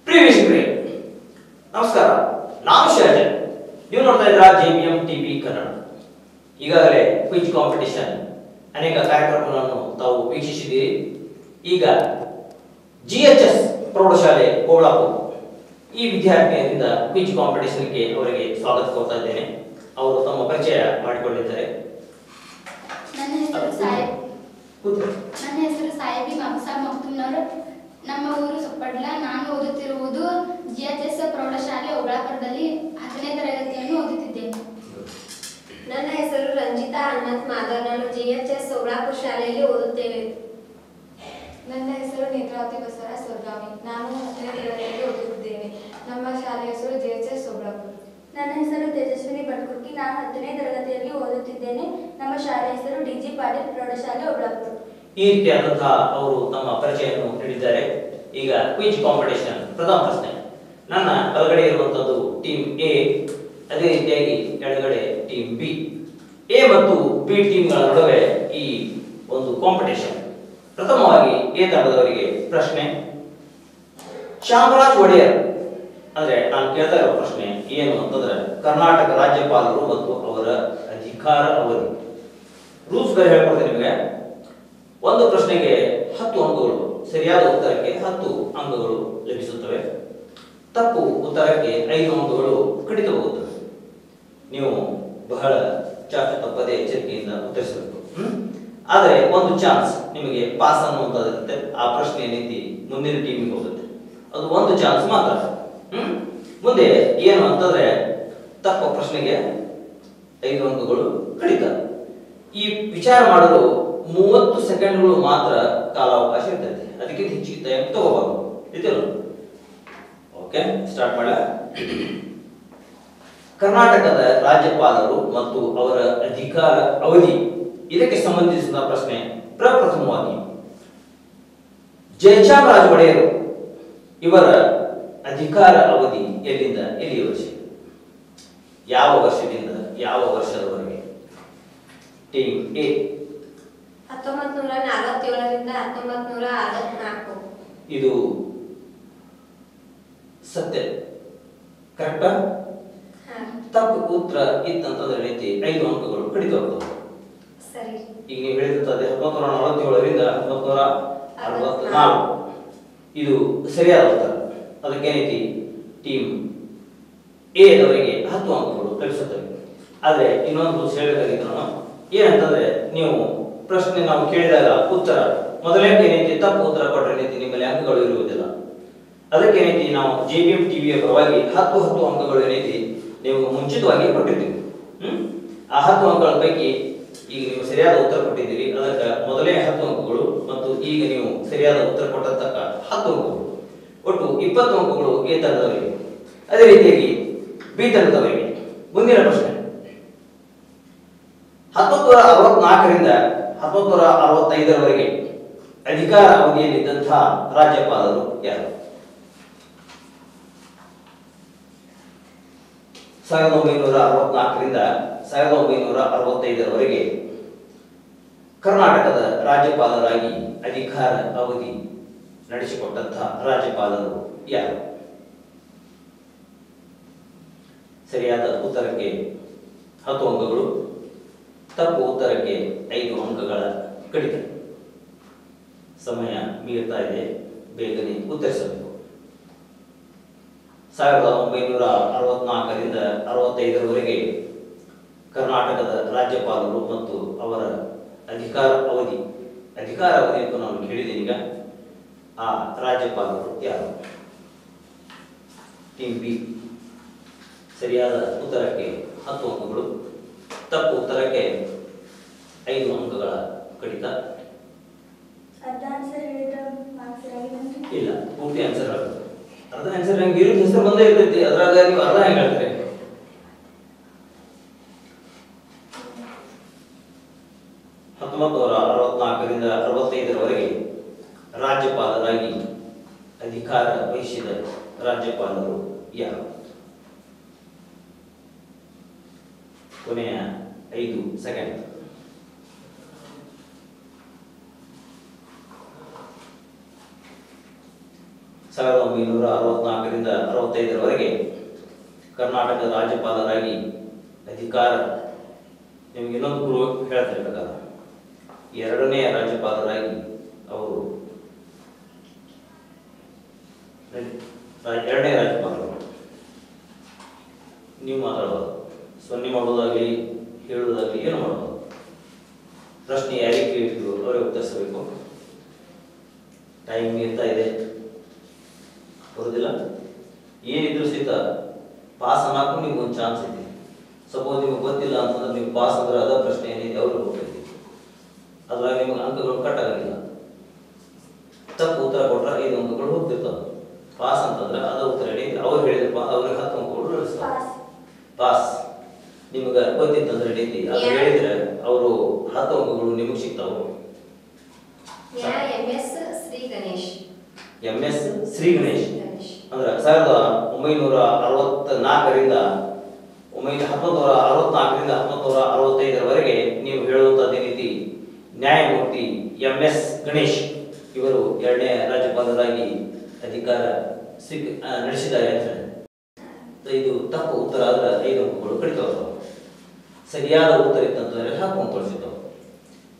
ಪ್ರಿಯ ವೀಕ್ಷಕರೇ ನಮಸ್ಕಾರ. ನಾನು ಶರಜನ್. ನೀವು ನೋಡ್ತಾ ಇದ್ದೀರಾ JBM TV ಕನ್ನಡ. ಈಗಾಗಲೇ ಕ್ವಿಜ್ ಕಾಂಪಿಟಿಷನ್ ಅನೇಕ ಕಾರ್ಯಕ್ರಮಗಳನ್ನು ತಾವು ವೀಕ್ಷಿಸಿದ್ದೀರಿ. ಈಗ GHS ಪ್ರೌಢಶಾಲೆ ಕೋಳಾಪುರ ಈ ವಿದ್ಯಾರ್ಥಿನಿಯರಿಂದ ಕ್ವಿಜ್ ಕಾಂಪಿಟಿಷನ್ಗೆ ಅವರಿಗೆ ಸ್ವಾಗತ ಕೋರ್ತಾ ಇದ್ದೇನೆ. ಅವರು ತಮ್ಮ ಪರಿಚಯ ಮಾಡಿಕೊಂಡಿದ್ದಾರೆ. ನನ್ನ ಹೆಸರು ಸಾಯಿಬಿ ಮಮಸಾ ಮಕ್ತುಮ್ನವರು. ನಮ್ಮ ಊರು ಸೊಪ್ಪಡ್ಲ. ನಾನು ಓದುತ್ತಿರುವುದು GHS ಪ್ರೌಢಶಾಲೆ ಓಬಳಾಪುರದಲ್ಲಿ 10ನೇ ತರಗತಿಯನ್ನು ಓದುತ್ತಿದ್ದೇನೆ. ನನ್ನ ಹೆಸರು ರಂಜಿತಾ ಹನುಮಂತ್ ಮಾಧವ್. ನಾನು GHS ಓಬಳಾಪುರ ಶಾಲೆಯಲ್ಲಿ ಓದುತ್ತೇವೆ. ನನ್ನ ಹೆಸರು ನೇತ್ರಾವತಿ ಬಸವರಾಜ್ ಸ್ವರ್ಗಾವಿ. ನಾನು 10ನೇ ತರಗತಿಯಲ್ಲಿ ಓದುತ್ತಿದ್ದೇನೆ. ನಮ್ಮ ಶಾಲೆಯ ಹೆಸರು GHS ಓಬಳಾಪುರ. ನನ್ನ ಹೆಸರು ತೇಜಸ್ವಿನಿ ಬಡ್ಕುರ್ಕಿ. ನಾನು 10ನೇ ತರಗತಿಯಲ್ಲಿ ಓದುತ್ತಿದ್ದೇನೆ. ನಮ್ಮ ಶಾಲೆಯ ಹೆಸರು DG ಪಾಟೀಲ್ ಪ್ರೌಢಶಾಲೆ ಓಬಳಾಪುರ. ಈ ರೀತಿಯಾದಂತಹ ಅವರು ತಮ್ಮ ಪರಿಚಯವನ್ನು ನೀಡಿದ್ದಾರೆ. ಈಗ ಕ್ವಿಜ್ ಕಾಂಪಿಟಿಷನ್ ಪ್ರಥಮ ಪ್ರಶ್ನೆ. ನನ್ನ ಬಲಗಡೆ ಇರುವಂತದ್ದು ಟೀಮ್ ಎ, ಅದೇ ರೀತಿಯಾಗಿ ಎಡಗಡೆ ಟೀಮ್ ಬಿ. ಎ ಮತ್ತು ಬಿ ಟೀಮ್ಗಳ ನಡುವೆ ಈ ಒಂದು ಕಾಂಪಿಟಿಷನ್. ಪ್ರಥಮವಾಗಿ ಎ ತಂಡದವರಿಗೆ ಪ್ರಶ್ನೆ. ಚಾಮರಾಜ ಒಡೆಯರ್ ಅಂದ್ರೆ ನಾನು ಕೇಳ್ತಾ ಇರೋ ಪ್ರಶ್ನೆ ಏನು ಅಂತಂದ್ರೆ ಕರ್ನಾಟಕ ರಾಜ್ಯಪಾಲರು ಮತ್ತು ಅವರ ಅಧಿಕಾರ ಅವಧಿ. ರೂಲ್ಸ್ ಬೇರೆ ಹೇಳ್ಕೊಡ್ತೇನೆ ನಿಮಗೆ. ಒಂದು ಪ್ರಶ್ನೆಗೆ 10 ಅಂಕಗಳು, ಸರಿಯಾದ ಉತ್ತರಕ್ಕೆ 10 ಅಂಕಗಳು ಲಭಿಸುತ್ತವೆ. ತಪ್ಪು ಉತ್ತರಕ್ಕೆ 5 ಅಂಕಗಳು ಕಡಿತವಾಗುತ್ತವೆ. ನೀವು ಬಹಳ ಚಾಚು ತಪ್ಪದೆ ಎಚ್ಚರಿಕೆಯಿಂದ ಉತ್ತರಿಸಬೇಕು. ಆದರೆ ಒಂದು ಚಾನ್ಸ್ ನಿಮಗೆ ಪಾಸ್ ಅನ್ನುವಂಥದ್ದಿರುತ್ತೆ. ಆ ಪ್ರಶ್ನೆ ನೀತಿ ಮುಂದಿನ ಟೀಮಿಗೆ ಹೋಗುತ್ತೆ. ಅದು ಒಂದು ಚಾನ್ಸ್ ಮಾತ್ರ. ಮುಂದೆ ಏನು ಅಂತಂದ್ರೆ ತಪ್ಪು ಪ್ರಶ್ನೆಗೆ 5 ಅಂಕಗಳು ಕಡಿತ. ಈ ವಿಚಾರ ಮಾಡಲು 30 ಸೆಕೆಂಡ್ಗಳು ಮಾತ್ರ ಕಾಲಾವಕಾಶ ಇರ್ತದೆ. ಅದಕ್ಕೆ ಹೆಚ್ಚಿಗೆ ಟೈಮ್ ತಗೋಬಾರ್ದು. ಇದೆಲ್ಲ ಓಕೆ, ಸ್ಟಾರ್ಟ್ ಮಾಡ. ಕರ್ನಾಟಕದ ರಾಜ್ಯಪಾಲರು ಮತ್ತು ಅವರ ಅಧಿಕಾರ ಅವಧಿ, ಇದಕ್ಕೆ ಸಂಬಂಧಿಸಿದ ಪ್ರಶ್ನೆ. ಪ್ರಪ್ರಥಮವಾಗಿ ಜಯಚಾಮರಾಜ ಒಡೆಯರು ಇವರ ಅಧಿಕಾರ ಅವಧಿ ಎಲ್ಲಿಂದ ಎಲ್ಲಿಯವರೆಗೆ? ಯಾವ ವರ್ಷದಿಂದ ಯಾವ ವರ್ಷದವರೆಗೆ? ಟೀಮ್ ಎ 1947ರಿಂದ 1964. ಇದು ಸತ್ಯ, ಕರೆಕ್ಟಾ? ತಪ್ಪು ಉತ್ತರ ಇತ್ತಂತಂದ್ರೆ ರೀತಿ 5 ಅಂಕಗಳು ಕಡಿತವಾಗ್ತವೆ. ಸರಿ. ಈಗ ನೀವು ಹೇಳಿದಂತದ್ದು 1947ರಿಂದ 1964 ಇದು ಸರಿಯಾದ ಉತ್ತರ. ಅದಕ್ಕೇನೈತಿ ಟೀಮ್ ಎ ದವರಿಗೆ 10 ಅಂಕಗಳು ಲಭಿಸುತ್ತವೆ. ಆದ್ರೆ ಇನ್ನೊಂದು ಹೇಳಬೇಕಾಗಿತ್ತು ನಾನು ಏನಂತಂದ್ರೆ, ನೀವು ಪ್ರಶ್ನೆ ನಾವು ಕೇಳಿದಾಗ ಉತ್ತರ ಮೊದಲೇ ಏನೈತಿ ತಪ್ಪು ಉತ್ತರ ಕೊಟ್ಟರೆ ಏನೈತಿ ನಿಮ್ಮಲ್ಲಿ ಅಂಕಗಳು ಇರುವುದಿಲ್ಲ. ಅದಕ್ಕೇನೈತಿ ನಾವು JBM ಟಿವಿಯ ಪರವಾಗಿ 10 ಅಂಕಗಳು ಏನೈತಿ ನೀವು ಮುಂಚಿತವಾಗಿ ಕೊಟ್ಟಿದ್ದೀವಿ. ಆ 10 ಅಂಕಗಳ ಪೈಕಿ ಈಗ ನೀವು ಸರಿಯಾದ ಉತ್ತರ ಕೊಟ್ಟಿದ್ದೀರಿ. ಅದಕ್ಕೆ ಮೊದಲೇ 10 ಅಂಕಗಳು ಮತ್ತು ಈಗ ನೀವು ಸರಿಯಾದ ಉತ್ತರ ಕೊಟ್ಟತಕ್ಕ 10 ಅಂಕಗಳು, ಒಟ್ಟು 20 ಅಂಕಗಳು ಎ ತಂಡದವರಿಗೆ. ಅದೇ ರೀತಿಯಾಗಿ ಬಿ ತಂಡದವರಿಗೆ ಮುಂದಿನ ಪ್ರಶ್ನೆ. 1964ರಿಂದ 1965ರವರೆಗೆ ಅಧಿಕಾರ ಅವಧಿಯಲ್ಲಿದ್ದಂತಹ ರಾಜ್ಯಪಾಲರು ಯಾರು? 1964ರಿಂದ 1965ರವರೆಗೆ ಕರ್ನಾಟಕದ ರಾಜ್ಯಪಾಲರಾಗಿ ಅಧಿಕಾರ ಅವಧಿ ನಡೆಸಿಕೊಟ್ಟಂತಹ ರಾಜ್ಯಪಾಲರು ಯಾರು? ಸರಿಯಾದ ಉತ್ತರಕ್ಕೆ 10 ಅಂಕಗಳು, ತಪ್ಪು ಉತ್ತರಕ್ಕೆ 5 ಅಂಕಗಳ ಕಡಿತ. ಸಮಯ ಮೀರ್ತಾ ಇದೆ, ಬೇಗನೆ ಉತ್ತರಿಸಬೇಕು. 1964ರಿಂದ 65ರವರೆಗೆ ಕರ್ನಾಟಕದ ರಾಜ್ಯಪಾಲರು ಮತ್ತು ಅವರ ಅಧಿಕಾರ ಅವಧಿ ಅಂತ ನಾನು ಹೇಳಿದ್ದೀನಿ. ಈಗ ಆ ರಾಜ್ಯಪಾಲರು ಯಾರು? ಟೀಮ್ ಬಿ ಸರಿಯಾದ ಉತ್ತರಕ್ಕೆ 10 ಅಂಕಗಳು, ತಪ್ಪು ಉತ್ತರಕ್ಕೆ 5 ಅಂಕಗಳ ಕಡಿತ. ಅರ್ಧ ಆನ್ಸರ್ ಹೇಳಿದ್ರೆ ಮಾರ್ಕ್ಸ್ ಇರಲ್ಲ. ಇಲ್ಲ, ಪೂರ್ತಿ ಆನ್ಸರ್ ಹೇಳ್ಬೇಕು. ಅರ್ಧ ಆನ್ಸರ್ ಹೆಂಗೆ ಇರೋದು? ಹೆಸರು ಬಂದೇ ಇರ್ತೈತಿ, ಅದ್ರಾಗ ನೀವು ಅರ್ಧ ಹೆಂಗೆ ಹೇಳ್ತಾರೆ? ಹತ್ತೊಂಬತ್ತು 1964ರಿಂದ 65ರವರೆಗೆ ರಾಜ್ಯಪಾಲರಾಗಿ ಅಧಿಕಾರ ವಹಿಸಿದ ರಾಜ್ಯಪಾಲರು ಯಾರು? ಕೊನೆಯ 5 ಸೆಕೆಂಡ್. 1964ರಿಂದ 65ರವರೆಗೆ ಕರ್ನಾಟಕದ ರಾಜ್ಯಪಾಲರಾಗಿ ಅಧಿಕಾರ, ನಿಮಗೆ ಇನ್ನೊಂದು ಗುರು ಹೇಳ್ತಿರ್ಬೇಕಾದ ಎರಡನೇ ರಾಜ್ಯಪಾಲರಾಗಿ ಅವರು ಎರಡನೇ ರಾಜ್ಯಪಾಲರು. ನೀವು ಮಾತಾಡೋದು ಸೊನ್ನೆ ಮಾಡೋದಾಗಲಿ ಹೇಳೋದಾಗಲಿ ಏನು ಮಾಡೋದು, ಪ್ರಶ್ನೆ ಯಾರಿಗೆ ಕೇಳಿದ್ರು ಅವರೇ ಉತ್ತರಿಸಬೇಕು. ಟೈಮ್ ಇರ್ತಾ ಇದೆ, ಬರೋದಿಲ್ಲ. ಏನಿದ್ರು ಸಹಿತ ಪಾಸ್ ಅನ್ನೋಕ್ಕೂ ನಿಮ್ಗೆ ಒಂದು ಚಾನ್ಸ್ ಐತಿ. ಸಪೋಸ್ ನಿಮ್ಗೆ ಗೊತ್ತಿಲ್ಲ ಅಂತಂದ್ರೆ ನೀವು ಪಾಸ್ ಅಂದ್ರೆ ಅದ ಪ್ರಶ್ನೆ ಏನಿದೆ ಅವ್ರಿಗೆ ಹೋಗ್ತೈತಿ, ಅದ್ರಾಗ ನಿಮ್ಗೆ ಅಂಕಗಳು ಕಟ್ ಆಗಂಗಿಲ್ಲ. ತಪ್ಪು ಉತ್ತರ ಕೊಟ್ರೆ 5 ಅಂಕಗಳು ಹೋಗ್ತಿರ್ತಾವೆ. ಪಾಸ್ ಅಂತಂದ್ರೆ ಅದ ಉತ್ತರ ಹೇಳಿ ಅವ್ರು ಹೇಳಿದಪ್ಪ ಅವ್ರಿಗೆ 10 ಅಂಕಗಳು ನಡೆಸ್ತಾರೆ. ಪಾಸ್ ನಿಮ್ಗೆ ಗೊತ್ತಿತ್ತಂದ್ರೆ ರೀತಿ ಅದು ಹೇಳಿದ್ರೆ ಅವರು 10 ಅಂಕಗಳು ನಿಮಗೆ ಸಿಗ್ತಾವೆ. MS ಶ್ರೀ ಗಣೇಶ್. MS ಶ್ರೀ ಗಣೇಶ್ ಅಂದ್ರೆ 1964ರಿಂದ 1965ರವರೆಗೆ ನೀವು ಹೇಳುವಂತದ್ದು ರೀತಿ ನ್ಯಾಯಮೂರ್ತಿ MS ಗಣೇಶ್ ಇವರು ಎರಡನೇ ರಾಜ್ಯಪಾಲರಾಗಿ ಅಧಿಕಾರ ನಡೆಸಿದ್ದಾರೆ ಅಂತ ಹೇಳಿ. ಇದು ತಪ್ಪು ಉತ್ತರ ಆದ್ರೆ 5 ಅಂಕಗಳು ಕಡಿತಾವ. ಸರಿಯಾದ ಉತ್ತರ ಇತ್ತಂತಂದ್ರೆ 10 ಅಂಕ ತೋರಿಸಿತಾವ.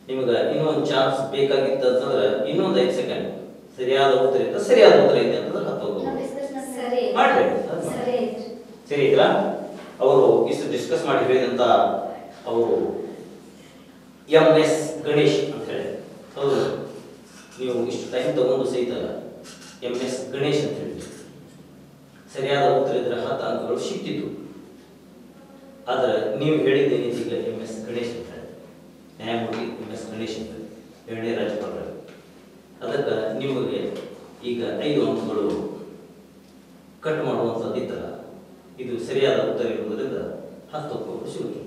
ನಿಮಗೆ ಇನ್ನೊಂದು ಚಾನ್ಸ್ ಬೇಕಾಗಿತ್ತು ಅಂತಂದ್ರೆ ಇನ್ನೊಂದು 5 ಸೆಕೆಂಡ್ ಸರಿಯಾದ ಉತ್ತರ ಇತ್ತು, ಸರಿಯಾದ ಉತ್ತರ ಐತೆ ಅಂತಂದ್ರೆ 10 ಅಂಕಗಳು ಮಾಡ್ರಿ. ಸರಿ ಇದ್ರ ಅವರು ಇಷ್ಟು ಡಿಸ್ಕಸ್ ಮಾಡಿ ಹೇಳಿದಂತ ಅವರು MS ಗಣೇಶ್ ಅಂತ ಹೇಳಿ. ಹೌದು, ನೀವು ಇಷ್ಟು ಟೈಮ್ ತಗೊಂಡು ಸಹಿತ MS ಗಣೇಶ್ ಅಂತ ಹೇಳಿ ಸರಿಯಾದ ಉತ್ತರ ಇದ್ರೆ 10 ಅಂಕಗಳು ಸಿಕ್ತಿತ್ತು. ಆದ್ರೆ ನೀವು ಹೇಳಿದ್ದೇನಿದೆ ಈಗ MS ಗಣೇಶ್ ಅಂತ ಹೇಳಿ, ನ್ಯಾಯಮೂರ್ತಿ MS ಗಣೇಶ್ ಅಂತ ಹೇಳಿ ಎರಡನೇ ರಾಜ್ಯಪಾಲರು. ಅದಕ್ಕೆ ನಿಮಗೆ ಈಗ 5 ಅಂಕಗಳು ಕಟ್ ಮಾಡುವಂಥದ್ದು ಇತ್ತಲ್ಲ, ಇದು ಸರಿಯಾದ ಉತ್ತರ ಇರುವುದರಿಂದ 10 ಅಂಕಗಳು ಸಿಗುತ್ತದೆ.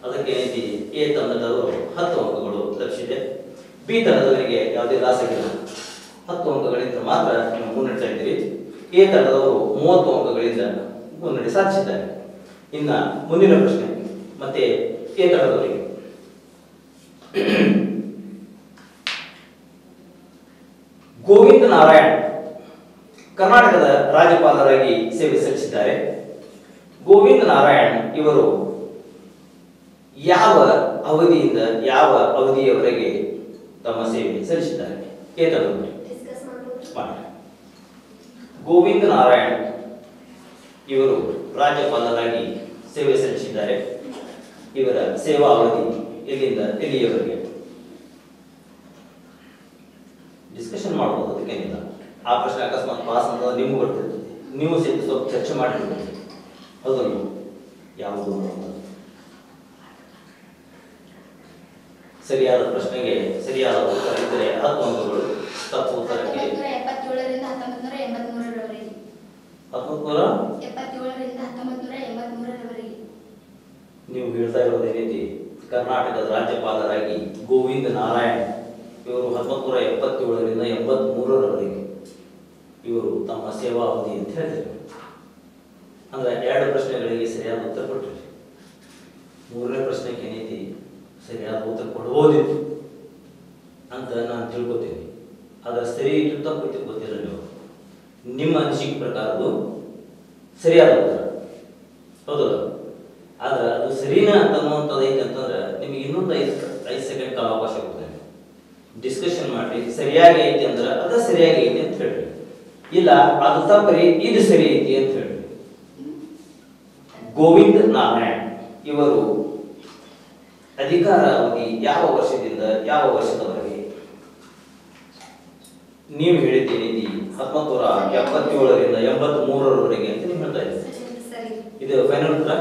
ಅದಕ್ಕೆ ಏನೈತಿ ಎ ತಂಡದವರು 10 ಅಂಕಗಳು ಲಕ್ಷಿದೆ, ಬಿ ತಂಡದವರಿಗೆ ಯಾವುದೇ ಲಾಸ್ ಆಗಿಲ್ಲ. 10 ಅಂಕಗಳಿಂದ ಮಾತ್ರ ನೀವು ಮುನ್ನಡೆತಾ ಇದ್ದೀರಿ. ಎ ತಂಡದವರು 30 ಅಂಕಗಳಿಂದ ಮುನ್ನಡೆ ಸಾಧಿಸಿದ್ದಾರೆ. ಇನ್ನ ಮುಂದಿನ ಪ್ರಶ್ನೆ ಮತ್ತೆ ಎ ತಂಡದವರಿಗೆ. ಗೋವಿಂದ ನಾರಾಯಣ್ ಕರ್ನಾಟಕದ ರಾಜ್ಯಪಾಲರಾಗಿ ಸೇವೆ ಸಲ್ಲಿಸಿದ್ದಾರೆ. ಗೋವಿಂದ ನಾರಾಯಣ್ ಇವರು ಯಾವ ಅವಧಿಯಿಂದ ಯಾವ ಅವಧಿಯವರೆಗೆ ತಮ್ಮ ಸೇವೆ ಸಲ್ಲಿಸಿದ್ದಾರೆ? ಗೋವಿಂದ ನಾರಾಯಣ್ ಇವರು ರಾಜ್ಯಪಾಲರಾಗಿ ಸೇವೆ ಸಲ್ಲಿಸಿದ್ದಾರೆ. ಇವರ ಸೇವಾ ಅವಧಿ ಎಲ್ಲಿಂದ ಎಲ್ಲಿಯವರೆಗೆ? ಡಿಸ್ಕಷನ್ ಮಾಡಬಹುದು, ಅದಕ್ಕೇನಿಲ್ಲ. ಆ ಪ್ರಶ್ನೆ ಅಕಸ್ಮಾತ್ ಪಾಸ್ ಅಂತ ನಿಮ್ಗೆ ಬರ್ತಿರ್ತದೆ, ನೀವು ಸಹಿತ ಸ್ವಲ್ಪ ಚರ್ಚೆ ಮಾಡಿರ್ತೀರಿ. ಹೌದಲ್ಲ? ಯಾವುದು ಸರಿಯಾದ ಪ್ರಶ್ನೆಗೆ ಸರಿಯಾದ ಉತ್ತರ ಇದ್ದರೆ 10 ಅಂಕಗಳು, ತಪ್ಪು ಉತ್ತರಕ್ಕೆ 1977ರಿಂದ 1983ರವರೆಗೆ. 1977ರಿಂದ 1983ರವರೆಗೆ. ನೀವು ಹೇಳ್ತಾ ಇರೋದೇ ರೀತಿ ಕರ್ನಾಟಕದ ರಾಜ್ಯಪಾಲರಾಗಿ ಗೋವಿಂದ ನಾರಾಯಣ್ ಇವರು 1977ರಿಂದ 83ರವರೆಗೆ ಇವರು ತಮ್ಮ ಸೇವಾ ಅವಧಿ ಅಂತ ಹೇಳಿದರು. ಅಂದ್ರೆ 2 ಪ್ರಶ್ನೆಗಳಿಗೆ ಸರಿಯಾದ ಉತ್ತರ ಕೊಟ್ಟರು. 3ನೇ ಪ್ರಶ್ನೆಗೆ ಏನೈತಿ ಸರಿಯಾದ ಉತ್ತರ ಕೊಡಬಹುದಿತ್ತು ಅಂತ ನಾನು ತಿಳ್ಕೊತೀನಿ. ಆದ್ರೆ ಸರಿ ಇಟ್ಟು ತಪ್ಪು ಇತ್ತು ಗೊತ್ತಿಲ್ಲ. ನೀವು ನಿಮ್ಮ ಅನಿಸಿಕೆ ಪ್ರಕಾರ ಅದು ಸರಿಯಾದ ಉತ್ತರ, ಹೌದಲ್ಲ? ಆದ್ರೆ ಅದು ಸರಿನಾ ಅಂತನ್ನುವಂಥದ್ದು ಐತೆ ಅಂತಂದ್ರೆ ನಿಮಗೆ ಇನ್ನೊಂದು 5 ಸೆಕೆಂಡ್ ಕಾಲಾವಕಾಶ ಕೊಡ್ತೇನೆ. ಡಿಸ್ಕಷನ್ ಮಾಡಿ ಸರಿಯಾಗಿ ಐತಿ ಅಂದ್ರೆ ಅದ ಸರಿಯಾಗಿ ಐತಿ ಅಂತ ಹೇಳ್ರಿ, ಇಲ್ಲ ಅದು ತಪ್ಪರಿ ಇದು ಸರಿ ಐತಿ ಅಂತ ಹೇಳ್ರಿ. ಗೋವಿಂದ ನಾರಾಯಣ್ ಇವರು ಅಧಿಕಾರ ಅವಧಿ ಯಾವ ವರ್ಷದಿಂದ ಯಾವ ವರ್ಷದವರೆಗೆ? ನೀವು ಹೇಳಿದ್ದೀರಿ 1977ರಿಂದ 83ರವರೆಗೆ ಅಂತ ನೀವು ಹೇಳ್ತಾ ಇದ್ದೀರಿ. ಇದು ಫೈನಲ್ ಉತ್ತರ?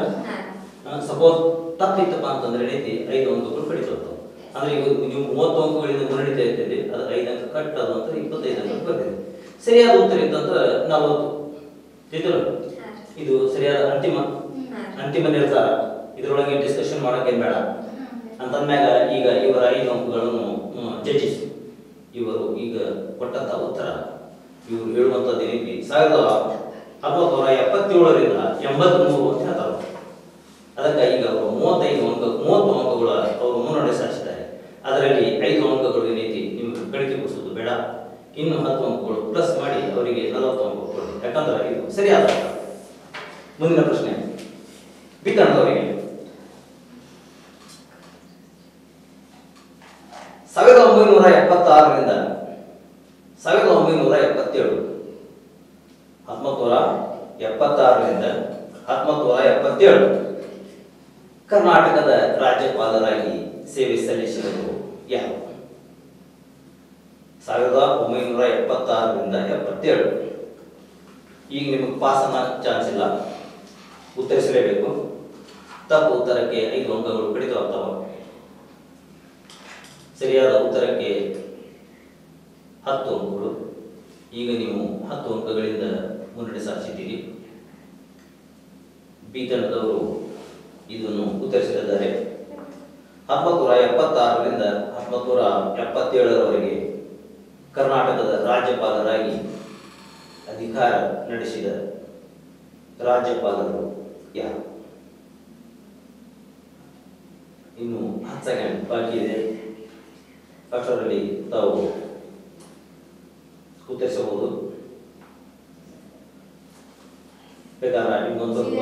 ಸಪೋಸ್ ತಪ್ಪಿತ್ತಪ್ಪ ಅಂತಂದ್ರೆ ಏನೈತಿ 5 ಅಂಕಗಳು ಕಡಿತೋಗ್ತಾವೆ. ಅಂದ್ರೆ ಈಗ ನೀವು 30 ಅಂಕಗಳಿಂದ ಮುನ್ನಡಿತಾ ಇರ್ತೀರಿ, ಅದು 5 ಅಂಕ ಕಟ್ ಅದು ಅಂತ 25 ಅಂಕ ಬರ್ತಿದೆ. ಸರಿಯಾದ ಉತ್ತರ ಇತ್ತಂದ್ರೆ 40. ಇದು ಸರಿಯಾದ ಅಂತಿಮ ನಿರ್ಧಾರ. ಇದರೊಳಗೆ ಡಿಸ್ಕಷನ್ ಮಾಡಕ್ಕೆ ಬೇಡ ಅಂತಂದ್ಮ್ಯಾಗ ಈಗ ಇವರ 5 ಅಂಕಗಳನ್ನು ಜಡ್ಜಿಸ್ ಇವರು ಈಗ ಕೊಟ್ಟಂತ ಉತ್ತರ ಇವರು ಹೇಳುವಂಥದ್ದು ಏನೈತಿ 1977ರಿಂದ 83 ಅಂತ ಹೇಳ್ತಾರೆ. ಅದಕ್ಕೆ ಈಗ ಅವರು 30 ಅಂಕಗಳು ಅವರು ಮುನ್ನಡೆ ಸಾಧಿಸಿದ್ದಾರೆ. ಅದರಲ್ಲಿ 5 ಅಂಕಗಳು ಏನೈತಿ ನಿಮ್ಗೆ ಗಳಿಕೆ ಕೊಡಿಸೋದು ಬೇಡ, ಇನ್ನು 10 ಅಂಕಗಳು ಪ್ಲಸ್ ಮಾಡಿ 10 ಅಂಕ ಕೊಡಿ, ಯಾಕಂದ್ರೆ ಇದು ಸರಿಯಾದ ಉತ್ತರ. ಮುಂದಿನ ಪ್ರಶ್ನೆ ಬಿ ತಂಡದವರಿಗೆ 1976ರಿಂದ 1977 1976ರಿಂದ 1977 ಕರ್ನಾಟಕದ ರಾಜ್ಯಪಾಲರಾಗಿ ಸೇವೆ ಸಲ್ಲಿಸಿದರು ಯಾರು? 1976ರಿಂದ 77. ಈಗ ನಿಮಗೆ ಪಾಸ್ ಅನ್ನೋ ಚಾನ್ಸ್ ಇಲ್ಲ, ಉತ್ತರಿಸಲೇಬೇಕು. ತಪ್ಪು ಉತ್ತರಕ್ಕೆ 5 ಅಂಕಗಳು ಕಡಿತವಾಗ್ತವೆ. ಸರಿಯಾದ ಉತ್ತರಕ್ಕೆ 10 ಅಂಕಗಳು. ಈಗ ನೀವು 10 ಅಂಕಗಳಿಂದ ಮುನ್ನಡೆ ಸಾಧಿಸಿದ್ದೀರಿ. ಬಿ ತಂಡದವರು ಇದನ್ನು ಉತ್ತರಿಸಲಿದ್ದಾರೆ. 1976ರಿಂದ 1977ರವರೆಗೆ ಕರ್ನಾಟಕದ ರಾಜ್ಯಪಾಲರಾಗಿ ಅಧಿಕಾರ ನಡೆಸಿದ ರಾಜ್ಯಪಾಲರು ಯಾರು? ಇನ್ನು 10 ಸೆಕೆಂಡ್ ಬಾಕಿ ಇದೆ. ಅಷ್ಟರಲ್ಲಿ ತಾವು ಉತ್ತರಿಸಬಹುದು. ಬೇಕಾದ್ರೆ ನಿಮ್ಗೊಂದು ಸ್ವಲ್ಪ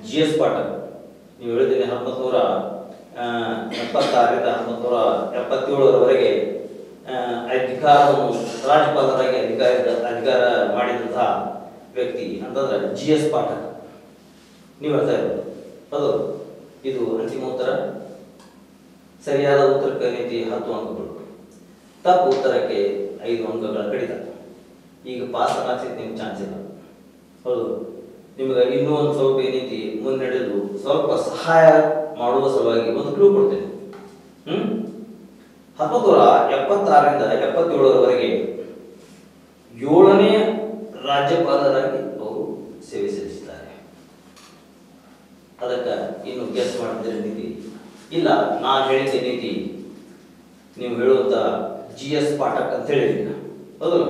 GS ಪಾಠಕ್ ನೀವು ಹೇಳಿದ್ದೀನಿ. 1976ರಿಂದ 1977ರವರೆಗೆ ಅಧಿಕಾರವನ್ನು ರಾಜ್ಯಪಾಲರಾಗಿ ಅಧಿಕಾರ ಮಾಡಿದಂತಹ ವ್ಯಕ್ತಿ ಅಂತಂದ್ರೆ GS ಪಾಠಕ್. ನೀವು ಹೇಳ್ತಾ ಇರೋದು ಅದು ಇದು ಅಂತಿಮ ಉತ್ತರ. ಸರಿಯಾದ ಉತ್ತರಕ್ಕೆ ನೀತಿ 10 ಅಂಕಗಳು, ತಪ್ಪು ಉತ್ತರಕ್ಕೆ 5 ಅಂಕಗಳ ಕಡಿತ. ಈಗ ಪಾಸ್ ಆಗಿಸಿ ನಿಮ್ಗೆ ಚಾನ್ಸ್ ಇಲ್ಲ. ಹೌದು, ನಿಮಗೆ ಇನ್ನೂ ಒಂದು ಸ್ವಲ್ಪ ಏನೈತಿ ಮುನ್ನಡೆದು ಸ್ವಲ್ಪ ಸಹಾಯ ಮಾಡುವ ಸಲುವಾಗಿ ಒಂದು ಕ್ಲೂ ಕೊಡ್ತೇನೆ. 1976ರಿಂದ 77ರವರೆಗೆ 7ನೇ ರಾಜ್ಯಪಾಲರಾಗಿ ಅವರು ಸೇವೆ ಸಲ್ಲಿಸಿದ್ದಾರೆ. ಅದಕ್ಕೆ ಇನ್ನು ಗೆಸ್ ಮಾಡ್ತಿದ್ರೆ ನೀತಿ ಇಲ್ಲ, ನಾನು ಹೇಳಿದ್ದೆ ನೀತಿ ನೀವು ಹೇಳುವಂತ GS ಪಾಠಕ್ ಅಂತ ಹೇಳಿದ್ರಿ. ಹೌದು,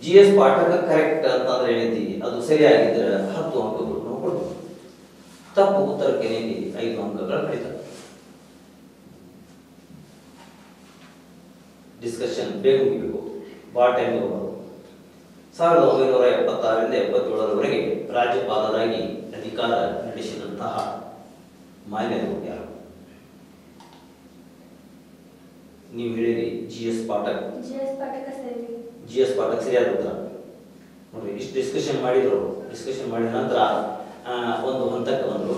GS ಪಾಠಕ ಕರೆಕ್ಟ್ ಅಂತಂದ್ರೆ ಏನೈತಿ ಅದು ಸರಿಯಾಗಿದ್ರೆ 10 ಅಂಕಗಳು ನಾವು ಕೊಡ್ತೀವಿ. ತಪ್ಪು ಉತ್ತರಕ್ಕೆ ಏನೈತಿ 5 ಅಂಕಗಳ ಕಡಿತ. ಡಿಸ್ಕಷನ್ ಬೇಗ ಮುಗಿಬೇಕು, ಭಾಳ ಟೈಮ್ ತಗೋಬಾರ್ದು. 1976ರಿಂದ 77ರವರೆಗೆ ರಾಜ್ಯಪಾಲರಾಗಿ ಅಧಿಕಾರ ನಡೆಸಿದಂತಹ ಮಾನ್ಯರು ಯಾರು? ನೀವು ಹೇಳಿರಿ GS ಪಾಠಕ್. GS ಪಾಠಕ್ ಸರಿಯಾದ ಉತ್ತರ. ನೋಡ್ರಿ, ಇಷ್ಟು ಡಿಸ್ಕಷನ್ ಮಾಡಿದ್ರು. ಡಿಸ್ಕಷನ್ ಮಾಡಿದ ನಂತರ ಒಂದು ಹಂತಕ್ಕೆ ಬಂದರು.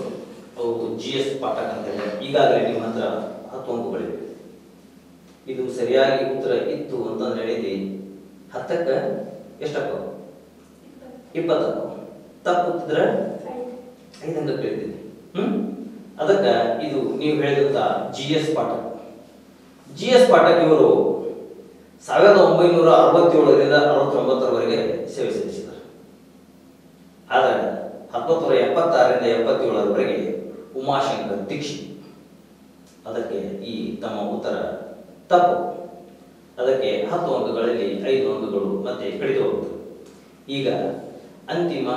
ಅವು GS ಪಾಠಕ್ ಅಂತ ಹೇಳಿ ಈಗಾಗಲೇ ನಿಮ್ಮ ಹತ್ರ 10 ಅಂಕಗಳಿವೆ. ಇದು ಸರಿಯಾಗಿ ಉತ್ತರ ಇತ್ತು ಅಂತಂದ್ರೆ ಹೇಳಿದ್ರಿ 10ಕ್ಕೆ ಎಷ್ಟಕ್ಕ 20 ಅಂಕ. ತಪ್ಪು ಉತ್ತಿದ್ರೆ 5 ಅಂಕ ಕೇಳ್ತಿದ್ವಿ. ಅದಕ್ಕೆ ಇದು ನೀವು ಹೇಳಿದಂತ GS ಪಾಠಕ್. GS ಪಾಠಕ್ ಇವರು 1967ರಿಂದ 69ರವರೆಗೆ ಸೇವೆ ಸಲ್ಲಿಸಿದ್ದಾರೆ. ಆದರೆ 1976ರಿಂದ 77ರವರೆಗೆ ಉಮಾಶಂಕರ್ ದೀಕ್ಷಿತ್. ಅದಕ್ಕೆ ಈ ತಮ್ಮ ಉತ್ತರ ತಪ್ಪು. ಅದಕ್ಕೆ 10 ಅಂಕಗಳಲ್ಲಿ 5 ಅಂಕಗಳು ಮತ್ತೆ ಕಡಿದು ಹೋಗುತ್ತವೆ. ಈಗ ಅಂತಿಮ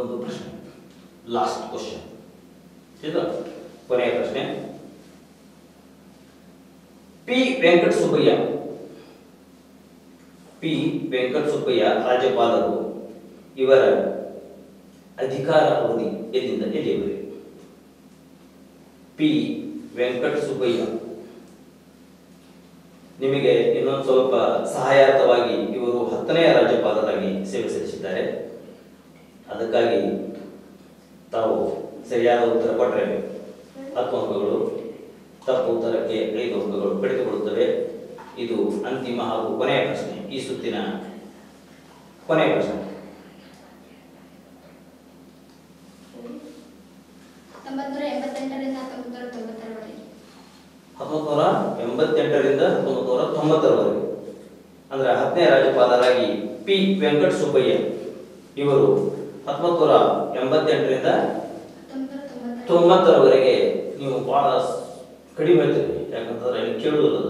ಒಂದು ಪ್ರಶ್ನೆ, ಲಾಸ್ಟ್ ಕ್ವಶನ್, ಇದು ಕೊನೆಯ ಪ್ರಶ್ನೆ. ಪಿ ವೆಂಕಟ ಸುಬ್ಬಯ್ಯ ರಾಜ್ಯಪಾಲರು ಇವರ ಅಧಿಕಾರ ಅವಧಿ ಎಲ್ಲಿಂದ ಎಲ್ಲಿಯವರೆಗೆ? ಪಿ ವೆಂಕಟ ಸುಬ್ಬಯ್ಯ. ನಿಮಗೆ ಇನ್ನೊಂದು ಸ್ವಲ್ಪ ಸಹಾಯಾರ್ಥವಾಗಿ ಇವರು 10ನೇ ರಾಜ್ಯಪಾಲರಾಗಿ ಸೇವೆ ಸಲ್ಲಿಸಿದ್ದಾರೆ. ಅದಕ್ಕಾಗಿ ತಾವು ಸರಿಯಾದ ಉತ್ತರ ಕೊಟ್ಟರೆ 10 ಅಂಕಗಳು, ತಪ್ಪು ಉತ್ತರಕ್ಕೆ 5 ಅಂಕಗಳು ಕಡಿತಗೊಳ್ಳುತ್ತವೆ. ಇದು ಅಂತಿಮ ಹಾಗೂ ಕೊನೆಯ ಪ್ರಶ್ನೆ, ಈ ಸುತ್ತಿನ ಕೊನೆಯ ಪ್ರಶ್ನೆ. 1988ರಿಂದ 1990ರವರೆಗೆ. 1988ರಿಂದ 1990ರವರೆಗೆ ಅಂದ್ರೆ 10ನೇ ರಾಜ್ಯಪಾಲರಾಗಿ ಪಿ ವೆಂಕಟ ಸುಬ್ಬಯ್ಯ ಇವರು 1988ರಿಂದ 90ರವರೆಗೆ. ನೀವು ಬಹಳ ಕಡಿಮೆ ಹೇಳ್ತೀರಿ, ಯಾಕಂತಂದ್ರೆ ಇಲ್ಲಿ ಕೇಳುವುದಿಲ್ಲ,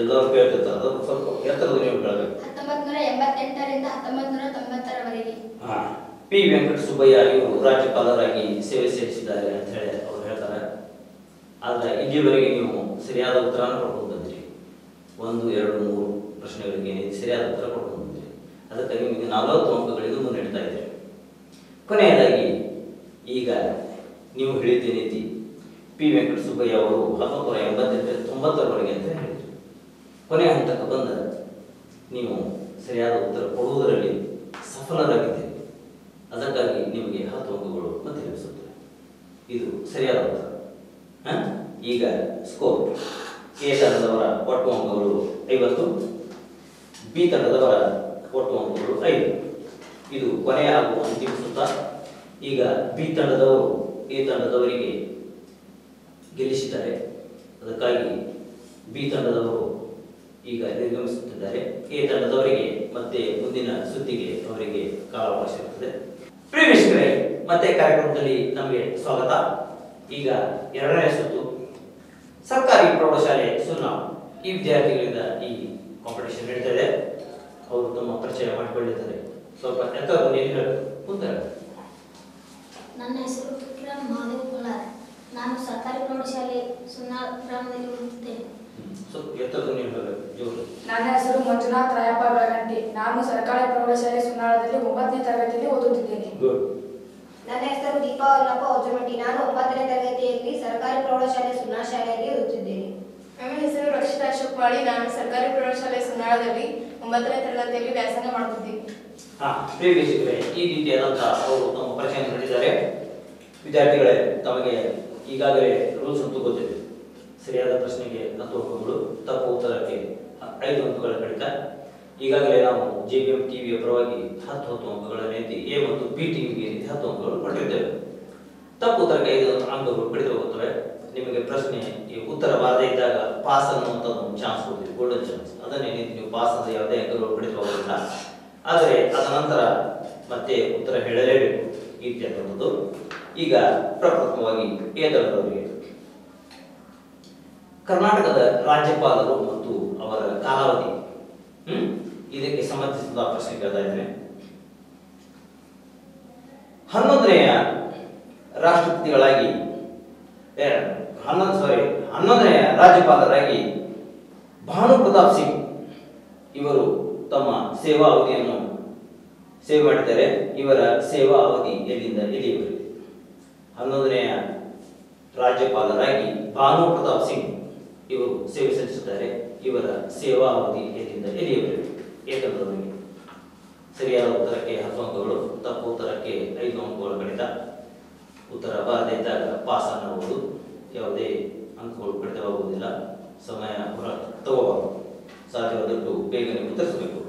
ಎಲ್ಲರೂ ಕೇಳ್ತಿರ್ತಾರೆ. ಅದಕ್ಕೆ ಸ್ವಲ್ಪ ಎತ್ತರದ ನೀವು ಕೇಳಬೇಕು. 1988ರಿಂದ 1990ರವರೆಗೆ ಪಿ ವೆಂಕಟ ಸುಬ್ಬಯ್ಯ ಇವರು ರಾಜ್ಯಪಾಲರಾಗಿ ಸೇವೆ ಸಲ್ಲಿಸಿದ್ದಾರೆ ಅಂತ ಹೇಳಿ ಅವರು ಹೇಳ್ತಾರೆ. ಆದ್ರೆ ಇಲ್ಲಿವರೆಗೆ ನೀವು ಸರಿಯಾದ ಉತ್ತರನ ಪಡ್ಕೊಂಡು ಬಂದಿರಿ. 1, 2, 3 ಪ್ರಶ್ನೆಗಳಿಗೆ ಸರಿಯಾದ ಉತ್ತರ ಕೊಡ್ಕೊಂಡು ಬಂದಿರಿ. ಅದಕ್ಕಾಗಿ ನಿಮಗೆ 40 ಅಂಕಗಳಿಗೂ ಮುನ್ನಡೆತಾ ಇದೆ. ಕೊನೆಯದಾಗಿ ಈಗ ನೀವು ಹೇಳಿದ ನೀತಿ ಪಿ ವೆಂಕಟಸುಬ್ಬಯ್ಯ ಅವರು 1988-90ರವರೆಗೆ ಅಂತ ಹೇಳಿದರು. ಕೊನೆಯ ಹಂತಕ್ಕೆ ಬಂದ ನೀವು ಸರಿಯಾದ ಉತ್ತರ ಕೊಡುವುದರಲ್ಲಿ ಸಫಲರಾಗಿದ್ದೀರಿ. ಅದಕ್ಕಾಗಿ ನಿಮಗೆ 10 ಅಂಕಗಳು ಮತ್ತೆ ಲಭಿಸುತ್ತವೆ. ಇದು ಸರಿಯಾದ ಉತ್ತರ. ಈಗ ಸ್ಕೋರ್: ಎ ತಂಡದವರ ಒಟ್ಟು ಅಂಕಗಳು 50, ಬಿ ತಂಡದವರ ಒಟ್ಟು ಅಂಕಗಳು 5. ಇದು ಕೊನೆಯ ಹಾಗೂ ಅಂತಿಮ ಸುತ್ತ. ಈಗ ಬಿ ತಂಡದವರು ಎ ತಂಡದವರಿಗೆ ಗೆಲ್ಲಿಸಿದ್ದಾರೆ. ಅದಕ್ಕಾಗಿ ಬಿ ತಂಡದವರು ಈಗ ನಿರ್ಗಮಿಸುತ್ತಿದ್ದಾರೆ. ಎ ತಂಡದವರಿಗೆ ಮತ್ತೆ ಮುಂದಿನ ಸುತ್ತಿಗೆ ಅವರಿಗೆ ಕಾಲಾವಕಾಶ ಇರುತ್ತದೆ. ಪ್ರಿಯ ಮತ್ತೆ ಕಾರ್ಯಕ್ರಮದಲ್ಲಿ ನಮಗೆ ಸ್ವಾಗತ. ಈಗ 2ನೇ ಸುತ್ತು ಸರ್ಕಾರಿ ಪ್ರೌಢಶಾಲೆ ಸುನ್ನಾವ್. ಈ ವಿದ್ಯಾರ್ಥಿಗಳಿಂದ ಈ ಕಾಂಪಿಟೇಷನ್ ನಡೀತಾ ಇದೆ. ಅವರು ತಮ್ಮ ಪರಿಚಯ ಮಾಡಿಕೊಳ್ಳಿದ್ದಾರೆ. ಸ್ವಲ್ಪ ಎಂಥದ್ದು ನೀವು ಹೇಳಬೇಕು. ನನ್ನ ಹೆಸರು ವಿಕ್ರಮ್ ಮಹಾದೇವ್ ಕೋಲಾರ್. ನಾನು ಸರ್ಕಾರಿ ಪ್ರೌಢಶಾಲೆ ಸುನ್ನಾವ್ ಗ್ರಾಮದಲ್ಲಿ ಓದುತ್ತೇನೆ. ನನ್ನ ಹೆಸರು ಮಂಜುನಾಥ್ ರಾಯಪ್ಪ ಬೆಳಗಂಟಿ. ನಾನು ಸರ್ಕಾರಿ ಪ್ರೌಢಶಾಲೆ ಸುನ್ನಾಳದಲ್ಲಿ 9ನೇ ತರಗತಿಯಲ್ಲಿ ಓದುತ್ತಿದ್ದೇನೆ. ನನ್ನ ಹೆಸರು ದೀಪಾ ವಲ್ಲಪ್ಪ ಒಜಮಟ್ಟಿ. ನಾನು 9ನೇ ತರಗತಿಯಲ್ಲಿ ಸರ್ಕಾರಿ ಪ್ರೌಢಶಾಲೆ ಸುನ್ನಾ ಶಾಲೆಯಲ್ಲಿ ಓದುತ್ತಿದ್ದೇನೆ. ನನ್ನ ಹೆಸರು ರಕ್ಷಿತಾ ಅಶೋಕ್ಮಾಳಿ. ನಾನು ಸರ್ಕಾರಿ ಪ್ರೌಢಶಾಲೆ ಸುನ್ನಾಳದಲ್ಲಿ 9ನೇ ತರಗತಿಯಲ್ಲಿ ವ್ಯಾಸಂಗ ಮಾಡುತ್ತಿದ್ದೇನೆ. ಈ ರೀತಿಯಾದಂತಹ ಅವರು ತಮ್ಮ ಪರಿಚಯ ನೀಡಿದ್ದಾರೆ. ವಿದ್ಯಾರ್ಥಿಗಳೇ, ತಮಗೆ ಈಗಾಗಲೇ ರೂಲ್ಸ್ ಅಂತೂ ಗೊತ್ತಿದೆ. ಸರಿಯಾದ ಪ್ರಶ್ನೆಗೆ 10 ಅಂಕಗಳು, ತಪ್ಪು ಉತ್ತರಕ್ಕೆ 5 ಅಂಕಗಳ ಕಡಿತ. ಈಗಾಗಲೇ ನಾವು JBM ಟಿವಿಯ ಪರವಾಗಿ 10 ಅಂಕಗಳ ನೀತಿ, ಎ ಮತ್ತು ಬಿ ಟಿವಿಗೆ 10 ಅಂಕಗಳು ಕೊಟ್ಟಿದ್ದೇವೆ. ತಪ್ಪು ಉತ್ತರಕ್ಕೆ 5 ಅಂಕಗಳು ಕಡಿತ ಹೋಗುತ್ತವೆ. ನಿಮಗೆ ಪ್ರಶ್ನೆ ಈ ಉತ್ತರ ಬಾರದೇ ಇದ್ದಾಗ ಪಾಸ್ ಅನ್ನುವಂಥದ್ದು ಚಾನ್ಸ್ ಕೊಡ್ತೀವಿ, ಗೋಲ್ಡನ್ ಚಾನ್ಸ್. ಅದನ್ನೇ ನೀವು ಪಾಸ್ ಅಂದರೆ ಯಾವುದೇ ಅಂಕಗಳು ಕಡಿತ ಹೋಗೋದಿಲ್ಲ. ಆದರೆ ಅದ ನಂತರ ಮತ್ತೆ ಉತ್ತರ ಹೇಳಲೇಬೇಕು ಈ ರೀತಿಯಾದಂಥದ್ದು. ಈಗ ಪ್ರಪ್ರಥಮವಾಗಿ ಎ ತಂಡದವರಿಗೆ ಕರ್ನಾಟಕದ ರಾಜ್ಯಪಾಲರು ಮತ್ತು ಅವರ ಕಾಲಾವಧಿ, ಇದಕ್ಕೆ ಸಂಬಂಧಿಸಿದ ಪ್ರಶ್ನೆ ಕೇಳ್ತಾ ಇದ್ದೇನೆ. 11ನೇ ರಾಷ್ಟ್ರಪತಿಗಳಾಗಿ 11ನೇ ರಾಜ್ಯಪಾಲರಾಗಿ ಭಾನು ಪ್ರತಾಪ್ ಸಿಂಗ್ ಇವರು ತಮ್ಮ ಸೇವಾ ಅವಧಿಯನ್ನು ಸೇವೆ ಮಾಡಿದ್ದಾರೆ. ಇವರ ಸೇವಾ ಅವಧಿ ಎಲ್ಲಿಂದ ಎಲ್ಲಿಯವರೆಗೆ? 11ನೇ ರಾಜ್ಯಪಾಲರಾಗಿ ಭಾನು ಪ್ರತಾಪ್ ಸಿಂಗ್ ಇವರು ಸೇವೆ ಸಲ್ಲಿಸುತ್ತಾರೆ. ಇವರ ಸೇವಾ ಅವಧಿ ಎಲ್ಲಿಂದ ಎಲ್ಲಿಯವರೆಗೆ? ಏಕದವರಿಗೆ ಸರಿಯಾದ ಉತ್ತರಕ್ಕೆ 10 ಅಂಕಗಳು, ತಪ್ಪು ಉತ್ತರಕ್ಕೆ 5 ಅಂಕಗಳ ಕಡಿತ. ಉತ್ತರ ಬಾರದೇ ಇದ್ದಾಗ ಪಾಸ್ ಅನ್ನಬಹುದು. ಯಾವುದೇ ಅಂಕಗಳು ಕಡಿತವಾಗುವುದಿಲ್ಲ. ಸಮಯ ತಗೋಬಾರದು. ಸಾಧ್ಯವಾದಷ್ಟು ಬೇಗನೆ ಉತ್ತರಿಸಬೇಕು.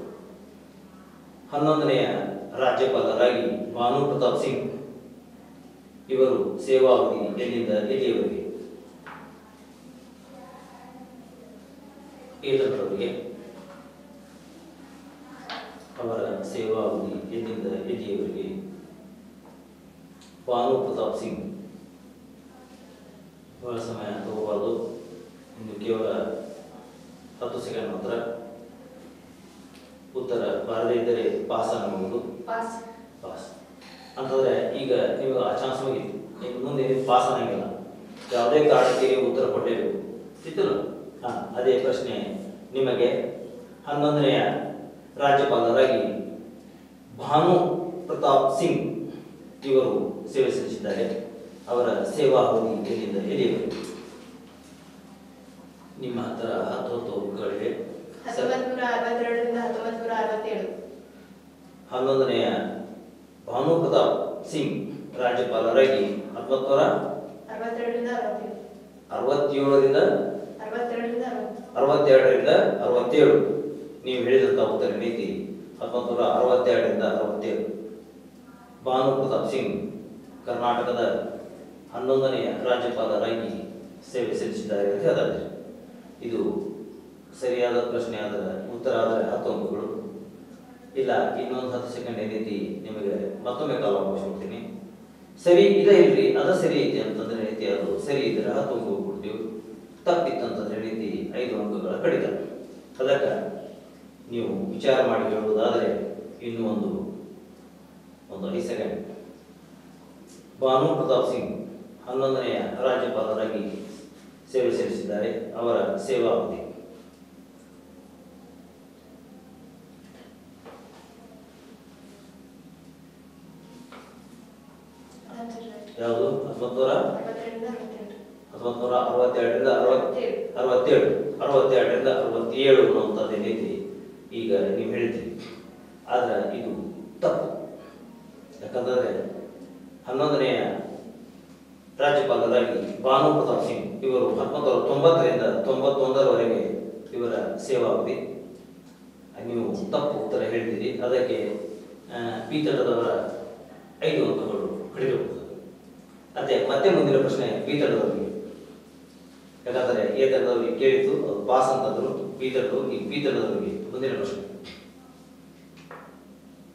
11ನೇ ರಾಜ್ಯಪಾಲರಾಗಿ ಭಾನು ಪ್ರತಾಪ್ ಸಿಂಗ್ ಇವರು ಸೇವಾ ಅವಧಿ ಎಲ್ಲಿಂದ ಎಲ್ಲಿಯವರೆಗೆ? ಏತರವರಿಗೆ ಅವರ ಸೇವಾ ಅವಧಿ ಎಲ್ಲಿಂದ ಎಲ್ಲಿಯವರೆಗೆ? ಭಾನು ಪ್ರತಾಪ್ ಸಿಂಗ್ ಬಹಳ ಸಮಯ ತಗೋಬಾರದು. ಇನ್ನು ಕೇವಲ 10 ಸೆಕೆಂಡ್ ಮಾತ್ರ. ಉತ್ತರ ಬಾರದೇ ಇದ್ದರೆ ಪಾಸ್ ಅನ್ನಬಹುದು. ಪಾಸ್ ಅಂತಂದ್ರೆ ಈಗ ನೀವು ಆ ಚಾನ್ಸ್ ಹೋಗಿತ್ತು. ಇನ್ನು ಮುಂದೆ ಪಾಸ್ ಅನ್ನಂಗಿಲ್ಲ. ಯಾವುದೇ ಕಾರಣಕ್ಕೆ ನೀವು ಉತ್ತರ ಕೊಟ್ಟೇಬೇಕು. ಸಿಕ್ಕಿಲ್ಲ? ಅದೇ ಪ್ರಶ್ನೆ ನಿಮಗೆ. 11ನೇ ರಾಜ್ಯಪಾಲರಾಗಿ ಭಾನು ಪ್ರತಾಪ್ ಸಿಂಗ್ ಇವರು ಸೇವೆ ಸಲ್ಲಿಸಿದ್ದಾರೆ. ಅವರ ಸೇವಾ ಅವಧಿ ಎಲ್ಲಿಂದ ಎಲ್ಲಿಯವರೆಗೆ? ನಿಮ್ಮ ಹತ್ರ 10 ಅಂಕಗಳಿವೆ. 1962ರಿಂದ 1967. 11ನೇ ಭಾನು ಪ್ರತಾಪ್ ಸಿಂಗ್ ರಾಜ್ಯಪಾಲರಾಗಿ 1962ರಿಂದ 67. ನೀವು ಹೇಳಿದಂತಹ ಉತ್ತರ ನೀತಿ 1962ರಿಂದ 67. ಭಾನು ಪ್ರತಾಪ್ ಸಿಂಗ್ ಕರ್ನಾಟಕದ 11ನೇ ರಾಜ್ಯಪಾಲರಾಗಿ ಸೇವೆ ಸಲ್ಲಿಸಿದ್ದಾರೆ ಅಂತ ಹೇಳಿದ್ದಾರೆ. ಇದು ಸರಿಯಾದ ಪ್ರಶ್ನೆ ಆದರೆ ಉತ್ತರ ಆದರೆ 10 ಅಂಕಗಳು. ಇಲ್ಲ ಇನ್ನೊಂದು 10 ಸೆಕೆಂಡ್ ಏನೈತಿ ನಿಮಗೆ ಮತ್ತೊಮ್ಮೆ ಕಾಲಾವಕಾಶ ಕೊಡ್ತೀನಿ. ಸರಿ ಇದೆ ಇಲ್ರಿ, ಅದ ಸರಿ ಐತಿ ಅಂತಂದ್ರೆ ಏನೈತಿ, ಅದು ಸರಿ ಇದ್ರೆ 10 ಅಂಕ ಕೊಡ್ತೀವಿ. ತಪ್ಪಿತ್ತಂತಂದ್ರೆ ಏನೈತಿ 5 ಅಂಕಗಳ ಕಡಿತ. ಅದಕ್ಕೆ ನೀವು ವಿಚಾರ ಮಾಡಿ ಹೇಳುವುದಾದರೆ ಇನ್ನೂ ಒಂದು 5 ಸೆಕೆಂಡ್. ಭಾನು ಪ್ರತಾಪ್ ಸಿಂಗ್ 11ನೇ ರಾಜ್ಯಪಾಲರಾಗಿ ಸೇವೆ ಸಲ್ಲಿಸಿದ್ದಾರೆ. ಅವರ ಸೇವಾ ಅವಧಿ ಯಾವುದು 1962ರಿಂದ 67 ಅನ್ನುವಂಥದ್ದು ಏನೈತಿ ಈಗ ನೀವು ಹೇಳ್ತೀರಿ. ಆದ್ರೆ ಇದು ತಪ್ಪು. ಯಾಕಂತಂದ್ರೆ 11ನೇ ರಾಜ್ಯಪಾಲರಾಗಿ ಭಾನು ಪ್ರತಾಪ್ ಸಿಂಗ್ ಇವರು 1990ರಿಂದ 91ರವರೆಗೆ ಇವರ ಸೇವಾವಧಿ. ನೀವು ತಪ್ಪು ಉತ್ತರ ಹೇಳಿದ್ದೀರಿ. ಅದಕ್ಕೆ ಬಿ ತಂಡದವರ 5 ಅಂಕಗಳು ಕಡಿಮೆ. ಮತ್ತೆ ಮುಂದಿನ ಪ್ರಶ್ನೆ ಬಿ ತಂಡದವರಿಗೆ. ಯಾಕಂದರೆ ಎ ತಂಡದವರಿಗೆ ಕೇಳಿತ್ತು, ಅದು ಪಾಸ್ ಅಂತಂದ್ರು. ಬಿ ತಂಡದವರಿಗೆ ಮುಂದಿನ ಪ್ರಶ್ನೆ.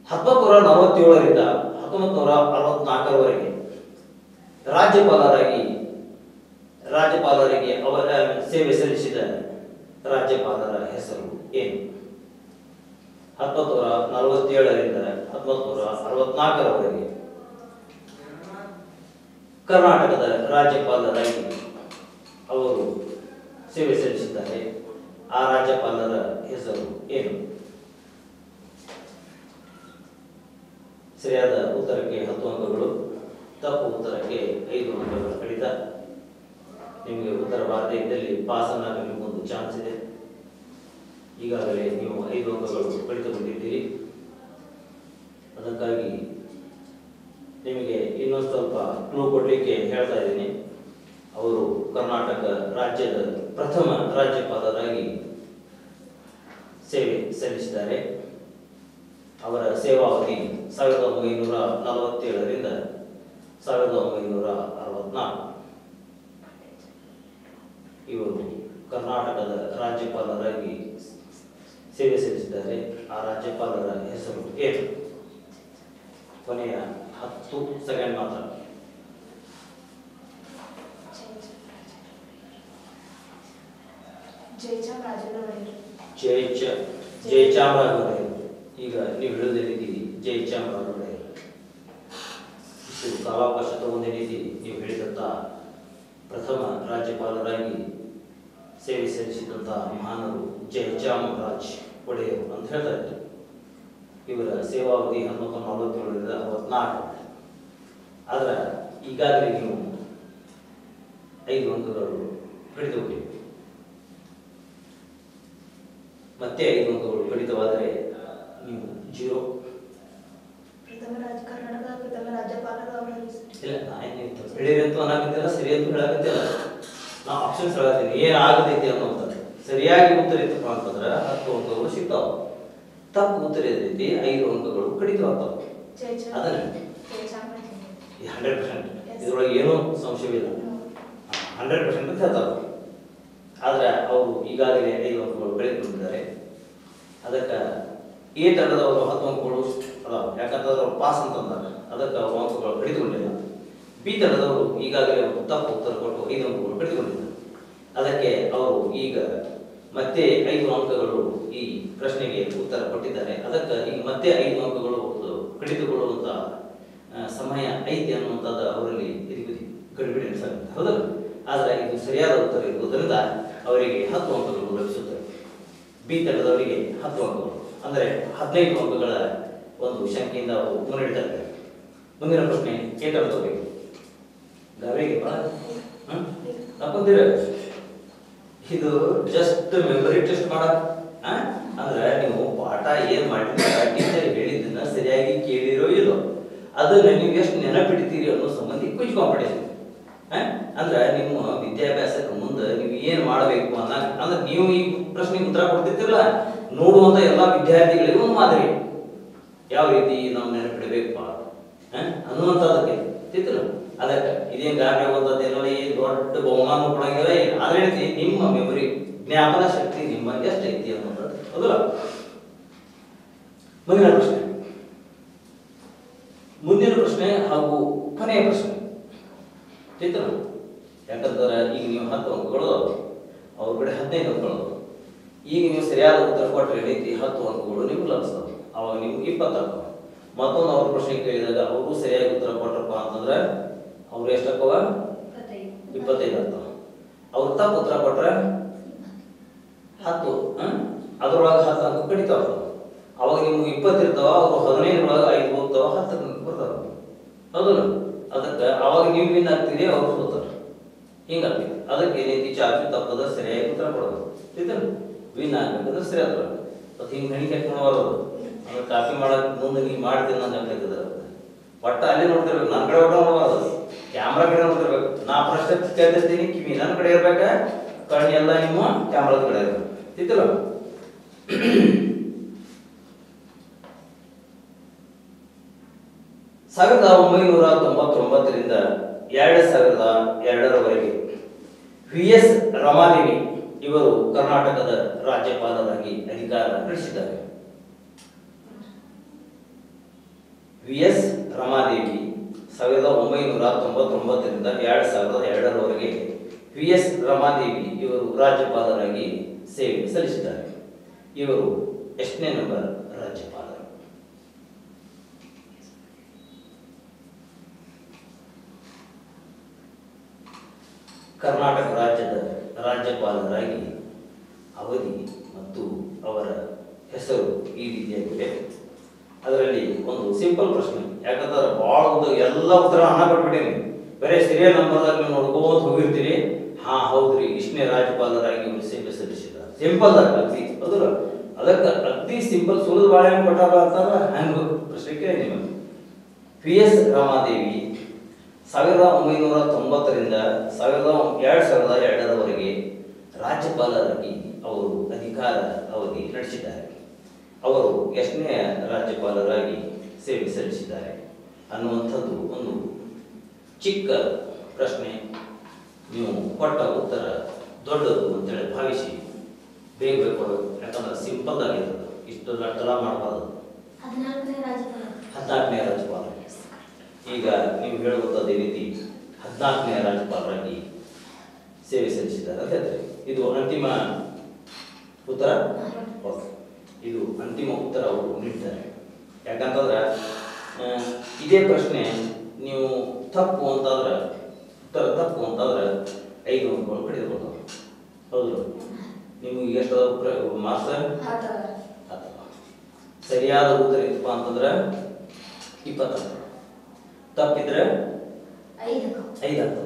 1947ರಿಂದ 1964ರವರೆಗೆ ರಾಜ್ಯಪಾಲರಿಗೆ ಅವರ ಸೇವೆ ಸಲ್ಲಿಸಿದ ರಾಜ್ಯಪಾಲರ ಹೆಸರು ಏನು? 1947ರಿಂದ 1964ರವರೆಗೆ ಕರ್ನಾಟಕದ ರಾಜ್ಯಪಾಲರಾಗಿ ಅವರು ಸೇವೆ ಸಲ್ಲಿಸಿದ್ದಾರೆ. ಆ ರಾಜ್ಯಪಾಲರ ಹೆಸರು ಏನು? ಸರಿಯಾದ ಉತ್ತರಕ್ಕೆ 10 ಅಂಕಗಳು, ತಪ್ಪು ಉತ್ತರಕ್ಕೆ 5 ಅಂಕಗಳ ಕಡಿತ. ನಿಮಗೆ ಉತ್ತರ ಬಾರದೇ ಇದ್ದಲ್ಲಿ ಪಾಸ್ ಅನ್ನಾಗಲು ನಿಮಗೊಂದು ಚಾನ್ಸ್ ಇದೆ. ಈಗಾಗಲೇ ನೀವು 5 ಅಂಕಗಳು ಕಡಿತಗೊಂಡಿದ್ದೀರಿ. ಅದಕ್ಕಾಗಿ ನಿಮಗೆ ಇನ್ನೊಂದು ಸ್ವಲ್ಪ ಕ್ಲೂ ಕೊಡಲಿಕ್ಕೆ ಹೇಳ್ತಾ ಇದ್ದೀನಿ. ಅವರು ಕರ್ನಾಟಕ ರಾಜ್ಯದ ಪ್ರಥಮ ರಾಜ್ಯಪಾಲರಾಗಿ ಸೇವೆ ಸಲ್ಲಿಸಿದ್ದಾರೆ. ಅವರ ಸೇವಾವಧಿ 1947ರಿಂದ 1964. ಇವರು ಕರ್ನಾಟಕದ ರಾಜ್ಯಪಾಲರಾಗಿ ಸೇವೆ ಸಲ್ಲಿಸಿದ್ದಾರೆ. ಆ ರಾಜ್ಯಪಾಲರ ಹೆಸರು ಏನು? ಕೊನೆಯ 10 ಸೆಕೆಂಡ್ ಮಾತ್ರ. ಜಯಚಾಮರಾಜ ಒಡೆಯರ್. ಈಗ ನೀವು ಹೇಳೋದೇನಿದ್ದೀರಿ ಜಯಚಾಮರಾಜ ಒಡೆಯರ್. ಇಷ್ಟು ಕಾಲಾವಕಾಶ ತಗೊಂಡೇನಿದ್ದೀರಿ. ನೀವು ಹೇಳಿದಂಥ ಪ್ರಥಮ ರಾಜ್ಯಪಾಲರಾಗಿ ಸೇವೆ ಸಲ್ಲಿಸಿದಂತಹ ಮಹಾನರು ಜಯಚಾಮರಾಜ ಒಡೆಯರ್ ಅಂತ ಹೇಳ್ತಾ ಇದ್ರು. ಇವರ ಸೇವಾವಧಿ 1947ರಿಂದ 64. ಆದ್ರೆ ಈಗಾಗಲೇ ನೀವು 5 ಅಂಕಗಳು ಕಡಿತಗೊಂಡಿವೆ. ಮತ್ತೆ 5 ಅಂಕಗಳು ಕಡಿತವಾದರೆ ನೀವು 0. ಕರ್ನಾಟಕದ ಪ್ರಥಮ ರಾಜ್ಯಪಾಲರು ಇಲ್ಲ, ಹೇಳಿರಂತೂ ಅನ್ನಕತ್ತಿಲ್ಲ, ಸರಿ ಅಂತ ಹೇಳಕತ್ತಿಲ್ಲ. ನಾವು ಆಪ್ಷನ್ಸ್ ಹೇಳತ್ತೀನಿ ಏನಾಗತೈತಿ ಅನ್ನೋಂಥದ್ದು. ಸರಿಯಾಗಿ ಉತ್ತರ ಇತ್ತಪ್ಪ ಅಂತಂದ್ರೆ 10 ಅಂಕಗಳು ಸಿಗ್ತಾವ. ತಪ್ಪು ಉತ್ತರ ಇರ್ತೈತಿ 5 ಅಂಕಗಳು ಕಡಿತವಾಗ್ತಾವ. ಅದನ್ನ 100%, ಇದ್ರೊಳಗೆ ಏನೂ ಸಂಶಯವಿಲ್ಲ, 100% ಅಂತ ಹೇಳ್ತಾವ. ಆದ್ರೆ ಅವರು ಈಗಾಗಲೇ 5 ಅಂಕಗಳು ಕಳೆದುಕೊಂಡಿದ್ದಾರೆ. ಅದಕ್ಕೆ ಎ ತಂಡದವರು 10 ಅಂಕಗಳು ಅದಾವ. ಯಾಕಂತಂದ್ರೆ ಅವ್ರು ಪಾಸ್ ಅಂತಂದಾಗ ಅದಕ್ಕೆ ಅವ್ರ ಅಂಕಗಳು ಕಡಿದುಕೊಂಡಿಲ್ಲ. ಬಿ ತಂಡದವರು ಈಗಾಗಲೇ ಒಂದು ತಪ್ಪು ಉತ್ತರ ಕೊಟ್ಟು 5 ಅಂಕಗಳು ಕಡಿದುಕೊಂಡಿದ್ದಾರೆ. ಅದಕ್ಕೆ ಅವರು ಈಗ ಮತ್ತೆ 5 ಅಂಕಗಳು ಈ ಪ್ರಶ್ನೆಗೆ ಉತ್ತರ ಕೊಟ್ಟಿದ್ದಾರೆ. ಅದಕ್ಕೆ ಈಗ ಮತ್ತೆ 5 ಅಂಕಗಳು ಕಡಿತುಕೊಳ್ಳುವಂತ ಸಮಯ ಐತಿ ಅನ್ನುವಂಥದ್ದು ಅವರಲ್ಲಿ ಗಡಿಬಿಡಿ ಅನಿಸುತ್ತೆ, ಹೌದಲ್ಲ? ಆದರೆ ಇದು ಸರಿಯಾದ ಉತ್ತರ ಇರುವುದರಿಂದ ಅವರಿಗೆ 10 ಅಂಕಗಳು ಲಭಿಸುತ್ತವೆ. ಬಿ ತಂಡದವರಿಗೆ 10 ಅಂಕಗಳು ಅಂದರೆ 15 ಅಂಕಗಳ ಒಂದು ಸಂಖ್ಯೆಯಿಂದ ಅವರು ಮುನ್ನಡೆತಾ ಇದ್ದಾರೆ. ಮುಂದಿನ ಪ್ರಶ್ನೆ ಎ ತಂಡದವರಿಗೆ. ಗಾಳಿಗೆ ತಪ್ಪಂತೀರ? ಇದು ಜಸ್ಟ್ ಮೆಮೊರಿ ಟೆಸ್ಟ್ ಮಾಡಕ್. ಅಂದ್ರೆ ನೀವು ಪಾಠ ಏನ್ ಮಾಡಿದ್ರೆ ಟೀಚರ್ ಹೇಳಿದ್ದನ್ನ ಸರಿಯಾಗಿ ಕೇಳಿರೋ ಇಲ್ಲೋ ಅದನ್ನ ನೀವು ಎಷ್ಟು ನೆನಪಿಡ್ತೀರಿ ಅನ್ನೋ ಸಂಬಂಧ ಕ್ವಿಜ್ ಕಾಂಪಿಟೇಷನ್. ಅಂದ್ರೆ ನಿಮ್ಮ ವಿದ್ಯಾಭ್ಯಾಸಕ್ಕೆ ಮುಂದೆ ನೀವು ಏನ್ ಮಾಡಬೇಕು ಅಂದ್ರೆ ನೀವು ಈ ಪ್ರಶ್ನೆಗೆ ಉತ್ತರ ಕೊಡ್ತಿರ್ತಿರಲ್ಲ, ನೋಡುವಂತ ಎಲ್ಲಾ ವಿದ್ಯಾರ್ಥಿಗಳಿಗೆ ಒಂದು ಮಾದರಿ ಯಾವ ರೀತಿ ನಾವು ನೆನಪಿಡಬೇಕು ಅನ್ನುವಂಥದ್ದಕ್ಕೆ ತಿಳ್ತಿಲ್ಲ. ಅದಕ್ಕೆ ಇದೇನು ಗಾಬರಿ ಆಗುವಂಥದ್ದೇನೋ ಏನು ದೊಡ್ಡ ಬಹುಮಾನ ಕೊಡಂಗಿಲ್ಲ. ಅದೇ ರೀತಿ ನಿಮ್ಮ ಮೆಮೊರಿ ಜ್ಞಾಪನ ಶಕ್ತಿ ನಿಮ್ಮಲ್ಲಿ ಎಷ್ಟೈತಿ ಅನ್ನೋದು, ಹೌದಲ್ಲ? ಮುಂದಿನ ಪ್ರಶ್ನೆ ಹಾಗೂ ಕೊನೆಯ ಪ್ರಶ್ನೆ ತಿಳ್ತಿಲ್ಲ. ಯಾಕಂದ್ರೆ ಈಗ ನೀವು 10 ಅಂಕಗಳು ಅವ್ರ ಕಡೆ 15 ಅಂಕಗಳು. ಈಗ ನೀವು ಸರಿಯಾದ ಉತ್ತರ ಕೊಟ್ಟರೆ ಏನೈತಿ 10 ಅಂಕಗಳು ನಿಮ್ಗೆ ಲಭಿಸ್ತವೆ. ಅವಾಗ ನೀವು 20 ಅಂಕ. ಮತ್ತೊಂದು ಅವ್ರ ಪ್ರಶ್ನೆ ಕೇಳಿದಾಗ ಅವರು ಸರಿಯಾಗಿ ಉತ್ತರ ಕೊಟ್ರಪ್ಪ ಅಂತಂದ್ರೆ ಅವ್ರು ಎಷ್ಟಾಕವ? 25 ಆಗ್ತಾವ. ಅವ್ರು ತಪ್ಪು ಉತ್ತರ ಕೊಟ್ರೆ 10, ಅದ್ರೊಳಗೆ 10 ಅಂಕ ಕಡಿತಾವ. ಅವಾಗ ನಿಮ್ಗೆ 20 ಇರ್ತಾವ, ಅವ್ರು 15 5 ಹೋಗ್ತಾವ, 10 ಬರ್ತಾವ, ಹೌದಲ್ಲ? ಅದಕ್ಕೆ ಅವಾಗ ನೀವು ವಿನ್ ಆಗ್ತೀರಿ, ಅವ್ರು ಸೋತಾರೆ, ಹಿಂಗಾಗ್ತೀವಿ. ಅದಕ್ಕೆ ಏನೈತಿ ಚಾಚು ತಪ್ಪದ ಸರಿಯಾಗಿ ಉತ್ತರ ಕೊಡೋದು. ಇದಲ್ಲ ವಿನ್ ಆಗ್ಬೇಕಂದ್ರೆ ಸರಿಯಾದ ಮತ್ತು ಹಿಂಗೆ ಗಣಿಕೆ ಮಾಡಬಾರದು. ಅಂದ್ರೆ ಕಾಪಿ ಮಾಡಕ್ಕೆ ಮುಂದೆ ನೀವು ಮಾಡ್ತೀನಿ ನಾನು ಹೇಳ್ತಿದ್ದ ಒಟ್ಟು ಅಲ್ಲಿ ನೋಡ್ತಿರ್ಬೇಕು, ನನ್ನ ಕಡೆ ಒಟ್ಟು ನೋಡಬಾರ್ದು, ಕ್ಯಾಮ್ರಾ ಕಡೆ ನೋಡ್ತಿರ್ಬೇಕು. ನಾ ಪ್ರಶ್ನೆ ಕೇಳ್ತಿರ್ತೀನಿ, ಕಿವಿ ನನ್ನ ಕಡೆ ಇರ್ಬೇಕ, ಕಣ್ಣು ಎಲ್ಲ ನಿಮ್ಮ ಕ್ಯಾಮ್ರಾದ ಕಡೆ ಇರ್ಬೇಕು. ತಿತ್ತಲ್ಲ 1999ರಿಂದ 2002ರವರೆಗೆ ವಿ.ಎಸ್. ರಮಾದೇವಿ ಇವರು ಕರ್ನಾಟಕದ ರಾಜ್ಯಪಾಲರಾಗಿ ಅಧಿಕಾರ ನಡೆಸಿದ್ದಾರೆ. ವಿ.ಎಸ್. ರಮಾದೇವಿ 1999ರಿಂದ 2002ರವರೆಗೆ ವಿ.ಎಸ್. ರಮಾದೇವಿ ಇವರು ರಾಜ್ಯಪಾಲರಾಗಿ ಸೇವೆ ಸಲ್ಲಿಸಿದ್ದಾರೆ. ಇವರು ಎಷ್ಟನೇ ನಂಬರ್ ರಾಜ್ಯಪಾಲರು? ಕರ್ನಾಟಕ ರಾಜ್ಯದ ರಾಜ್ಯಪಾಲರಾಗಿ ಅವಧಿ ಮತ್ತು ಅವರ ಹೆಸರು ಈ ರೀತಿಯಾಗಿದೆ. ಅದರಲ್ಲಿ ಒಂದು ಸಿಂಪಲ್ ಪ್ರಶ್ನೆ, ಯಾಕಂದ್ರೆ ಭಾಳ ಎಲ್ಲ ಉತ್ತರ ಹಣ ಕೊಟ್ಬಿಟ್ಟೇನೆ, ಬೇರೆ ಸೀರಿಯಲ್ ನಂಬರ್ದಾಗ ನೀವು ನೋಡ್ಕೋತ ಹೋಗಿರ್ತೀರಿ. ಹಾ ಹೌದ್ರಿ, ಇಷ್ಟನೇ ರಾಜ್ಯಪಾಲರಾಗಿ ಇವರು ಸೇವೆ ಸಲ್ಲಿಸಿದ್ದಾರೆ. ಸಿಂಪಲ್ ಅಗದಿ ಅದರ ಅದಕ್ಕೆ ಅಗದಿ ಸಿಂಪಲ್ ಸುಲಭ ಬಾಳೆಹಣ್ಣು ಕೊಟ್ಟಾರ ಅಂತಂದ್ರೆ ಹಂಗೆ ಪ್ರಶ್ನೆ ಕೇಳಿ ನಿಮಗೆ. ವಿ.ಎಸ್. ರಮಾದೇವಿ 1990ರಿಂದ 2002ರವರೆಗೆ ರಾಜ್ಯಪಾಲರಾಗಿ ಅವರು ಅಧಿಕಾರ ಅವಧಿ ನಡೆಸಿದ್ದಾರೆ. ಅವರು ಎಷ್ಟನೇ ರಾಜ್ಯಪಾಲರಾಗಿ ಸೇವೆ ಸಲ್ಲಿಸಿದ್ದಾರೆ ಅನ್ನುವಂಥದ್ದು ಒಂದು ಚಿಕ್ಕ ಪ್ರಶ್ನೆ. ನೀವು ಕೊಟ್ಟ ಉತ್ತರ ದೊಡ್ಡದು ಅಂತೇಳಿ ಭಾವಿಸಿ ಬೇಗ ಕೊಡಬೇಕು, ಯಾಕಂದ್ರೆ ಸಿಂಪಲ್ ಆಗಿರ್ತದೆ, ಇಷ್ಟು ಲಟ್ಟಲ ಮಾಡಬಾರ್ದು. 14ನೇ ರಾಜ್ಯಪಾಲ. 14ನೇ ರಾಜ್ಯಪಾಲ. ಈಗ ನೀವು ಹೇಳುವಂಥದ್ದು ಈ ರೀತಿ 14ನೇ ರಾಜ್ಯಪಾಲರಾಗಿ ಸೇವೆ ಸಲ್ಲಿಸಿದ್ದಾರೆ ಅಂತ ಹೇಳ್ತಾರೆ. ಇದು ಅಂತಿಮ ಉತ್ತರ. ಇದು ಅಂತಿಮ ಉತ್ತರ ಅವರು ನೀಡ್ತಾರೆ. ಯಾಕಂತಂದ್ರೆ ಇದೇ ಪ್ರಶ್ನೆ ನೀವು ತಪ್ಪು ಅಂತಂದ್ರೆ, ಉತ್ತರ ತಪ್ಪು ಅಂತಂದ್ರೆ 5 ಅಂಕಗಳು ಪಡೆದುಕೊಳ್ತಾರೆ. ಹೌದು, ನಿಮಗೆ ಎಷ್ಟು ಮಾರ್ಕ್ಸ್? 10. ಸರಿಯಾದ ಉತ್ತರ ಇತ್ತಪ್ಪ ಅಂತಂದ್ರೆ 20 ಅಂಕ, ತಪ್ಪಿದ್ರೆ 5 ಅಂಕ.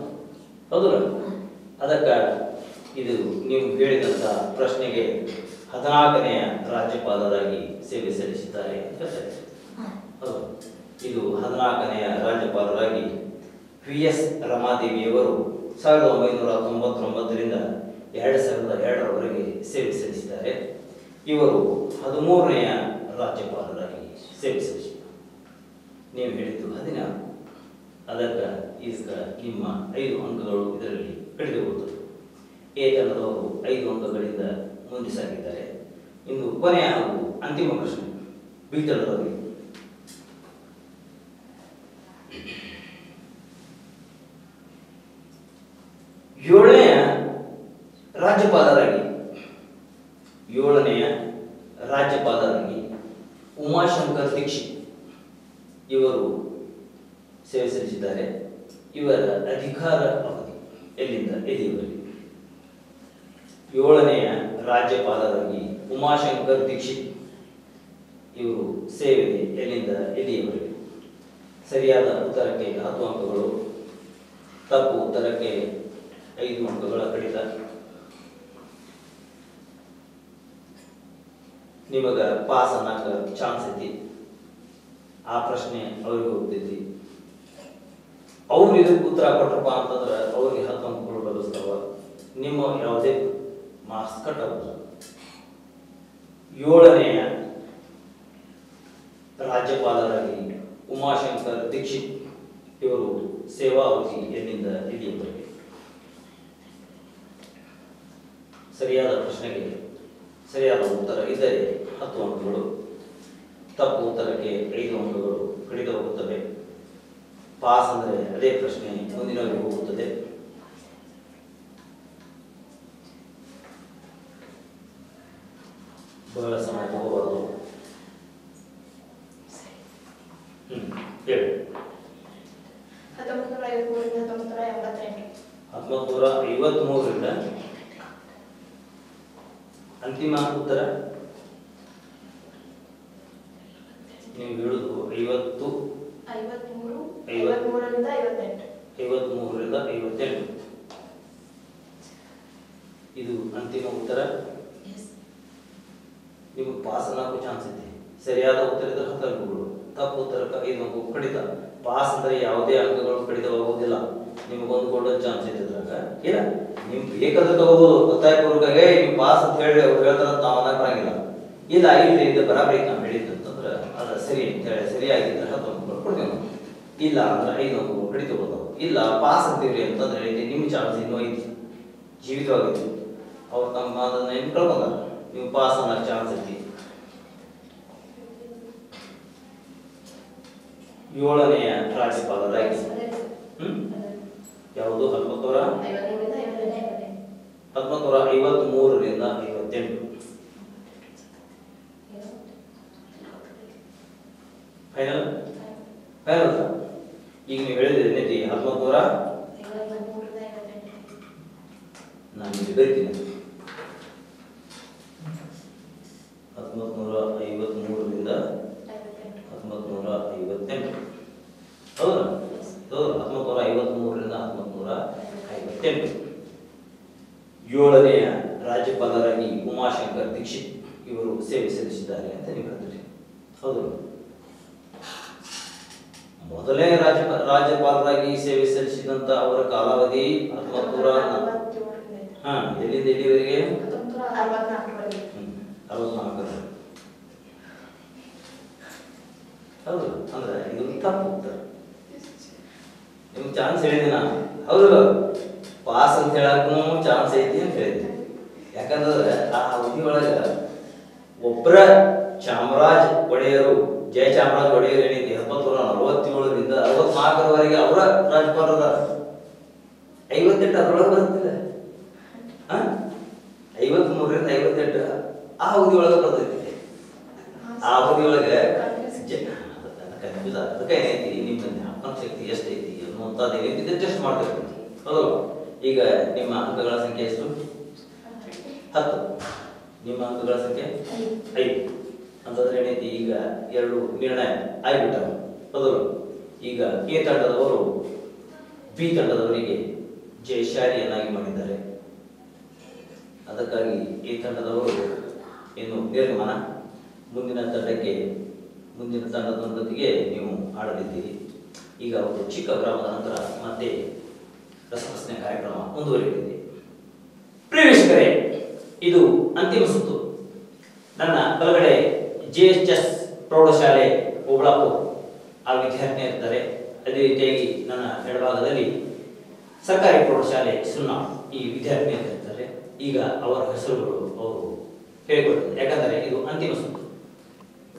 ಹೌದಲ್ಲ? ಅದಕ್ಕೆ ಇದು ನೀವು ಹೇಳಿದಂಥ ಪ್ರಶ್ನೆಗೆ 14ನೇ ರಾಜ್ಯಪಾಲರಾಗಿ ಸೇವೆ ಸಲ್ಲಿಸಿದ್ದಾರೆ ಅಂತ ಹೇಳ್ತಾರೆ. ಹೌದು, ಇದು 14ನೇ ರಾಜ್ಯಪಾಲರಾಗಿ ವಿ.ಎಸ್. ರಮಾದೇವಿಯವರು 1999ರಿಂದ 2002ರವರೆಗೆ ಸೇವೆ ಸಲ್ಲಿಸಿದ್ದಾರೆ. ಇವರು 13ನೇ ರಾಜ್ಯಪಾಲರಾಗಿ ಸೇವೆ ಸಲ್ಲಿಸಿದ್ದಾರೆ. ನೀವು ಹೇಳಿದ್ದು 16. ಅದಕ್ಕೆ ಈಗ ನಿಮ್ಮ 5 ಅಂಕಗಳು ಇದರಲ್ಲಿ ಕಡಿದು ಹೋಗುತ್ತದೆ. ಎ ತಂಡದವರು 5 ಅಂಕಗಳಿಂದ ಮುಂದೆ ಸಾಗಿದ್ದಾರೆ. ಇನ್ನು ಕೊನೆಯ ಹಾಗೂ ಅಂತಿಮ ಪ್ರಶ್ನೆ ಬಿ ತಂಡದವರಿಗೆ. ಏಳನೆಯ ರಾಜ್ಯಪಾಲರಾಗಿ ಉಮಾಶಂಕರ್ ದೀಕ್ಷಿತ್ ಇವರು ಸೇವೆ ಸಲ್ಲಿಸಿದ್ದಾರೆ. ಇವರ ಅಧಿಕಾರ ಅವಧಿ ಎಲ್ಲಿಂದ ಎಲ್ಲಿಯವರೆಗೆ? 7ನೆಯ ರಾಜ್ಯಪಾಲರಾಗಿ ಉಮಾಶಂಕರ್ ದೀಕ್ಷಿತ್ ಇವರು ಸೇವೆ ಎಲ್ಲಿಂದ ಎಲ್ಲಿಯವರೆಗೆ? ಸರಿಯಾದ ಉತ್ತರಕ್ಕೆ 10 ಅಂಕಗಳು, ತಪ್ಪು ಉತ್ತರಕ್ಕೆ 5 ಅಂಕಗಳ ಕಡಿತ. ನಿಮಗ ಪಾಸ್ ಅನ್ನಕ ಚಾನ್ಸ್ ಐತಿ. ಆ ಪ್ರಶ್ನೆ ಅವ್ರಿಗೆ ಹೋಗ್ತೈತಿ. ಅವ್ರು ಇದಕ್ಕೆ ಉತ್ತರ ಕೊಟ್ರಪ್ಪ ಅಂತಂದ್ರೆ ಅವ್ರಿಗೆ 10 ಅಂಕಗಳು ಲಭಿಸ್ತಾವ. ನಿಮ್ಮ ಯಾವುದೇ ಮಾರ್ಕ್ಸ್ ಕಟ್ ಆಗುತ್ತೆ. 7ನೆಯ ರಾಜ್ಯಪಾಲರಾಗಿ ಉಮಾಶಂಕರ್ ದೀಕ್ಷಿತ್ ಇವರು ಸೇವಾ ಅವಧಿ ಎಲ್ಲಿಂದ ಎಲ್ಲಿಯವರೆಗೆ? ಸರಿಯಾದ ಪ್ರಶ್ನೆಗೆ ಸರಿಯಾದ ಉತ್ತರ ಇದ್ದರೆ 10 ಅಂಕಗಳು, ತಪ್ಪು ಉತ್ತರಕ್ಕೆ 5 ಅಂಕಗಳು ಕಡಿತ ಹೋಗುತ್ತವೆ. ಪಾಸ್ ಅಂದರೆ ಅದೇ ಪ್ರಶ್ನೆ ಮುಂದಿನವರೆಗೆ ಹೋಗುತ್ತದೆ. ಬಹಳ ಸಮಯ ತಗೋಬಾರದು. ಹೇಳಿ. 1953ರಿಂದ ಅಂತಿಮ ಉತ್ತರ ನೀವು ಹೇಳುದು 53, 53ರಿಂದ 58. 53ರಿಂದ 58. ಇದು ಅಂತಿಮ ಉತ್ತರ. ನಿಮಗೆ ಪಾಸ್ ಅನ್ನೋಕ್ಕೂ ಚಾನ್ಸ್ ಇದೆ. ಸರಿಯಾದ ಉತ್ತರದ 10 ಅಂಕಗಳು, ತಪ್ಪು ಉತ್ತರಕ್ಕೆ 5 ಅಂಕ ಕಡಿತ. ಪಾಸ್ ಅಂದ್ರೆ ಯಾವುದೇ ಅಂಕಗಳು ಕಡಿತವಾಗುವುದಿಲ್ಲ. ನಿಮಗೊಂದು ಗೋಲ್ಡನ್ ಚಾನ್ಸ್ ಇದೆ ಅದ್ರಾಗ. ಇಲ್ಲ ನೀವು ಬೇಕಾದ್ರೆ ತಗೋಬಹುದು, ಒತ್ತಾಯಪೂರ್ವಕವಾಗಿ ನೀವು ಪಾಸ್ ಅಂತ ಹೇಳಿ ಅವ್ರು ಹೇಳ್ತಾರ ತಾವು ಅನ್ನಕ್ಕೆ ಬರಂಗಿಲ್ಲ. ಇಲ್ಲ ಇಲ್ರಿ ಇದು ಬರಾಬರಿ ನಾವು ಹೇಳಿದ್ದು ಅಂತಂದ್ರೆ ಅದು ಸರಿ ಅಂತ ಹೇಳಿ ಸರಿಯಾಗಿದ್ರೆ 10 ಅಂಕಗಳು ಕೊಡ್ತೇವೆ. ಇಲ್ಲ ಅಂದ್ರೆ 5 ಅಂಕಗಳು ಕಡಿತಬಹುದು. ಇಲ್ಲ ಪಾಸ್ ಅಂತೀವ್ರಿ ಅಂತಂದ್ರೆ ಹೇಳಿದ್ದೆ ನಿಮ್ಮ ಚಾನ್ಸ್ ಇನ್ನೂ ಐತಿ, ಜೀವಿತವಾಗೈತಿ. ಅವ್ರು ತಮ್ಮ ಅದನ್ನ ಏನು ಕಳ್ಕೊಂಡಾರ, ನೀವು ಪಾಸ್ ಅನ್ನೋ ಚಾನ್ಸ್ ಐತಿ. 7ನೇ ರಾಜ್ಯಪಾಲರಾಗಿ ಯಾವುದು 1953ರಿಂದ 58. ಫೈನಲ್ ಫೈನಲ್ ಈಗ ನೀವು ಹೇಳಿದ್ರೆ ನೆತಿ 1953 ನಾನು ಇಲ್ಲಿ ಬರೀತೀನಿ 1953ರಿಂದ 1958. ಹೌದಾ? ಹೌದು, 1953ರಿಂದ 1958. 7ನೇ ರಾಜ್ಯಪಾಲರಾಗಿ ಉಮಾಶಂಕರ್ ದೀಕ್ಷಿತ್ ಇವರು ಸೇವೆ ಸಲ್ಲಿಸಿದ್ದಾರೆ ಅಂತ ನೀವು ಹೇಳ್ತೀರಿ. ಹೌದು, ಮೊದಲನೇ ರಾಜ್ಯಪಾಲರಾಗಿ ಸೇವೆ ಸಲ್ಲಿಸಿದಂತ ಅವರ ಕಾಲಾವಧಿ 1900 ಎಲ್ಲಿಂದ ಎಲ್ಲಿವರೆಗೆ? 64. ಹೌದು, ಅಂದ್ರೆ ಇದು ತಪ್ಪು ಉತ್ತರ. ನಿಮ್ಗೆ ಚಾನ್ಸ್ ಹೇಳಿದೆ ನಾನು. ಹೌದು, ಪಾಸ್ ಅಂತ ಹೇಳಕ್ಕೂ ಚಾನ್ಸ್ ಐತಿ ಅಂತ ಹೇಳಿದ್ದೆ. ಯಾಕಂದ್ರೆ ಆ ಅವಧಿ ಒಳಗ ಒಬ್ಬರ ಚಾಮರಾಜ ಒಡೆಯರು, ಜಯಚಾಮರಾಜ ಒಡೆಯರು ಏನೈತಿ 1747ರಿಂದ 64ರವರೆಗೆ ಅವರ ರಾಜ್ಯಪಾಲರ. 58 ಅದರೊಳಗೆ ಬರುತ್ತಿಲ್ಲ. 53ರಿಂದ 58 ಆ ಅವಧಿ ಒಳಗೆ ಬರ್ತೈತಿ. ಆ ಅವಧಿ ಒಳಗೆ ಅದಕ್ಕೆ ಏನೈತಿ ನಿಮ್ಮ ಜ್ಞಾಪಕ ಶಕ್ತಿ ಎಷ್ಟೈತಿ ಅನ್ನುವಂಥದ್ದು ಏನೈತಿ ಟೆಸ್ಟ್ ಮಾಡ್ಬೇಕು. ಹೌದು, ಈಗ ನಿಮ್ಮ ಅಂಕಗಳ ಸಂಖ್ಯೆ ಎಷ್ಟು? 10. ನಿಮ್ಮ ಅಂಕಗಳ ಸಂಖ್ಯೆ 5 ಅಂತಂದ್ರೆ ಏನೈತಿ, ಈಗ 2 ನಿರ್ಣಯ ಆಗಿಬಿಟ್ಟವು. ಹೌದು, ಈಗ ಎ ತಂಡದವರು ಬಿ ತಂಡದವರಿಗೆ ಜಯಶಾಲಿಯನ್ನಾಗಿ ಮಾಡಿದ್ದಾರೆ. ಅದಕ್ಕಾಗಿ ಈ ತಂಡದವರು ಇನ್ನು ನಿರ್ಗಮನ, ಮುಂದಿನ ತಂಡದೊಂದಿಗೆ ನೀವು ಆಡಲಿದ್ದೀರಿ. ಈಗ ಒಂದು ಚಿಕ್ಕ ವಿರಾಮದ ನಂತರ ಮತ್ತೆ ರಸಪ್ರಶ್ನೆ ಕಾರ್ಯಕ್ರಮ ಮುಂದುವರಿಯುತ್ತಿದೆ. ಪ್ರಿಯ ಇದು ಅಂತಿಮ ಸುತ್ತು. ನನ್ನ ಬಲಗಡೆ JHS ಪ್ರೌಢಶಾಲೆ ಓಬಳಾಪುರ ಆ ವಿದ್ಯಾರ್ಥಿ ಇರ್ತಾರೆ. ಅದೇ ರೀತಿಯಾಗಿ ನನ್ನ ಎಡಭಾಗದಲ್ಲಿ ಸರ್ಕಾರಿ ಪ್ರೌಢಶಾಲೆ ಸುನ್ನಾಳ್ ಈ ವಿದ್ಯಾರ್ಥಿ ಇರ್ತಾರೆ. ಈಗ ಅವರ ಹೆಸರುಗಳು ಅವರು ಹೇಳಿಕೊಡ್ತಾರೆ, ಯಾಕಂದರೆ ಇದು ಅಂತಿಮ ಸುತ್ತು,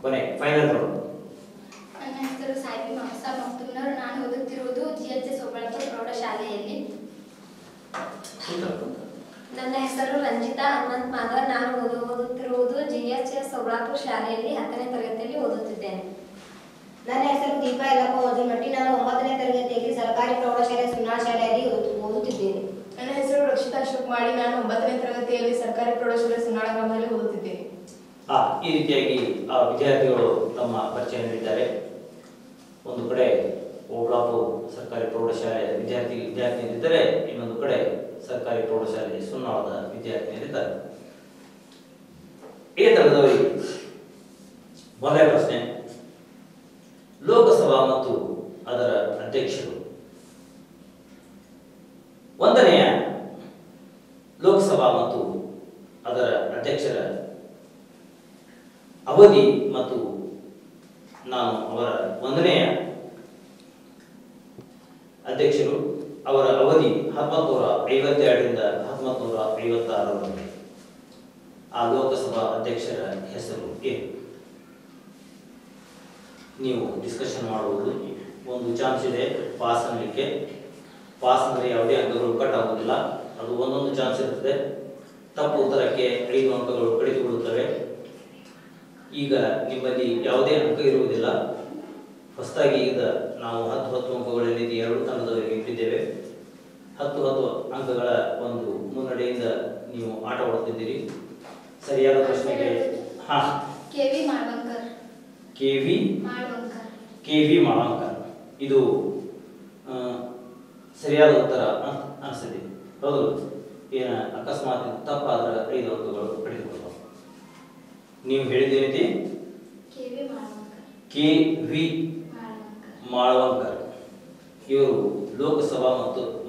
ಕೊನೆ ಫೈನಲ್ ರೌಂಡ್. ನನ್ನ ಹೆಸರು ಸಾಹಿಬಿ ಮಹಸಾ ಮಕ್ತುಮ್ನವ್ರು. ನಾನು ಓದುತ್ತಿರುವುದು JHS ಓಬಳಾಪುರ ಪ್ರೌಢಶಾಲೆಯಲ್ಲಿ. ನನ್ನ ಹೆಸರು ರಂಜಿತಾ ಹನುಮಂತ್ ಮಾಧವ್. ನಾನು ಓದುತ್ತಿರುವುದು JHS ಓಬಳಾಪುರ ಶಾಲೆಯಲ್ಲಿ 10ನೇ ತರಗತಿಯಲ್ಲಿ ಓದುತ್ತಿದ್ದೇನೆ. ನನ್ನ ಹೆಸರು ದೀಪಾ ಯಲ್ಲಪ್ಪ ಓಜುಮಟ್ಟಿ. ನಾನು 9ನೇ ತರಗತಿಯಲ್ಲಿ ಸರ್ಕಾರಿ ಪ್ರೌಢಶಾಲೆ ಸುನ್ನಾಳ್ ಶಾಲೆಯಲ್ಲಿ ಓದುತ್ತಿದ್ದೇನೆ. ನನ್ನ ಹೆಸರು ರಕ್ಷಿತಾ ಅಶೋಕ್ ಮಾಡಿ. ನಾನು 9ನೇ ತರಗತಿಯಲ್ಲಿ ಸರ್ಕಾರಿ ಪ್ರೌಢಶಾಲೆ ಸುನ್ನಾಳ ಗ್ರಾಮದಲ್ಲಿ ಓದುತ್ತಿದ್ದೇನೆ. ಈ ರೀತಿಯಾಗಿ ಆ ವಿದ್ಯಾರ್ಥಿಗಳು ತಮ್ಮ ಪರಿಚಯ ನೀಡಿದ್ದಾರೆ. ಒಂದು ಕಡೆ ಓಬಳಾಪುರ ಸರ್ಕಾರಿ ಪ್ರೌಢಶಾಲೆ ವಿದ್ಯಾರ್ಥಿನಿದ್ದಾರೆ, ಇನ್ನೊಂದು ಕಡೆ ಸರ್ಕಾರಿ ಪ್ರೌಢಶಾಲೆ ಸುನ್ನಾಳದ ವಿದ್ಯಾರ್ಥಿನಿದ್ದಾರೆ. ಈ ತಂಡದವರಿಗೆ ಮೊದಲನೇ ಪ್ರಶ್ನೆ, ಲೋಕಸಭಾ ಮತ್ತು ಅದರ ಅಧ್ಯಕ್ಷರು. 1ನೆಯ ಲೋಕಸಭಾ ಮತ್ತು ಅದರ ಅಧ್ಯಕ್ಷರ ಅವಧಿ ಮತ್ತು ನಾನು ಅವರ 1ನೆಯ ಅಧ್ಯಕ್ಷರು ಅವರ ಅವಧಿ 1952ರಿಂದ 1956ರವರೆಗೆ. ಆ ಲೋಕಸಭಾ ಅಧ್ಯಕ್ಷರ ಹೆಸರು ಏನು? ನೀವು ಡಿಸ್ಕಷನ್ ಮಾಡುವುದು. ಒಂದು ಚಾನ್ಸ್ ಇದೆ ಪಾಸ್ ಅನ್ನಲಿಕ್ಕೆ. ಪಾಸ್ ಅಂದರೆ ಯಾವುದೇ ಅಂಕಗಳು ಕಟ್ ಆಗುವುದಿಲ್ಲ, ಅದು ಒಂದೊಂದು ಚಾನ್ಸ್ ಇರ್ತದೆ. ತಪ್ಪು ಉತ್ತರಕ್ಕೆ 5 ಅಂಕಗಳು ಕಡಿತಗೊಳ್ಳುತ್ತವೆ. ಈಗ ನಿಮ್ಮಲ್ಲಿ ಯಾವುದೇ ಅಂಕ ಇರುವುದಿಲ್ಲ. ಹೊಸದಾಗಿ ಈಗ ನಾವು 10 ಅಂಕಗಳಲ್ಲಿ 2 ತಂಡದವರಿಗೆ ಇಟ್ಟಿದ್ದೇವೆ. 10 ಅಂಕಗಳ ಒಂದು ಮುನ್ನಡೆಯಿಂದ ನೀವು ಆಟವಾಡುತ್ತಿದ್ದೀರಿ. ಸರಿಯಾದ ಪ್ರಶ್ನೆಗೆ KV ಮಾಳ್ವಂಕರ್. KV ಮಾಳ್ವಂಕರ್ ಇದು ಸರಿಯಾದ ಉತ್ತರ ಅನಿಸ್ತದೆ. ಹೌದು, ಏನ ಅಕಸ್ಮಾತ್ ತಪ್ಪಾದ್ರೆ 5 ಅಂಕಗಳು ಪಡೆದುಕೊಳ್ಳಬಹುದು. ನೀವು ಹೇಳಿದ್ದೇನೈತಿ? ಕೆ.ವಿ. ಮಾಳವಂಕರ್ ಇವರು ಲೋಕಸಭಾ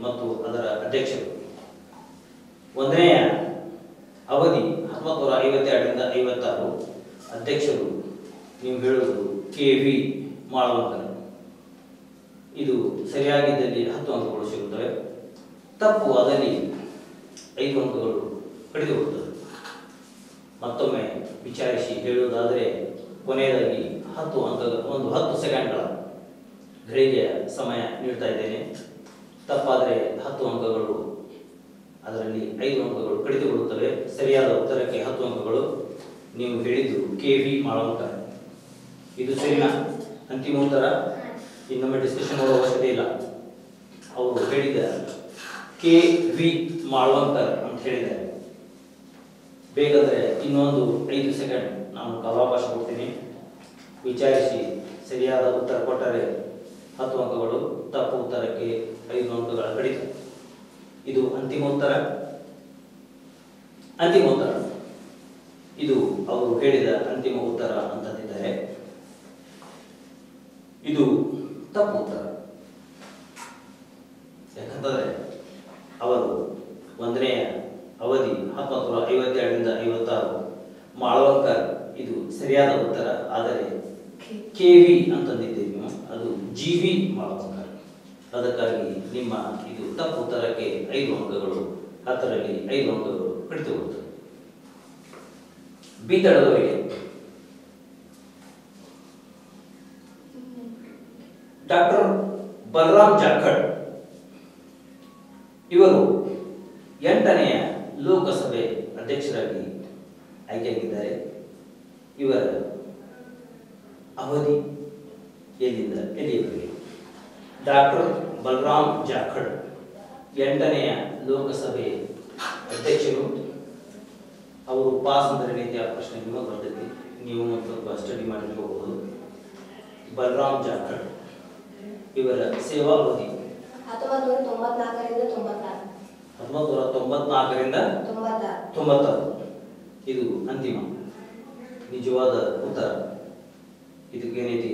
ಮತ್ತು ಅದರ ಅಧ್ಯಕ್ಷರು. ಒಂದನೆಯ ಅವಧಿ 1952ರಿಂದ 56. ಅಧ್ಯಕ್ಷರು ನೀವು ಹೇಳುವುದು ಕೆ.ವಿ. ಮಾಳವಂಕರ್. ಇದು ಸರಿಯಾಗಿದ್ದಲ್ಲಿ 10 ಅಂಕಗಳು ಸಿಗುತ್ತವೆ, ತಪ್ಪು ಆದಲ್ಲಿ 5 ಅಂಕಗಳು ಪಡೆದುಕೊಳ್ಳುತ್ತದೆ. ಮತ್ತೊಮ್ಮೆ ವಿಚಾರಿಸಿ ಹೇಳುವುದಾದರೆ ಕೊನೆಯದಾಗಿ 10 ಸೆಕೆಂಡ್ಗಳ ಘಳಿಗೆಯ ಸಮಯ ನೀಡ್ತಾ ಇದ್ದೇನೆ. ತಪ್ಪಾದರೆ 10 ಅಂಕಗಳು, ಅದರಲ್ಲಿ 5 ಅಂಕಗಳು ಕಡಿತಗೊಳ್ಳುತ್ತವೆ. ಸರಿಯಾದ ಉತ್ತರಕ್ಕೆ 10 ಅಂಕಗಳು. ನೀವು ಹೇಳಿದ್ದು ಕೆ.ವಿ. ಮಾಳವಂಕರ್. ಇದು ಸರಿನಾ? ಅಂತಿಮ ಉತ್ತರ. ಇನ್ನೊಮ್ಮೆ ಡಿಸ್ಕಷನ್ ಮಾಡೋ ಅವಶ್ಯಕತೆ ಇಲ್ಲ. ಅವರು ಹೇಳಿದ ಕೆ.ವಿ. ಮಾಳವಂಕರ್ ಅಂತ ಹೇಳಿದ್ದಾರೆ. ಬೇಕಾದರೆ ಇನ್ನೊಂದು 5 ಸೆಕೆಂಡ್ ನಾನು ಕಾಲಾವಕಾಶ ಕೊಡ್ತೀನಿ. ವಿಚಾರಿಸಿ ಸರಿಯಾದ ಉತ್ತರ ಕೊಟ್ಟರೆ 10 ಅಂಕಗಳು, ತಪ್ಪು ಉತ್ತರಕ್ಕೆ 5 ಅಂಕಗಳ ಕಡಿತ. ಇದು ಅಂತಿಮ ಉತ್ತರ. ಇದು ಅವರು ಹೇಳಿದ ಅಂತಿಮ ಉತ್ತರ ಅಂತಂದಿದ್ದಾರೆ. ಇದು ತಪ್ಪು ಉತ್ತರ. ಯಾಕಂತಂದ್ರೆ ಅವರು ಒಂದನೆಯ ಅವಧಿ 1952ರಿಂದ 56. ಮಾಳವಂಕರ್ ಇದು ಸರಿಯಾದ ಉತ್ತರ. ಆದರೆ ಕೆ.ವಿ. ಅಂತಂದಿದ್ದೇವೆ, ಅದು ಜಿ.ವಿ. ಮಾಳವಂಕರ್. ಅದಕ್ಕಾಗಿ ನಿಮ್ಮ ಇದು ತಪ್ಪು ಉತ್ತರಕ್ಕೆ 5 ಅಂಕಗಳು, 10ರಲ್ಲಿ 5 ಅಂಕಗಳು ಕಡಿತಗೊಳ್ಳುತ್ತವೆ. ಬಿದಳದವರಿಗೆ ಡಾಕ್ಟರ್ ಬಲರಾಮ್ ಜಾಖಡ್ ಇವರು 8ನೆಯ ಲೋಕಸಭೆ ಅಧ್ಯಕ್ಷರಾಗಿ ಆಯ್ಕೆಯಾಗಿದ್ದಾರೆ. ಇವರ ಅವಧಿ ಎಲ್ಲಿಂದ ಎಲ್ಲಿಯವರೆಗೆ? ಡಾಕ್ಟರ್ ಬಲರಾಮ್ ಜಾಖಡ್ 8ನೆಯ ಲೋಕಸಭೆ ಅಧ್ಯಕ್ಷರು. ಅವರು ಪಾಸ್ ಅಂದರೆ ರೀತಿಯ ಪ್ರಶ್ನೆ ನಿಮಗೆ ಬರ್ತೈತಿ, ನೀವು ಸ್ವಲ್ಪ ಸ್ಟಡಿ ಮಾಡಿರ್ಕೋಬಹುದು. ಬಲರಾಮ್ ಜಾಖಡ್ ಇವರ ಸೇವಾ ಅವಧಿ 1994ರಿಂದ 96. ಇದು ಅಂತಿಮ ನಿಜವಾದ ಉತ್ತರ. ಇದಕ್ಕೇನೈತಿ,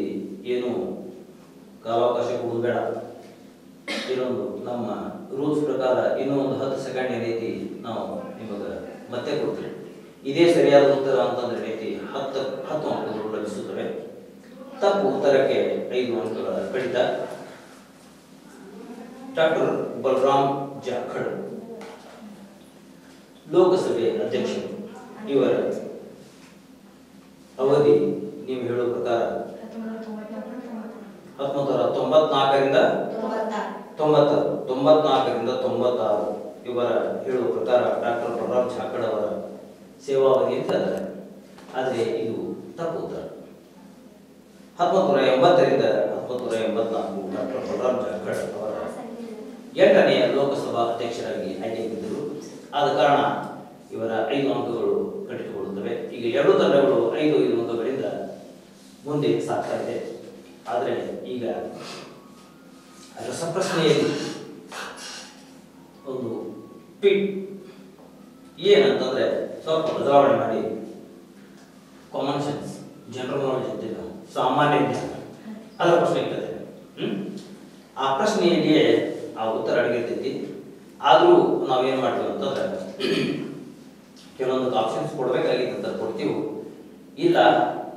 ಏನು ಕಾಲಾವಕಾಶ ಕೊಡೋದು ಬೇಡ. ಇನ್ನೊಂದು ನಮ್ಮ ರೂಲ್ಸ್ ಪ್ರಕಾರ ಇನ್ನೂ ಒಂದು 10 ಸೆಕೆಂಡ್ ಏನೈತಿ ನಾವು ನಿಮಗೆ ಮತ್ತೆ ಕೊಡ್ತೀವಿ. ಇದೇ ಸರಿಯಾದ ಉತ್ತರ ಅಂತಂದ್ರೆ ಏನೈತಿ 10 ಅಂಕಗಳು ಲಭಿಸುತ್ತವೆ. ತಪ್ಪು ಉತ್ತರಕ್ಕೆ 5 ಅಂಕಗಳ ಕಡಿತ. ಡಾಕ್ಟರ್ ಬಲರಾಮ್ ಜಾಖಡ್ ಲೋಕಸಭೆ ಅಧ್ಯಕ್ಷರು. ಇವರ ಅವಧಿ ನೀವು ಹೇಳುವ ಪ್ರಕಾರ 1994ರಿಂದ 96. ಇವರ ಹೇಳುವ ಪ್ರಕಾರ ಡಾಕ್ಟರ್ ಬಲರಾಮ್ ಜಾಖಡ್ ಅವರ ಸೇವಾವಧಿ ಅಂತ ಇದ್ದಾರೆ. ಆದರೆ ಇದು ತಪ್ಪು ಉತ್ತರ. 1980ರಿಂದ 1984 ಡಾಕ್ಟರ್ ಬಲರಾಮ್ ಜಾಖಡ್ ಅವರ 8ನೆಯ ಲೋಕಸಭಾ ಅಧ್ಯಕ್ಷರಾಗಿ ಆಯ್ಕೆಯಾಗಿದ್ದರು. ಆದ ಕಾರಣ ಇವರ 5 ಅಂಕಗಳು ಕಡಿತಗೊಳ್ಳುತ್ತವೆ. ಈಗ 2 ತಂಡಗಳು 5 ಅಂಕಗಳಿಂದ ಮುಂದೆ ಸಾಗ್ತಾ ಇದೆ. ಆದರೆ ಈಗ ರಸಪ್ರಶ್ನೆಯಲ್ಲಿ ಒಂದು ಪಿಟ್ ಏನಂತಂದ್ರೆ ಸ್ವಲ್ಪ ಬದಲಾವಣೆ ಮಾಡಿ ಕಾಮನ್ ಸೆನ್ಸ್, ಜನರಲ್ ನಾಲೆಜ್ ಅಂತೀವಿ ನಾವು, ಸಾಮಾನ್ಯ ಜ್ಞಾನ, ಅದರ ಪ್ರಶ್ನೆ ಇರ್ತದೆ. ಆ ಪ್ರಶ್ನೆಯಲ್ಲಿಯೇ ಆ ಉತ್ತರ ಅಡಗಿರ್ತೈತಿ. ಆದರೂ ನಾವೇನು ಮಾಡ್ತೀವಿ ಅಂತಂದ್ರೆ ಕೆಲವೊಂದು ಆಪ್ಷನ್ಸ್ ಕೊಡಬೇಕಾಗಿತ್ತು ಅಂತ ಕೊಡ್ತೀವಿ, ಇಲ್ಲ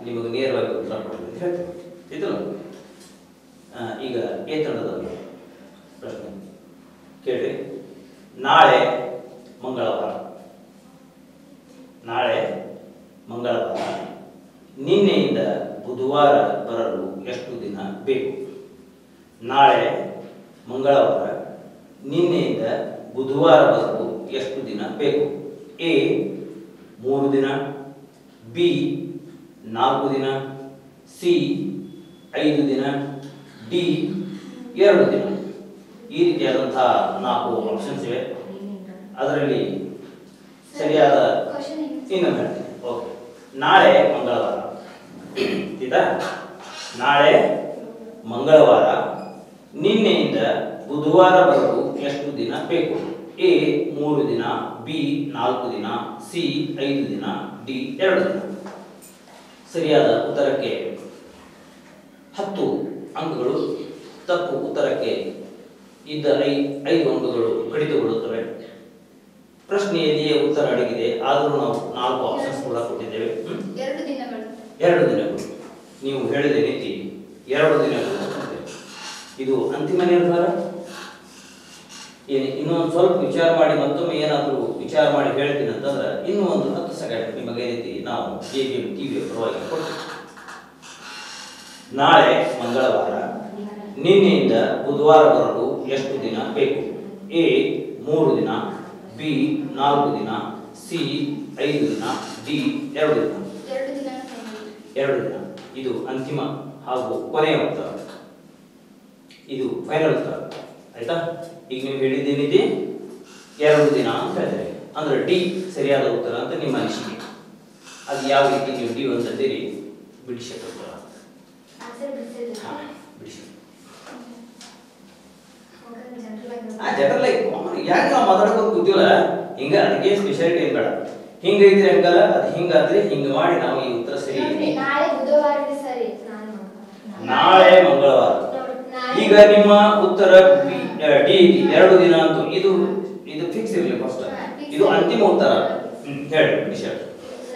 ನಿಮಗೆ ನೇರವಾಗಿ ಉತ್ತರ ಕೊಡ್ತೀವಿ ಅಂತ ಹೇಳ್ತೀವಿ. ಇದಲ್ಲ ಈಗ ಎ ತಂಡದವರು ಪ್ರಶ್ನೆ ಕೇಳಿ. ನಾಳೆ ಮಂಗಳವಾರ ನಿನ್ನೆಯಿಂದ ಬುಧವಾರ ಬರಲು ಎಷ್ಟು ದಿನ ಬೇಕು? ನಾಳೆ ಮಂಗಳವಾರ ನಿನ್ನೆಯಿಂದ ಬುಧವಾರ ಬರಲು ಎಷ್ಟು ದಿನ ಬೇಕು? ಎ 3 ದಿನ, ಬಿ 4 ದಿನ, ಸಿ 5 ದಿನ, ಡಿ 2 ದಿನ. ಈ ರೀತಿಯಾದಂತಹ 4 ಆಪ್ಷನ್ಸ್ ಇವೆ. ಅದರಲ್ಲಿ ಸರಿಯಾದ ಇನ್ನೊಮ್ಮೆ ಹೇಳ್ತೀನಿ. ಓಕೆ, ನಾಳೆ ಮಂಗಳವಾರ, ನಾಳೆ ಮಂಗಳವಾರ ನಿನ್ನೆಯಿಂದ ಬುಧವಾರ ಬರಲು ಎಷ್ಟು ದಿನ ಬೇಕು? ಎ 3 ದಿನ, ಬಿ 4 ದಿನ, ಸಿ 5 ದಿನ, ಡಿ 2 ದಿನ. ಸರಿಯಾದ ಉತ್ತರಕ್ಕೆ 10 ಅಂಕಗಳು, ತಪ್ಪು ಉತ್ತರಕ್ಕೆ ಇದ್ದ 5 ಅಂಕಗಳು ಕಡಿತಗೊಳ್ಳುತ್ತವೆ. ಪ್ರಶ್ನೆಯಲ್ಲಿಯೇ ಉತ್ತರ ಅಡಗಿದೆ, ಆದರೂ ನಾವು 4 ಆಪ್ಷನ್ಸ್ ಕೂಡ ಕೊಟ್ಟಿದ್ದೇವೆ. 2 ದಿನಗಳು. 2 ದಿನಗಳು ನೀವು ಹೇಳಿದ ರೀತಿ 2 ದಿನಗಳು. ಇದು ಅಂತಿಮ ನಿರ್ಧಾರ. ಇನ್ನೊಂದು ಸ್ವಲ್ಪ ವಿಚಾರ ಮಾಡಿ, ಮತ್ತೊಮ್ಮೆ ಏನಾದರೂ ವಿಚಾರ ಮಾಡಿ ಹೇಳ್ತೀನಿ ಅಂತಂದ್ರೆ ಇನ್ನೂ ಒಂದು 10 ಸೆಕೆಂಡ್ ನಿಮಗೆ ರೀತಿ ನಾವು JBM ಟಿವಿಯ ಪರವಾಗಿ ಕೊಡ್ತೀವಿ. ನಾಳೆ ಮಂಗಳವಾರ, ನಿನ್ನೆಯಿಂದ ಬುಧವಾರ ಬರಲು ಎಷ್ಟು ದಿನ ಬೇಕು? ಎ 3 ದಿನ, ಬಿ 4 ದಿನ, ಸಿ 5 ದಿನ, ಡಿ 2 ದಿನ. 2 ದಿನ. 2 ದಿನ ಇದು ಅಂತಿಮ ಹಾಗೂ ಕೊನೆಯ ಉತ್ತರ. ಇದು ಫೈನಲ್ ಉತ್ತರ ಆಯ್ತಾ? ಈಗ ನೀವು ಹೇಳಿದ್ದೇನಿದೆ 2 ದಿನ ಅಂತ ಹೇಳಿದ್ರೆ ಅಂದ್ರೆ ಡಿ ಸರಿಯಾದ ಉತ್ತರ ಅಂತ ನಿಮ್ಮ ಅನಿಸಿಕೆ. ಅದು ಯಾವ ರೀತಿ ನೀವು ಡಿ ಅಂತಂತೀರಿ? ಬಿಡಿಸಿ ಉತ್ತರ ಬಿಡಿಸಿ. ಜನರಲ್ ಯಾಕೆ ನಾವು ಮಾತಾಡ್ಕೊಂಡು ಕೂತೀವಲ್ಲ ಹಿಂಗ, ಅದಕ್ಕೆ ಸ್ಪೆಷಾಲಿಟಿ ಏನ್ ಬೇಡ. ಹಿಂಗ ಇದ್ರೆ ಹಂಗಲ್ಲ, ಅದು ಹಿಂಗಾದ್ರೆ ಹಿಂಗ ಮಾಡಿ ನಾವು ಈ ಉತ್ತರ ಸರಿ. ನಾಳೆ ಬುಧವಾರ ಸರಿ. ನಾಳೆ ಮಂಗಳವಾರ. ಈಗ ನಿಮ್ಮ ಉತ್ತರ ಡಿ 2 ದಿನ ಅಂತ ಇದು ಫಿಕ್ಸ್ ಇರಲಿ ಫಸ್ಟ್. ಇದು ಅಂತಿಮ ಉತ್ತರ. ಹೇಳಿ ವಿಷಯ.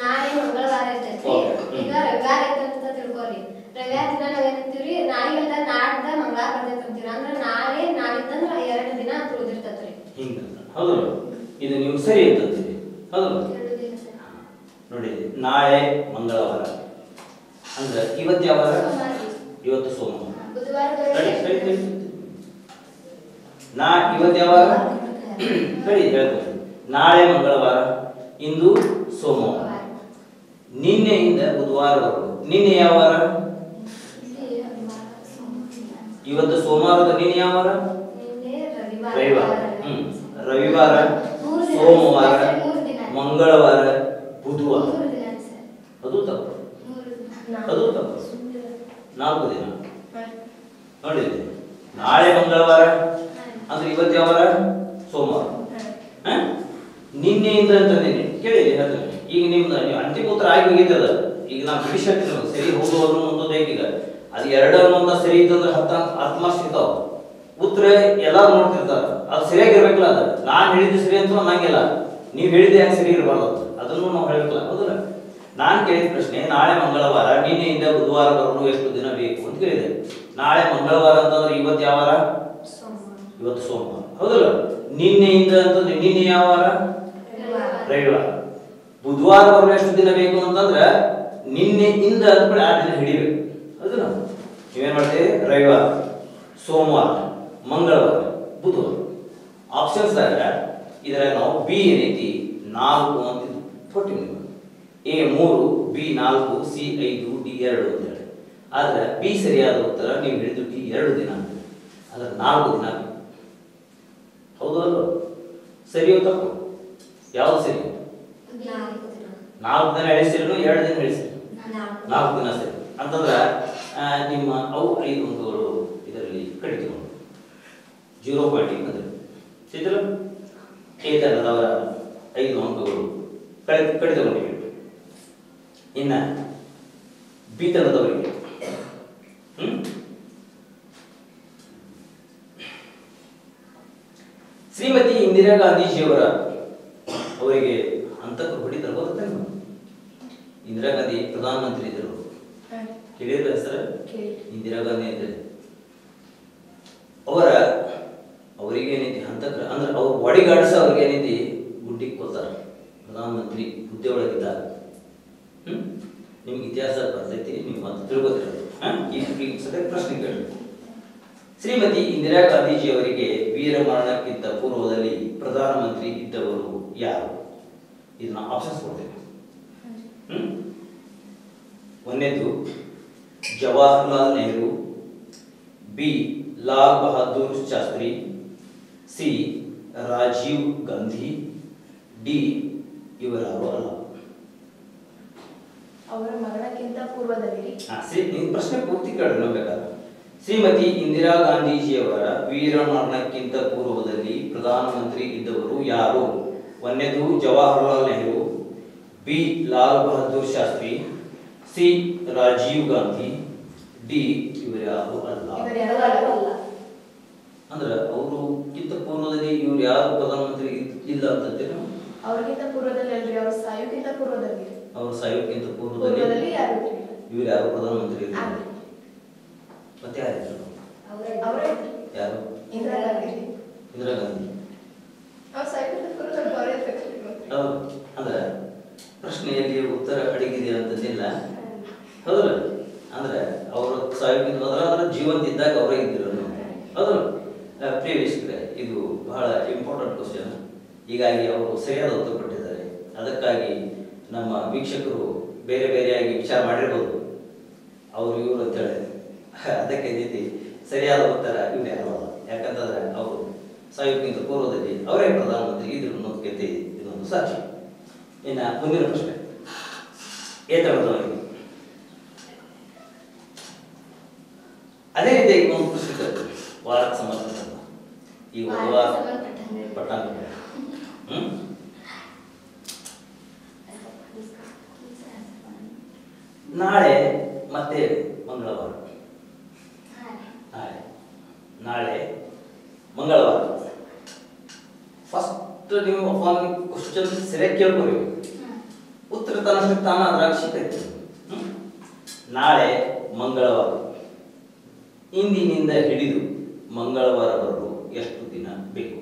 ನಾಳೆ ಮಂಗಳವಾರ ಇರ್ತೈತಿ. ಈಗ ರವಿವಾರ ಅಂತ ತಿಳ್ಕೊರಿ. ರವಿವಾರ ದಿನ ನಾವ್ ಏನಂತೀವ್ರಿ? ನಾಳೆ ಅಂತ ನಾಡ್ದ ಮಂಗಳವಾರ ಬರ್ತೈತಿ ಅಂತೀವಿ. ಅಂದ್ರೆ ನಾಳೆ ನಾಡಿದ್ದಂದ್ರ 2 ದಿನ ಅಂತ ಉಳಿದಿರ್ತೈತ್ರಿ. ಹಿಂಗ ಹೌದು. ಇದು ನೀವು ಸರಿ ಅಂತಂತೀರಿ ಹೌದು. 2 ದಿನ ಸರಿ. ನೋಡಿ, ನಾಳೆ ಮಂಗಳವಾರ ಅಂದ್ರೆ ಇವತ್ತು ಯಾವ ವಾರ? ಇವತ್ತು ಸೋಮವಾರ. ಬುಧವಾರ ಇವತ್ತು ಯಾವ ವಾರ? ಸರಿ ಹೇಳ್ತೀನಿ. ನಾಳೆ ಮಂಗಳವಾರ, ಇಂದು ಸೋಮವಾರ. ನಿನ್ನೆಯಿಂದ ಬುಧವಾರ ಬರಲು. ನಿನ್ನೆ ಯಾವ ವಾರ? ಇವತ್ತು ಸೋಮವಾರದ ನಿನ್ನೆ ಯಾವ ವಾರ? ರವಿವಾರ. ರವಿವಾರ, ಸೋಮವಾರ, ಮಂಗಳವಾರ, ಬುಧವಾರ. ಅದು ತಪ್ಪು. ಅದು ತಪ್ಪು. 4 ದಿನ ನೋಡಿ. ನಾಳೆ ಮಂಗಳವಾರ ಅಂದ್ರೆ ಇವತ್ತು ಯಾವ ವಾರ? ಸೋಮವಾರ. ನಿನ್ನೆಯಿಂದ ಅಂತಂದೇನೆ ಕೇಳಿ ಹೇಳ್ತೇನೆ. ಈಗ ನಿಮ್ದು ಅಂತಿಮ ಉತ್ತರ ಆಗಿ ಹೋಗಿದ್ದದ. ಈಗ ನಾವು ಬಿಡಿಸಕ್ಕೆ ಸರಿ ಹೌದು ಅನ್ನೋದು ಬೇಕೀಗ. ಅದು 2 ಅನ್ನೋದ ಸರಿ ಇತ್ತಂದ್ರೆ 10 ಮಾರ್ಕ್ಸ್ ಸಿಗ್ತಾವ. ಉತ್ತರ ಎಲ್ಲಾರು ನೋಡ್ತಿರ್ತಾರ, ಅದು ಸರಿಯಾಗಿರ್ಬೇಕಲ್ಲ. ಅದು ನಾನು ಹೇಳಿದ್ದು ಸರಿ ಅಂತ ಅನ್ನಂಗಿಲ್ಲ, ನೀವು ಹೇಳಿದ್ದೆ ಯಾಕೆ ಸರಿ ಇರಬಾರ್ದು ಅದನ್ನು ನಾವು ಹೇಳ್ಬೇಕಲ್ಲ ಹೌದಲ್ಲ. ನಾನು ಕೇಳಿದ ಪ್ರಶ್ನೆ ನಾಳೆ ಮಂಗಳವಾರ, ನಿನ್ನೆಯಿಂದ ಬುಧವಾರ ಬರಲು ಎಷ್ಟು ದಿನ ಬೇಕು ಅಂತ ಕೇಳಿದೆ. ನಾಳೆ ಮಂಗಳವಾರ ಅಂತಂದ್ರೆ ಇವತ್ತು ಯಾವ ವಾರ? ಇವತ್ತು ಸೋಮವಾರ ಹೌದಲ್ಲ. ನಿನ್ನೆಯಿಂದ ಅಂತಂದ್ರೆ ನಿನ್ನೆ ಯಾವ ವಾರ? ರವಿವಾರ. ಬುಧವಾರ ಬರಲು ಎಷ್ಟು ದಿನ ಬೇಕು ಅಂತಂದ್ರೆ ನಿನ್ನೆಯಿಂದ ಅಂದ್ಬಿಡಿ ಆ ದಿನ ಹಿಡಿಬೇಕು ಹೌದಲ್ಲ. ನೀವೇನ್ ಮಾಡ್ತೀವಿ? ರವಿವಾರ, ಸೋಮವಾರ, ಮಂಗಳವಾರ, ಬುಧವಾರ. ಆಪ್ಷನ್ಸ್ ಇದರ ನಾವು ಬಿ ಏನೈತಿ 4 ಅಂತ ಕೊಟ್ಟಿವಿ. ಎ 3, ಬಿ 4, ಸಿ 5, ಡಿ 2 ಅಂತ ಹೇಳಿ. ಆದ್ರೆ ಬಿ ಸರಿಯಾದ ಉತ್ತರ ನೀವು ಹೇಳಿದ್ದು ಡಿ 2 ದಿನ ಅಂತ. ಅದ್ರ 4 ದಿನ ಹೌದು ಅಲ್ವ? ಸರಿಯೋ ತಪ್ಪು? ಯಾವ್ದು ಸರಿ? 4 ದಿನ ಹೇಳಿಸಿರು, 2 ದಿನ ಹೇಳಿಸಿರು, 4 ದಿನ ಸರಿ ಅಂತಂದ್ರೆ ನಿಮ್ಮ ಅವು 5 ಅಂಕಗಳು ಇದರಲ್ಲಿ ಕಡಿತಗೊಂಡು 0.8 ಅಂದ್ರೆ ಸಿದ್ಧಲ್ಲ. ಎ ತಂಡದವರ 5 ಅಂಕಗಳು ಕಡಿತಗೊಂಡಿವೆ. ಇನ್ನ ಬಿ ತಂಡದವರಿಗೆ ಶ್ರೀಮತಿ ಇಂದಿರಾ ಗಾಂಧೀಜಿಯವರ ಅವರಿಗೆ ಅಂತಕ್ಕೆ ಹೊಡಿತಾರೆ ಗೊತ್ತಾನೆ. ಇಂದಿರಾ ಗಾಂಧಿ ಪ್ರಧಾನಮಂತ್ರಿ ಇದ್ದರು, ಕೇಳಿದ್ರೆ ಹೆಸರು ಇಂದಿರಾ ಗಾಂಧಿ ಇದ್ದಾರೆ. ಅವರಿಗೆ ಏನೈತಿ ಹಂತಕ್ರ ಅಂದ್ರೆ ಅವ್ರ ಬಾಡಿ ಗಾರ್ಡ್ಸ್ ಅವ್ರಿಗೆ ಏನೈತಿ ಗುಡ್ಡಿಗೆ ಕೊಡ್ತಾರೆ ಪ್ರಧಾನಮಂತ್ರಿ ಹುದ್ದೆ ಒಳಗಿದ್ದಾಗ. ನಿಮ್ಗೆ ಇತಿಹಾಸ ಬರ್ತೈತಿ, ನೀವು ಮತ್ತೆ ತಿಳ್ಕೊತೀರ. ಈಗ ಸದ್ಯ ಪ್ರಶ್ನೆ ಕೇಳಿ. ಶ್ರೀಮತಿ ಇಂದಿರಾ ಗಾಂಧೀಜಿ ಅವರಿಗೆ ವೀರ ಮರಣಕ್ಕಿಂತ ಪೂರ್ವದಲ್ಲಿ ಪ್ರಧಾನಮಂತ್ರಿ ಇದ್ದವರು ಯಾರು? ಇದನ್ನ ಆಪ್ಷನ್ಸ್ ಕೊಡ್ತೇವೆ. ಒಂದನೇದು Jawaharlal Nehru, B Lal Bahadur Shastri, C Rajiv Gandhi, D ಇವರಾರು ಅಲ್ಲ. ಅವರ ಮರಣಕ್ಕಿಂತ ಪೂರ್ವದಲ್ಲಿ ಪ್ರಶ್ನೆ ಪೂರ್ತಿ ಕೇಳಿ ಬೇಕಾದ್ರೆ ಶ್ರೀಮತಿ ಇಂದಿರಾ ಗಾಂಧೀಜಿಯವರ ವೀರಮರಣಕ್ಕಿಂತ ಪೂರ್ವದಲ್ಲಿ ಪ್ರಧಾನಮಂತ್ರಿ ಇದ್ದವರು ಯಾರು? ಒಂದನೇದು Jawaharlal Nehru, B Lal Bahadur Shastri, C Rajiv Gandhi, D ಇವರ್ಯಾರು ಅಲ್ಲ. ಅಂದ್ರೆ ಅವರು ಕಿಂತ ಪೂರ್ವದಲ್ಲಿ ಇವ್ರು ಯಾರು ಪ್ರಧಾನಮಂತ್ರಿ ಇಲ್ಲ ಅಂತಂತೇನು? ಅವ್ರಿಗಿಂತ ಪೂರ್ವದಲ್ಲಿ ಅಲ್ರಿ, ಅವ್ರ ಸಾಯೋಕ್ಕಿಂತ ಪೂರ್ವದಲ್ಲಿ. ಅವ್ರ ಸಾಯೋಕ್ಕಿಂತ ಪೂರ್ವದಲ್ಲಿ ಯಾರು ಇವ್ರು ಯಾರು ಪ್ರಧಾನಮಂತ್ರಿ ಇಲ್ಲ. ಮತ್ತೆ ಯಾರಿದ್ರು? ಯಾರು? ಇಂದಿರಾ ಗಾಂಧಿ. ಇಂದಿರಾ ಗಾಂಧಿ. ಅವ್ರ ಸಾಯೋಕ್ಕಿಂತ ಪೂರ್ವದಲ್ಲಿ ಅವರೇ ಹೌದು. ಅಂದ್ರೆ ಪ್ರಶ್ನೆಯಲ್ಲಿ ಉತ್ತರ ಅಡಗಿದೆ ಅಂತಂದಿಲ್ಲ, ಹೌದಲ್ಲ? ಅಂದ್ರೆ ಅವರು ಸಾಯೋಕ್ಕಿಂತ ಮೊದಲ ಅಂದ್ರೆ ಜೀವಂತ ಇದ್ದಾಗ ಅವರೇ ಇದ್ದಿರೋದು, ಹೌದಲ್ಲ? ಪ್ರಿಯ ಇದು ಬಹಳ ಇಂಪಾರ್ಟೆಂಟ್ ಕ್ವಶನ್. ಹೀಗಾಗಿ ಅವರು ಸರಿಯಾದ ಉತ್ತರ ಕೊಟ್ಟಿದ್ದಾರೆ. ಅದಕ್ಕಾಗಿ ನಮ್ಮ ವೀಕ್ಷಕರು ಬೇರೆ ಬೇರೆಯಾಗಿ ವಿಚಾರ ಮಾಡಿರ್ಬೋದು, ಅವರು ಇವರು ಅಂತೇಳಿ. ಅದಕ್ಕೆ ರೀತಿ ಸರಿಯಾದ ಉತ್ತರ ಇವ್ರು ಯಾರಲ್ಲ. ಯಾಕಂತಂದ್ರೆ ಅವರು ಸಾಯೋಕ್ಕಿಂತ ಪೂರ್ವದಲ್ಲಿ ಅವರೇ ಪ್ರಧಾನಮಂತ್ರಿ ಇದ್ರು ಅನ್ನೋದಕ್ಕೆ ಇದೊಂದು ಸಾಕ್ಷಿ. ಇನ್ನು ಮುಂದಿನ ಪ್ರಶ್ನೆ ಏತರದವರಿಗೆ ಅದೇ ರೀತಿಯಾಗಿ ಒಂದು ಪುಸ್ತಕ ವಾರಕ್ಕೆ ಸಂಬಂಧಪಟ್ಟ ಈ ಒಂದು ವಾರ ಪಟ್ಟಾಂಗ ನಾಳೆ ಮತ್ತೆ ಮಂಗಳವಾರ, ನಾಳೆ ಮಂಗಳವಾರ ಫಸ್ಟ್ ನೀವು ಕ್ವಶನ್ ಸರಿಯಾಗಿ ಕೇಳ್ಕೊರಿ, ಉತ್ತರ ತನ್ನಷ್ಟು ತಾನ ಅದ್ರಾಗ ಸಿಕ್ಕೈತೆ. ನಾಳೆ ಮಂಗಳವಾರ, ಇಂದಿನಿಂದ ಹಿಡಿದು ಮಂಗಳವಾರ ಬರಲು ಎಷ್ಟು ದಿನ ಬೇಕು?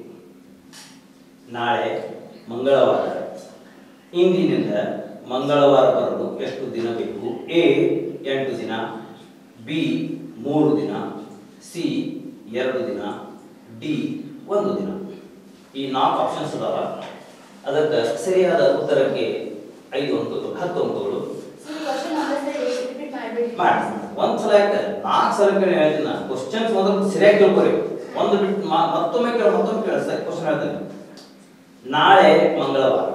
ನಾಳೆ ಮಂಗಳವಾರ, ಇಂದಿನಿಂದ ಮಂಗಳವಾರ ಬರಲು ಎಷ್ಟು ದಿನ ಬೇಕು? ಎ 8 ದಿನ, ಬಿ 3 ದಿನ, ಸಿ 2 ದಿನ, ಡಿ 1 ದಿನ. ಈ 4 ಆಪ್ಷನ್ಸ್ ಅದಾವ. ಅದಕ್ಕೆ ಸರಿಯಾದ ಉತ್ತರಕ್ಕೆ 5 ಅಂಕಗಳು, 10 ಅಂಕಗಳು ಮಾಡಿ. ಒಂದ್ಸಲ ಆಯ್ತು, 4 ಸಲ ಕೇಳಿ ಹೇಳ್ತೀನಿ ನಾನು. ಕ್ವಶನ್ಸ್ ಮೊದಲು ಸರಿಯಾಗಿ ಕೇಳ್ಕೊರಿ, ಒಂದು ಬಿಟ್ಟು ಮತ್ತೊಮ್ಮೆ ಕೇಳ ಸರಿ ಕ್ವಶನ್ ಹೇಳ್ತೇನೆ. ನಾಳೆ ಮಂಗಳವಾರ,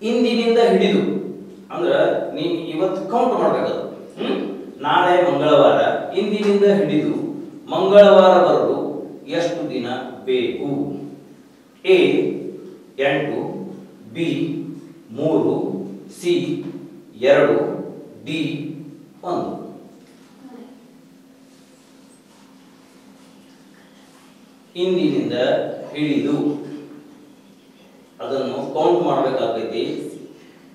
ಇಂದಿನಿಂದ ಹಿಡಿದು ಅಂದ್ರೆ ನೀವು ಇವತ್ತು ಕೌಂಟ್ ಮಾಡ್ಬೇಕದು. ನಾಳೆ ಮಂಗಳವಾರ, ಇಂದಿನಿಂದ ಹಿಡಿದು ಮಂಗಳವಾರ ಬರಲು ಎಷ್ಟು ದಿನ ಬೇಕು? A 8, B 3, C 2, D 1. ಇಂದಿನಿಂದ ಹಿಡಿದು ಅದನ್ನು ಕೌಂಟ್ ಮಾಡಬೇಕಾಗೈತಿ.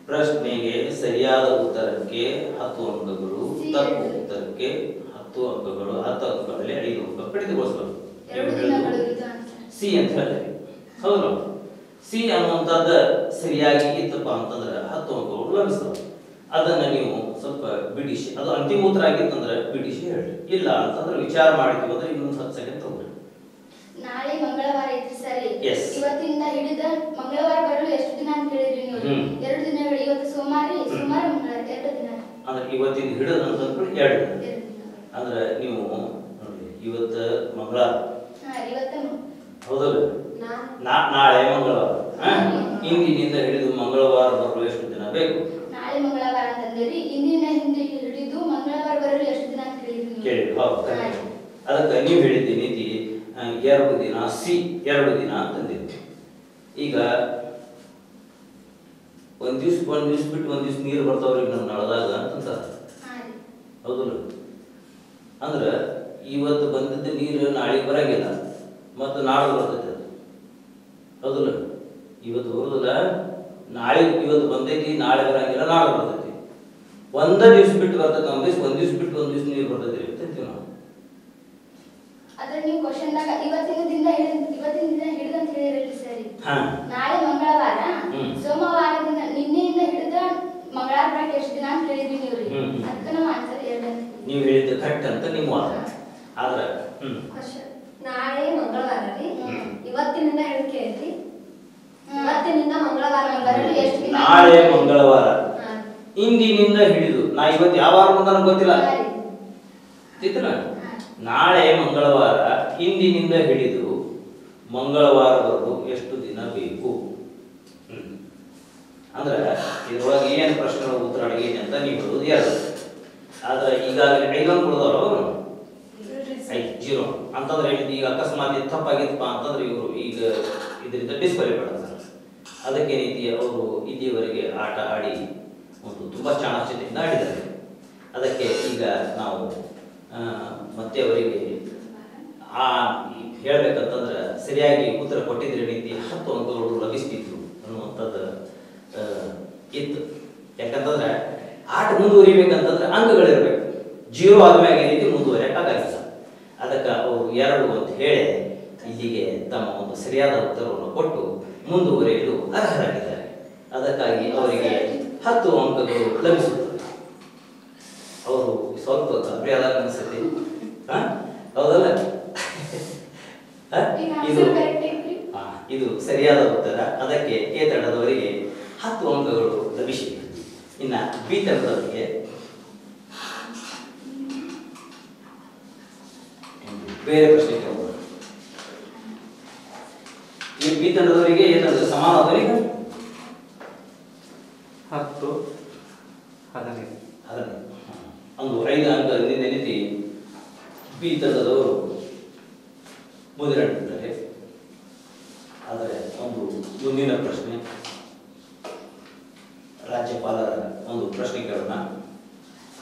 ಪ್ರಶ್ನೆಗೆ ಸರಿಯಾದ ಉತ್ತರಕ್ಕೆ 10 ಅಂಕಗಳು, ತಪ್ಪು ಉತ್ತರಕ್ಕೆ 10 ಅಂಕಗಳು. 10 ಅಂಕಗಳಲ್ಲಿ 5 ಅಂಕ ಕಡಿತಗೊಳಿಸಬೇಕು. ಸಿ ಅಂತ ಹೇಳಿದೆ, ಹೌದು. ಸಿ ಅನ್ನುವಂಥದ್ದು ಸರಿಯಾಗಿ ಇತ್ತಪ್ಪ ಅಂತಂದ್ರೆ 10 ಅಂಕಗಳು ಲಭಿಸ್ತವೆ. ಅದನ್ನ ನೀವು ಸ್ವಲ್ಪ ಬಿಡಿಸಿ, ಅದು ಅಂತಿಮ ಉತ್ತರ ಆಗಿತ್ತಂದ್ರೆ ಬಿಡಿಸಿ ಹೇಳಿ. ಇಲ್ಲ ಅಂತಂದ್ರೆ ವಿಚಾರ ಮಾಡಿದ್ವಿ ಅಂದ್ರೆ ಇನ್ನೊಂದು 10 ಸೆಕೆಂಡ್ ತಗೊಳ್ಳಿ. ನಾಳೆ ಮಂಗಳವಾರ ಐತಿ ಸರಿ. Yes. ಇವತ್ತಿಂದ ಹಿಡಿದ ಮಂಗಳವಾರ ಬರಲು ಎಷ್ಟು ದಿನ ಅಂತ ಹೇಳಿದ್ರಿ ನೀವು? 2 ದಿನಗಳು. ಇವತ್ತು ಸೋಮವಾರ, ಸೋಮವಾರ ಮಂಗಳವಾರ 2 ದಿನ. ಅಂದ್ರೆ ಇವತ್ತಿಂದ ಹಿಡಿದ ಅಂತ 2 ದಿನ. ಅಂದ್ರೆ ನೀವು ನೋಡಿ, ಇವತ್ತು ಮಂಗಳವಾರ, ಹೌದಲ್ಲ? ನಾಳೆ ಮಂಗಳವಾರ, ಇಂದಿನಿಂದ ಹಿಡಿದು ಮಂಗಳವಾರ ಬರಲು ಎಷ್ಟು ದಿನ ಬೇಕು? ನಾಳೆ ಮಂಗಳವಾರ ಅಂತಂದ್ರಿ, ಇಂದಿನಿಂದ ಹಿಡಿದು ಮಂಗಳವಾರ ಬರಲು ಎಷ್ಟು ದಿನ ಅಂತ ಕೇಳಿ. ಹೌದು, ಅದಕ್ಕೆ ನೀವು ಹೇಳಿದ್ದಿ ನೀತಿ 2 ದಿನ, ಸಿ 2 ದಿನ ಅಂತಂದಿದ್ವಿ. ಈಗ ಒಂದ್ ದಿವ್ಸ ಬಿಟ್ಟು ಒಂದ್ ದಿವ್ಸ ನೀರು ಬರ್ತಾವ್ರಿ ನಮ್ಮ ನಳದಾಗ ಅಂತ, ಹೌದಲ್ಲ? ಅಂದ್ರೆ ಇವತ್ತು ಬಂದಿದ್ದ ನೀರು ನಾಳೆ ಬರಂಗಿಲ್ಲ, ಮತ್ತು ನಾಳೆ ಬರ್ತೈತೆ, ಹೌದಲ್ಲ? ಇವತ್ತು ಬರುದಿಲ್ಲ, ನಾಳೆ ಇವತ್ತು ಬಂದೈತಿ, ನಾಳೆ ಬರಂಗಿಲ್ಲ, ನಾಳೆ ಬರ್ತೈತಿ. ಒಂದ ದಿವ್ಸ ಬಿಟ್ಟು ಬರ್ತೈತಿ, ಒಂದ್ ದಿವ್ಸ ಬಿಟ್ಟು ಒಂದ್ ದಿವ್ಸ ನೀರು ಬರ್ತೈತಿ ಅಂತೀವಿ ನಾವು. ಅದ್ರ ನೀವು ಕ್ವಶನ್ದಾಗ ಇವತ್ತಿನ ದಿನ ಹಿಡಿದ ಅಂತ ಹೇಳಿರಲಿ ಸರಿ. ನಾಳೆ ಮಂಗಳವಾರ, ಸೋಮವಾರದಿಂದ ನಿನ್ನೆಯಿಂದ ಹಿಡಿದ ಮಂಗಳವಾರ ಬರಕ್ಕೆ ಎಷ್ಟು ದಿನ ಅಂತ ಹೇಳಿದ್ವಿ ನೀವು. ಅದಕ್ಕೆ ನಾವು ಆನ್ಸರ್ ಹೇಳ್ದಂತ ನೀವು ಹೇಳಿದ್ದು ಕರೆಕ್ಟ್ ಅಂತ ನಿಮ್ಮ ವಾದ. ಆದ್ರೆ ನಾಳೆ ಮಂಗಳವಾರ ರೀ, ಇವತ್ತಿನಿಂದ ಹಿಡಿದು ಕೇಳ್ರಿ. ಇವತ್ತಿನಿಂದ ಮಂಗಳವಾರ ಬರಲು ಎಷ್ಟು ದಿನ? ನಾಳೆ ಮಂಗಳವಾರ, ಇಂದಿನಿಂದ ಹಿಡಿದು, ನಾ ಇವತ್ತು ಯಾವ ವಾರ ಅಂತ ನನಗೆ ಗೊತ್ತಿಲ್ಲ, ನಾಳೆ ಮಂಗಳವಾರ, ಇಂದಿನಿಂದ ಹಿಡಿದು ಮಂಗಳವಾರ ಬರಲು ಎಷ್ಟು ದಿನ ಬೇಕು? ಅಂದ್ರೆ ಇದ್ರೊಳಗೆ ಏನು ಪ್ರಶ್ನೆ ಉತ್ತರ ಅಡಗಿದೆ ಅಂತ ನೀವು ಹೇಳೋದು 2. ಆದ್ರೆ ಈಗಾಗಲೇ 5 ಅಂಕ ಉಳಿದವರು 0 ಅಂತಂದ್ರೆ ಈಗ ಅಕಸ್ಮಾತ್ ಇದು ತಪ್ಪಾಗಿತ್ತಪ್ಪ ಅಂತಂದ್ರೆ ಇವರು ಈಗ ಇದರಿಂದ ಡಿಸ್ಕ್ವಾಲಿಫೈಡ್ ಆಗ್ತಾರೆ. ಅದಕ್ಕೆ ರೀತಿ ಅವರು ಇಲ್ಲಿಯವರೆಗೆ ಆಟ ಆಡಿ ಒಂದು ತುಂಬ ಚಾಣಾಕ್ಷತೆಯಿಂದ ಆಡಿದ್ದಾರೆ. ಅದಕ್ಕೆ ಈಗ ನಾವು ಮತ್ತೆ ಅವರಿಗೆ ಹೇಳ್ಬೇಕಂತಂದ್ರೆ ಸರಿಯಾಗಿ ಉತ್ತರ ಕೊಟ್ಟಿದ್ರೆ ರೀತಿ 10 ಅಂಕಗಳು ಲಭಿಸ್ತಿತ್ತು ಅನ್ನುವಂಥದ್ದು ಇತ್ತು. ಯಾಕಂತಂದ್ರೆ ಆಟ ಮುಂದುವರಿಬೇಕಂತಂದ್ರೆ ಅಂಕಗಳಿರ್ಬೇಕು. 0 ಆದ್ಮೇಲೆ ಈ ರೀತಿ ಮುಂದುವರಿಯಕ್ಕಾಗಲ್ಲ. ಅದಕ್ಕೆ ಅವರು 2 ಅಂತ ಹೇಳಿ ಇಲ್ಲಿಗೆ ತಮ್ಮ ಒಂದು ಸರಿಯಾದ ಉತ್ತರವನ್ನು ಕೊಟ್ಟು ಮುಂದುವರಿಯಲು ಅರ್ಹರಾಗಿದ್ದಾರೆ. ಅದಕ್ಕಾಗಿ ಅವರಿಗೆ 10 ಅಂಕಗಳು ಲಭಿಸುತ್ತವೆ. ಅವರು ಸ್ವಲ್ಪ ಗಾಬರಿ ಆದಾಗ ಅನಿಸುತ್ತೆ, ಹೌದಲ್ಲ? ಇದು ಸರಿಯಾದ ಉತ್ತರ. ಅದಕ್ಕೆ ಎ ತಂಡದವರಿಗೆ 10 ಅಂಕಗಳು ಲಭಿಸಿವೆ. ಇನ್ನ ಬಿ ತಂಡದವರಿಗೆ ಬೇರೆ ಪ್ರಶ್ನೆ ಕೇಳಬಹುದು. ಈ ಬಿ ತಂಡದವರಿಗೆ ಏನಂದ್ರೆ ಸಮಾನದವರಿಗೆ 10 15 ಒಂದು 5 ಅಂಕದಿಂದ ನಿಂತು ಬಿ ತಂಡದವರು ಮುಂದಿಟ್ಟಿದ್ದಾರೆ. ಆದರೆ ಒಂದು ಮುಂದಿನ ಪ್ರಶ್ನೆ ರಾಜ್ಯಪಾಲರ ಒಂದು ಪ್ರಶ್ನೆ ಕೇಳೋಣ.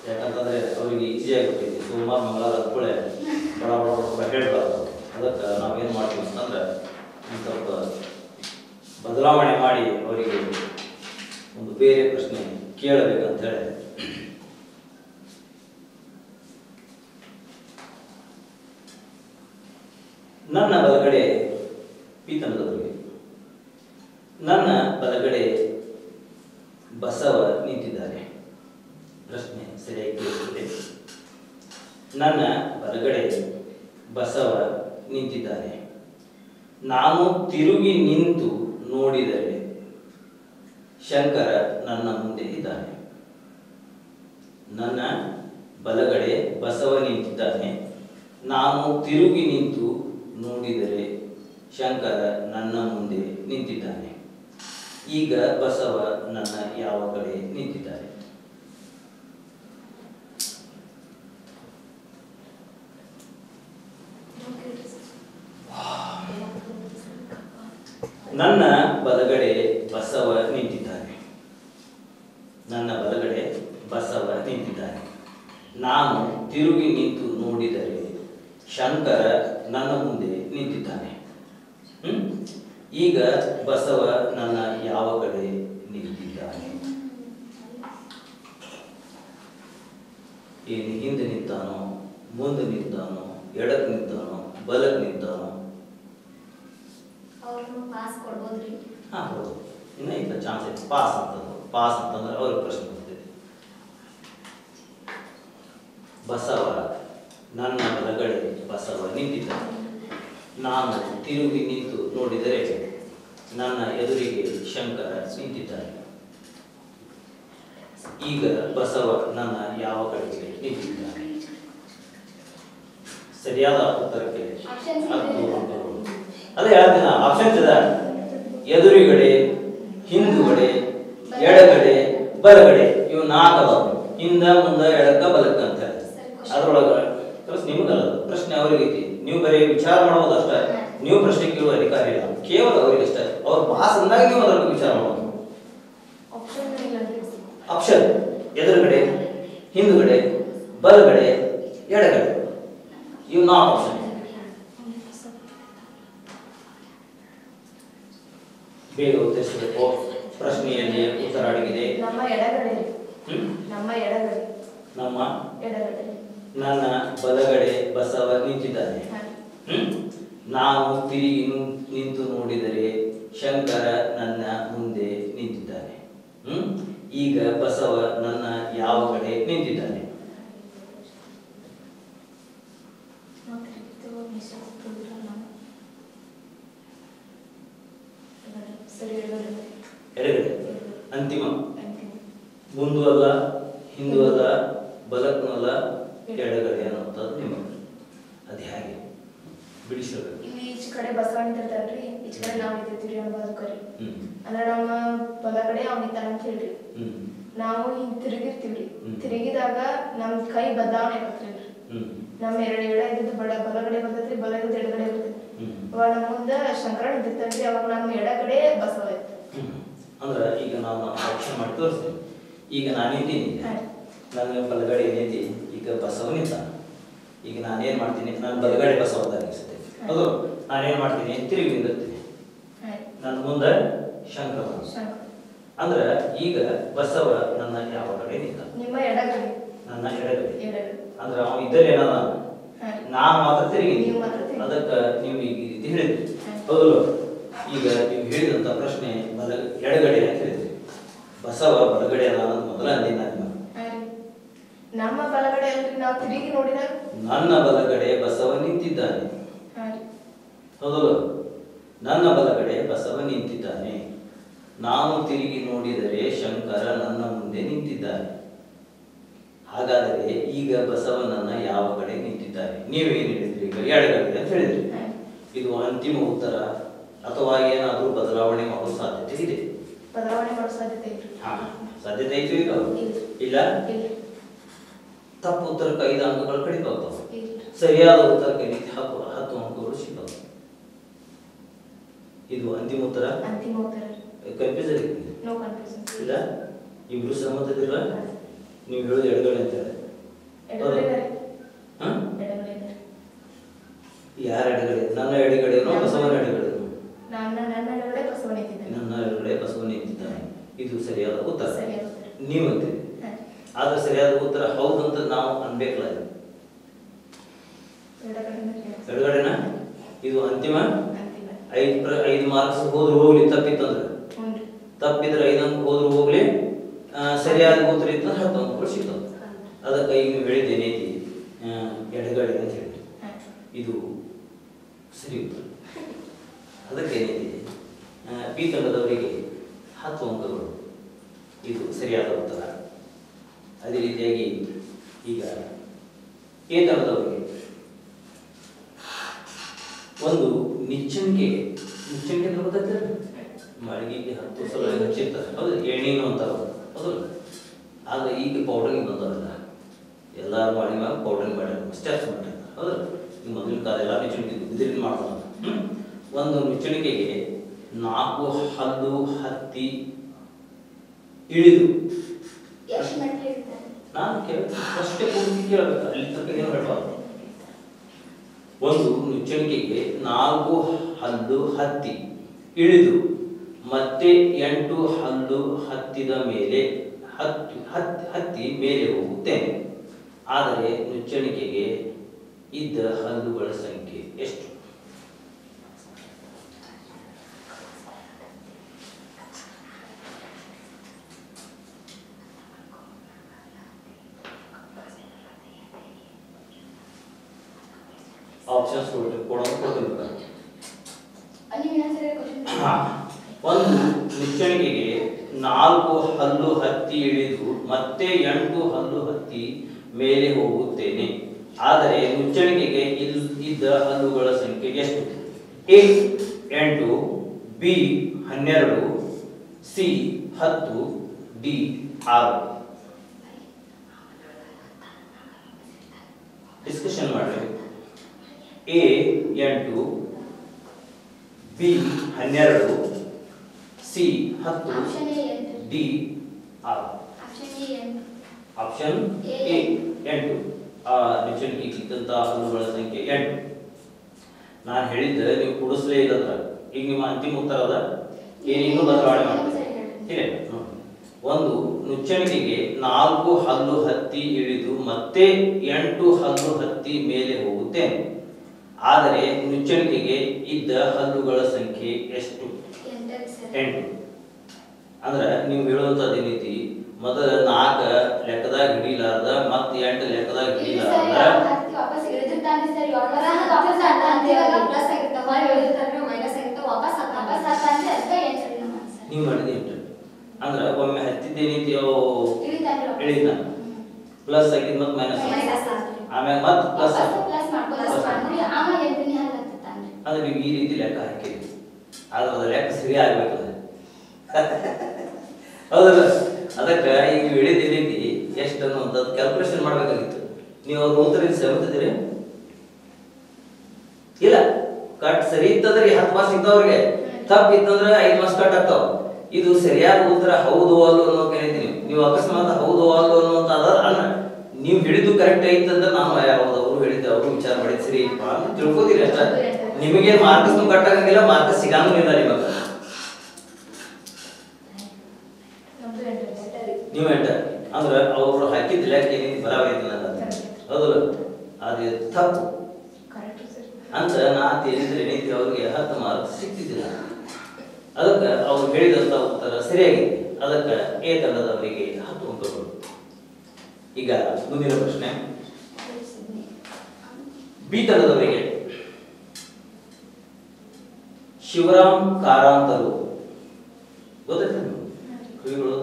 ಯಾಕಂತಂದ್ರೆ ಅವರಿಗೆ ಈಸಿಯಾಗಿ ಗೊತ್ತಿದೆ, ಸೋಮವಾರ ಮಂಗಳವಾರ ಕೂಡ ಬಡ ಬಡ ಹೇಳ್ಬಾರ್ದು. ಅದಕ್ಕೆ ನಾವೇನು ಮಾಡ್ತೀವಿ ಅಂತಂದ್ರೆ ಸ್ವಲ್ಪ ಬದಲಾವಣೆ ಮಾಡಿ ಅವರಿಗೆ ಒಂದು ಬೇರೆ ಪ್ರಶ್ನೆ ಕೇಳಬೇಕಂತ ಹೇಳಿ ನನ್ನ ಬಲಗಡೆ ಪೀತನದವರಿಗೆ, ನನ್ನ ಬಲಗಡೆ ಬಸವ ನಿಂತಿದ್ದಾರೆ. ಪ್ರಶ್ನೆ ಸರಿಯಾಗಿ ಕೇಳಿಸುತ್ತೆ. ನನ್ನ ಬಲಗಡೆ ಬಸವ ನಿಂತಿದ್ದಾರೆ. ನಾನು ತಿರುಗಿ ನಿಂತು ನೋಡಿದರೆ ಶಂಕರ ನನ್ನ ಮುಂದೆ ಇದ್ದಾನೆ. ನನ್ನ ಬಲಗಡೆ ಬಸವ ನಿಂತಿದ್ದಾನೆ. ನಾನು ತಿರುಗಿ ನಿಂತು ನೋಡಿದರೆ ಶಂಕರ ನನ್ನ ಮುಂದೆ ನಿಂತಿದ್ದಾನೆ. ಈಗ ಬಸವ ನನ್ನ ಯಾವ ಕಡೆ ನಿಂತಿದ್ದಾರೆ? ನನ್ನ ಬಲಗಡೆ ಬಸವ ನಿಂತಿದ್ದಾನೆ. ನನ್ನ ಬಲಗಡೆ ಬಸವ ನಿಂತಿದ್ದಾನೆ. ನಾನು ತಿರುಗಿ ನಿಂತು ನೋಡಿದರೆ ಶಂಕರ ನನ್ನ ಮುಂದೆ ನಿಂತಿದ್ದಾನೆ. ಈಗ ಬಸವ ನನ್ನ ಯಾವ ಕಡೆ ನಿಂತಿದ್ದಾನೆ? ಏನು ಹಿಂದೆ ನಿಂತಾನೋ, ಮುಂದೆ ನಿಂತಾನೋ, ಎಡಕ್ಕೆ ನಿಂತಾನೋ, ಬಲಕ್ಕೆ ನಿಂತಾನೋ? ಪಾಸ್ ಕೊಡ್ಬೋದ್ರಿ? ಹೌದು, ಇನ್ನ ಇಲ್ಲ ಚಾನ್ಸ್ ಐತೆ. ಪಾಸ್ ಅಂತಂದ್ರೆ ಅವ್ರಿಗೆ ಪ್ರಶ್ನೆ ಬರ್ತದೆ. ಬಸವ ನನ್ನ ಬಲಗಡೆ ಬಸವ ನಿಂತಿದ್ದಾನೆ. ನಾನು ತಿರುಗಿ ನಿಂತು ನೋಡಿದರೆ ನನ್ನ ಎದುರಿಗೆ ಶಂಕರ ನಿಂತಿದ್ದಾನೆ. ಈಗ ಬಸವ ನನ್ನ ಯಾವ ಕಡೆಗೆ ನಿಂತಿದ್ದಾನೆ? ಸರಿಯಾದ ಉತ್ತರಕ್ಕೆ 10 ಅಂಕಗಳು. ಅದೇ ಹೇಳ್ತೀನಿ, ಆಪ್ಷನ್ಸ್ ಇದೆ. ಎದುರುಗಡೆ, ಹಿಂದುಗಡೆ, ಎಡಗಡೆ, ಬಲಗಡೆ, ಇವು 4 ಅದಾವ. ಹಿಂದ ಮುಂದ ಎಡಕ್ಕ ಬಲಕ್ಕ ಅಂತ ಹೇಳಿ ಅದ್ರೊಳಗ ನಿಮಗಲ್ಲ ಪ್ರಶ್ನೆ ಅವ್ರಿಗೆ ಐತಿ. ನೀವು ಬರೀ ವಿಚಾರ ಮಾಡೋದು ಅಷ್ಟೇ. ನೀವು ಪ್ರಶ್ನೆ ಕೇಳುವ ಅಧಿಕಾರ ಇಲ್ಲ, ಕೇವಲ ಅವ್ರಿಗೆ ಅಷ್ಟೇ. ಅವ್ರ ಪಾಸ್ ಅಂದಾಗ ನೀವು ಅದ್ರ ಬಗ್ಗೆ ವಿಚಾರ ಮಾಡೋದು. ಆಪ್ಷನ್ ಎದುರುಗಡೆ, ಹಿಂದುಗಡೆ, ಬಲಗಡೆ, ಎಡಗಡೆ, ಇವು 4 ಆಪ್ಷನ್. ಬೇಗ ಉತ್ತರಿಸಬೇಕು. ಪ್ರಶ್ನೆಯಲ್ಲಿ ಉತ್ತರ ಅಡಗಿದೆ. ನಮ್ಮ ಎಡಗಡೆ. ನಮ್ಮ ನನ್ನ ಬಲಗಡೆ ಬಸವ ನಿಂತಿದ್ದಾನೆ. ನಾನು ತಿರುಗಿ ನಿಂತು ನೋಡಿದರೆ ಶಂಕರ ನನ್ನ ಮುಂದೆ ನಿಂತಿದ್ದಾನೆ. ಈಗ ಬಸವ ನನ್ನ ಯಾವ ಕಡೆ ನಿಂತಿದ್ದಾನೆ? ಎಡಗಡೆ ಅಂತಿಮ. ಮುಂದೂ ಅಲ್ಲ, ಹಿಂದೂ ಅಲ್ಲ, ಬಲಕ್ಕೂ ಅಲ್ಲ, ಎಡಗಡೆ ಅನ್ನೋಂಥದ್ದು ನಿಮಗೆ ಅದು ಹೇಗೆ ಬಿಡಿಸಬೇಕು? ಇಲ್ಲಿ ಈಚೆ ಕಡೆ ಬಸವ ನಿಂತಿರ್ತಾರ್ರಿ, ಈಚೆ ಕಡೆ ನಾವು ನಿಂತಿರ್ತೀವಿ ಅನ್ನೋದು ಕರಿ. ಅಂದ್ರೆ ನಮ್ಮ ಬಲಗಡೆ ಅವ್ನಿದ್ದಾನ ಅಂತ ಹೇಳ್ರಿ. ನಾವು ಹಿಂಗ್ ತಿರುಗಿರ್ತೀವ್ರಿ. ತಿರುಗಿದಾಗ ನಮ್ ಕೈ ಬದಲಾವಣೆ ಆಗ್ತದ್ರಿ. ನಮ್ಮ ಎಡ ಇದ್ದು ಬಲಗಡೆ ಬರ್ತೈತ್ರಿ, ಬಲಗಡೆ ಎಡಗಡೆ ಬರ್ತೈತಿ. ಅವಾಗ ನಮ್ಮ ಮುಂದ ಶಂಕರ ನಿಂತಿರ್ತಾನ್ರಿ, ಅವಾಗ ನಮ್ಮ ಎಡಗಡೆ ಬಸವ ಐತಿ. ಅಂದ್ರ ಈಗ ನಾವು ಆಪ್ಷನ್ ಮಾಡಿ ತೋರಿಸ್ತೀವಿ. ಈಗ ನಾನಿದ್ದೀನಿ, ನನ್ನ ಬಲಗಡೆ ಏನೈತಿ, ಈಗ ಬಸವ ನಿಂತ. ಈಗ ನಾನೇನ್ ಮಾಡ್ತೀನಿ, ನಾನು ಬಲಗಡೆ ಬಸವ ಅನಿಸುತ್ತೆ. ಅದು ನಾನೇನ್ ಮಾಡ್ತೀನಿ, ತಿರುಗಿ ನಿಂದಿರ್ತೀನಿ. ನನ್ನ ಮುಂದೆ ಶಂಕರ ಅಂದ್ರ ಈಗ ಬಸವ ನನ್ನ ಯಾವ ಕಡೆ ನಿಂತ? ನಿಮ್ಮ ಎಡಗಡೆ. ನನ್ನ ಎಡಗಡೆ. ಅಂದ್ರ ಅವ ಇದ್ದರೆ ಏನಾದ, ನಾನು ಮಾತ್ರ ತಿರುಗಿ. ಅದಕ್ಕ ನೀವು ಈಗ ಈ ರೀತಿ ಹೇಳಿದ್ರಿ, ಹೌದು? ಈಗ ನೀವು ಹೇಳಿದಂತ ಪ್ರಶ್ನೆ ಎಡಗಡೆ ಅಂತ ಹೇಳಿದ್ರಿ. ಬಸವ ಬಲಗಡೆ ಅನ್ನೋದು ಮೊದಲ ಅಂದಿನ ನಮ್ಮ ಬಲಗಡೆ ಅಲ್ರಿ, ನಾವು ತಿರುಗಿ ನೋಡಿದಾಗ ನನ್ನ ಬಲಗಡೆ ಬಸವ ನಿಂತಿದ್ದಾನೆ. ಹೌದು, ನನ್ನ ಬಲಗಡೆ ಬಸವ ನಿಂತಿದ್ದಾನೆ. ನಾನು ತಿರುಗಿ ನೋಡಿದರೆ ಶಂಕರ ನನ್ನ ಮುಂದೆ ನಿಂತಿದ್ದಾನೆ. ಹಾಗಾದರೆ ಈಗ ಬಸವ ನನ್ನ ಯಾವ ಕಡೆ ನಿಂತಿದ್ದಾರೆ? ನೀವೇನು ಹೇಳಿದ್ರಿ? ಈಗ ಎಡಗಡೆ ಅಂತ ಹೇಳಿದ್ರಿ. ಇದು ಅಂತಿಮ ಉತ್ತರ ಅಥವಾ ಏನಾದರೂ ಬದಲಾವಣೆ ಮಾಡೋ ಸಾಧ್ಯತೆ ಇದೆ? ಬದಲಾವಣೆ ಮಾಡೋ ಸಾಧ್ಯತೆ ಇದೆ. ಸಾಧ್ಯತೆ ಐತೆ ಈಗ? ಇಲ್ಲ. ತಪ್ಪು ಉತ್ತರಕ್ಕೆ 5 ಅಂಕಗಳು ಕಡಿಮೆ ಆಗ್ತಾವೆ. ಸರಿಯಾದ ಉತ್ತರಕ್ಕೆ 10 ಅಂಕಗಳು ಸಿಗ್ತವೆ. ಇದು ಅಂತಿಮ ಉತ್ತರ. ಕನ್ಫ್ಯೂಸನ್ ನೋ ಕನ್ಫ್ಯೂಷನ್ ಇಲ್ಲ. ಇಬ್ರು ಸಮ್ಮತದಿಲ್ಲ. ನೀವು ಹೇಳೋದು ಎಡಗಡೆ ಅಂತ ಹೇಳಿ. ಯಾರ ಎಡಗಡೆ? ನನ್ನ ಎಡಗಡೆನೋ ಬಸವನ ಎಡಗಡೆನೋ? ನನ್ನ ಎಡಗಡೆ ಬಸವ ನಿಂತಿದ್ದಾನೆ. ನನ್ನ ಎಡಗಡೆ ಬಸವ ನಿಂತಿದ್ದಾನೆ. ಇದು ಸರಿಯಾದ ಉತ್ತರ. ನೀವು ಅಂತೀರಿ. ಆದ್ರೆ ಸರಿಯಾದ ಉತ್ತರ ಹೌದಂತ ನಾವು ಅನ್ಬೇಕಲ್ಲ. ಎಡಗಡೆನ? ಇದು ಅಂತಿಮ 5 ಮಾರ್ಕ್ಸ್ ಹೋದ್ರು ಹೋಗ್ಲಿ. ತಪ್ಪಿತ್ತಂದ್ರೆ ತಪ್ಪಿದ್ರೆ 5 ಅಂಕ ಹೋದ್ರು ಹೋಗ್ಲಿ. ಸರಿಯಾದ ಉತ್ತರ ಇತ್ತಂದ್ರೆ 10 ಅಂಕಗಳು ಸಿಗ್ತವೆ. ಅದಕ್ಕೆ ಈಗ ನೀವು ಹೇಳಿದ್ದೇನೈತಿ, ಎಡಗಡೆ ಅಂತ ಹೇಳಿ. ಇದು ಸರಿ ಉತ್ತರ. ಅದಕ್ಕೆ ಏನೈತಿ, ಬಿ ತಂಡದವರಿಗೆ 10 ಅಂಕಗಳು. ಇದು ಸರಿಯಾದ ಉತ್ತರ. ಅದೇ ರೀತಿಯಾಗಿ ಈಗ ಎ ತಂಡದವರಿಗೆ ಒಂದು ನಿಚ್ಚಣಿಕೆಗೆ ಗೊತ್ತಾಗ್ತದೆ, ಮಳಿಗೆಗೆ 10 ಸಲ ಹಚ್ಚಿರ್ತಾರೆ. ಹೌದು, ಎಣ್ಣೆನು ಅಂತಾರ. ಹೌದು, ಆದ್ರೆ ಈಗ ಪೌಡರ್ಗೆ ಬಂದವಲ್ಲ, ಎಲ್ಲಾರು ಮಾಡಿ ಮ್ಯಾಗ ಪೌಡರಿಂಗ್ ಮಾಡ್ಯಾರ, ಸ್ಟೆಪ್ಸ್ ಮಾಡ್ಯಾರ. ಹೌದು, ಈಗ ಮೊದಲಿನ ಕಾಲ ಎಲ್ಲ ನಿಚ್ಚಣಿಕೆ ಬಿದಿರಿನ ಮಾಡ್ತಾರೆ. ಒಂದು ನಿಚ್ಚಣಿಕೆಗೆ 4 ಹಲ್ಲು ಹತ್ತಿ ಇಳಿದು. ನಾನು ಅಷ್ಟೇ ಪೂರ್ತಿ ಕೇಳಬೇಕು, ಅಲ್ಲಿ ತನಕ ಏನು ಹೇಳಬಾರ್ದು. ಒಂದು ನಿಚ್ಚಣಿಕೆಗೆ 4 ಹಲ್ಲು ಹತ್ತಿ ಇಳಿದು ಮತ್ತೆ 8 ಹಲ್ಲು ಹತ್ತಿದ ಮೇಲೆ ಹತ್ತಿ ಮೇಲೆ ಹೋಗುತ್ತೇನೆ. ಆದರೆ ನಿಚ್ಚಣಿಕೆಗೆ ಇದ್ದ ಹಲ್ಲುಗಳ ಸಂಖ್ಯೆ ಎಷ್ಟು? ಆಪ್ಷನ್ಸ್ ಕೊಡ್ತೀನಿ. ಒಂದು ನಿಚ್ಚಣಿಕೆಗೆ 4 ಹಲ್ಲು ಹತ್ತಿ ಇಳಿದು ಮತ್ತೆ 8 ಹಲ್ಲು ಹತ್ತಿ ಮೇಲೆ ಹೋಗುತ್ತೇನೆ. ಆದರೆ ಮುಚ್ಚಣಿಕೆಗೆ ಇದ್ದ ಹಲ್ಲುಗಳ ಸಂಖ್ಯೆ ಎಷ್ಟು? A 8, B 12, C 10, D 6. Discussion ಮಾಡಿ. A 8, B 12, C 10, D 6. Option A 8. ನಿಚ್ಚಣಿಕೆಗೆ ಇದ್ದಂತಹ ಹಲ್ಲುಗಳ ಸಂಖ್ಯೆ 8. ನಾನು ಹೇಳಿದ್ದೆ ನೀವು ಕೂಡಿಸ್ಲೇ ಇಲ್ಲದ್ರ. ಈಗ ನಿಮ್ಮ ಅಂತಿಮ ಉತ್ತರ ಅದ. ಏನಿನ್ನೂ ಬದಲಾವಣೆ ಮಾಡ್ತೀವಿ. ಒಂದು ನುಚ್ಚಣಿಕೆಗೆ 4 ಹಲ್ಲು ಹತ್ತಿ ಇಳಿದು ಮತ್ತೆ 8 ಹಲ್ಲು ಹತ್ತಿ ಮೇಲೆ ಹೋಗುತ್ತೇನೆ. ಆದರೆ ನುಚ್ಚಣಿಕೆಗೆ ಇದ್ದ ಹಲ್ಲುಗಳ ಸಂಖ್ಯೆ ಎಷ್ಟು? 8. ಅಂದ್ರೆ ನೀವು ಹೇಳುವಂತದ್ದು ಏನೈತಿ, ಮೊದಲ 4 ಲೆಕ್ಕದಾಗ ಹಿಡಿಲಾರ್ದ ಮತ್ತೆ 8 ಲೆಕ್ಕದಾಗ ಹಿಡಿಲಾರ್ದ ನೀವು ಮಾಡಿದ 8. ಅಂದ್ರೆ ಒಮ್ಮೆ ಹತ್ತಿದ್ದೇನೈತಿ ಇಳಿದ ಪ್ಲಸ್ ಆಗಿದ್ ಮತ್ತೆ ಮೈನಸ್ ಆಮೇಲೆ ಮತ್ತೆ ಪ್ಲಸ್ ಅಂದ್ರೆ ನೀವು ಈ ರೀತಿ ಲೆಕ್ಕ ಹಾಕಿರಿ. ಆದ್ರೆ ಅದ ಲೆಕ್ಕ ಸರಿ ಆಗ್ಬೇಕಲ್ಲ. ಹೌದಲ್ಲ? ಅದಕ್ಕೆ ಈಗ ಹೇಳಿದ್ದೀರಿ ಎಷ್ಟು ಅನ್ನೋದು ಕ್ಯಾಲ್ಕುಲೇಷನ್ ಮಾಡಬೇಕಾಗಿತ್ತು. ನೀವು ಅವ್ರ ಉತ್ತರ ಸರಿತಿದ್ದೀರಿ ಇಲ್ಲ? ಕಟ್ ಸರಿ ಇತ್ತಂದ್ರೆ 10 ಮಾರ್ಕ್ಸ್ ಸಿಗ್ತಾವ್ರಿಗೆ, ತಪ್ಪು ಇತ್ತಂದ್ರೆ 5 ಮಾರ್ಕ್ಸ್ ಕಟ್ ಆಗ್ತಾವ. ಇದು ಸರಿಯಾದ ಉತ್ತರ ಹೌದು ಅಲ್ಲೋ ಅನ್ನೋ ಕೇಳಿದ್ದೀನಿ. ನೀವು ಅಕಸ್ಮಾತ್ ಹೌದು ಅಲ್ಲೋ ಅನ್ನೋಂತ ಅದ ನೀವು ಹೇಳಿದ್ದು ಕರೆಕ್ಟ್ ಐತಂದ್ರೆ ನಾನು ಯಾವ್ದು ಅವರು ಹೇಳಿದ್ದೆ ಅವರು ವಿಚಾರ ಮಾಡಿದ್ ಸರಿ ಅಂತ ತಿಳ್ಕೋತೀರಿ ಅಷ್ಟ. ನಿಮಗೆ ಮಾರ್ಕ್ಸ್ ಕಟ್ ಆಗಂಗಿಲ್ಲ, ಮಾರ್ಕ್ಸ್ ಸಿಗಂಗಿಲ್ಲ ನಿಮಗೆ. ನೀವು ಎಂಟರ್ ಅಂದ್ರೆ ಅವರು ಹಾಕಿದ ಲೆಕ್ಕ ಏನಿದೆ ಬರಾಬರಿ ಹೌದಲ್ಲ, ಅದು ತಪ್ಪು ಅಂತ ನಾ ತಿಳಿದ್ರೆ ಏನೈತಿ ಅವ್ರಿಗೆ 10 ಮಾರ್ಕ್ಸ್ ಸಿಗ್ತಿದ್ದಿಲ್ಲ. ಅದಕ್ಕೆ ಅವ್ರು ಹೇಳಿದಂತ ಉತ್ತರ ಸರಿಯಾಗಿದೆ. ಅದಕ್ಕೆ ಎ ತಂಡದವರಿಗೆ 10 ಅಂಕಗಳು. ಈಗ ಮುಂದಿನ ಪ್ರಶ್ನೆ ಬಿ ತಂಡದವರಿಗೆ. ಶಿವರಾಮ್ ಕಾರಂತರು ಗೊತ್ತಾಯ್ತು ಕವಿಗಳು?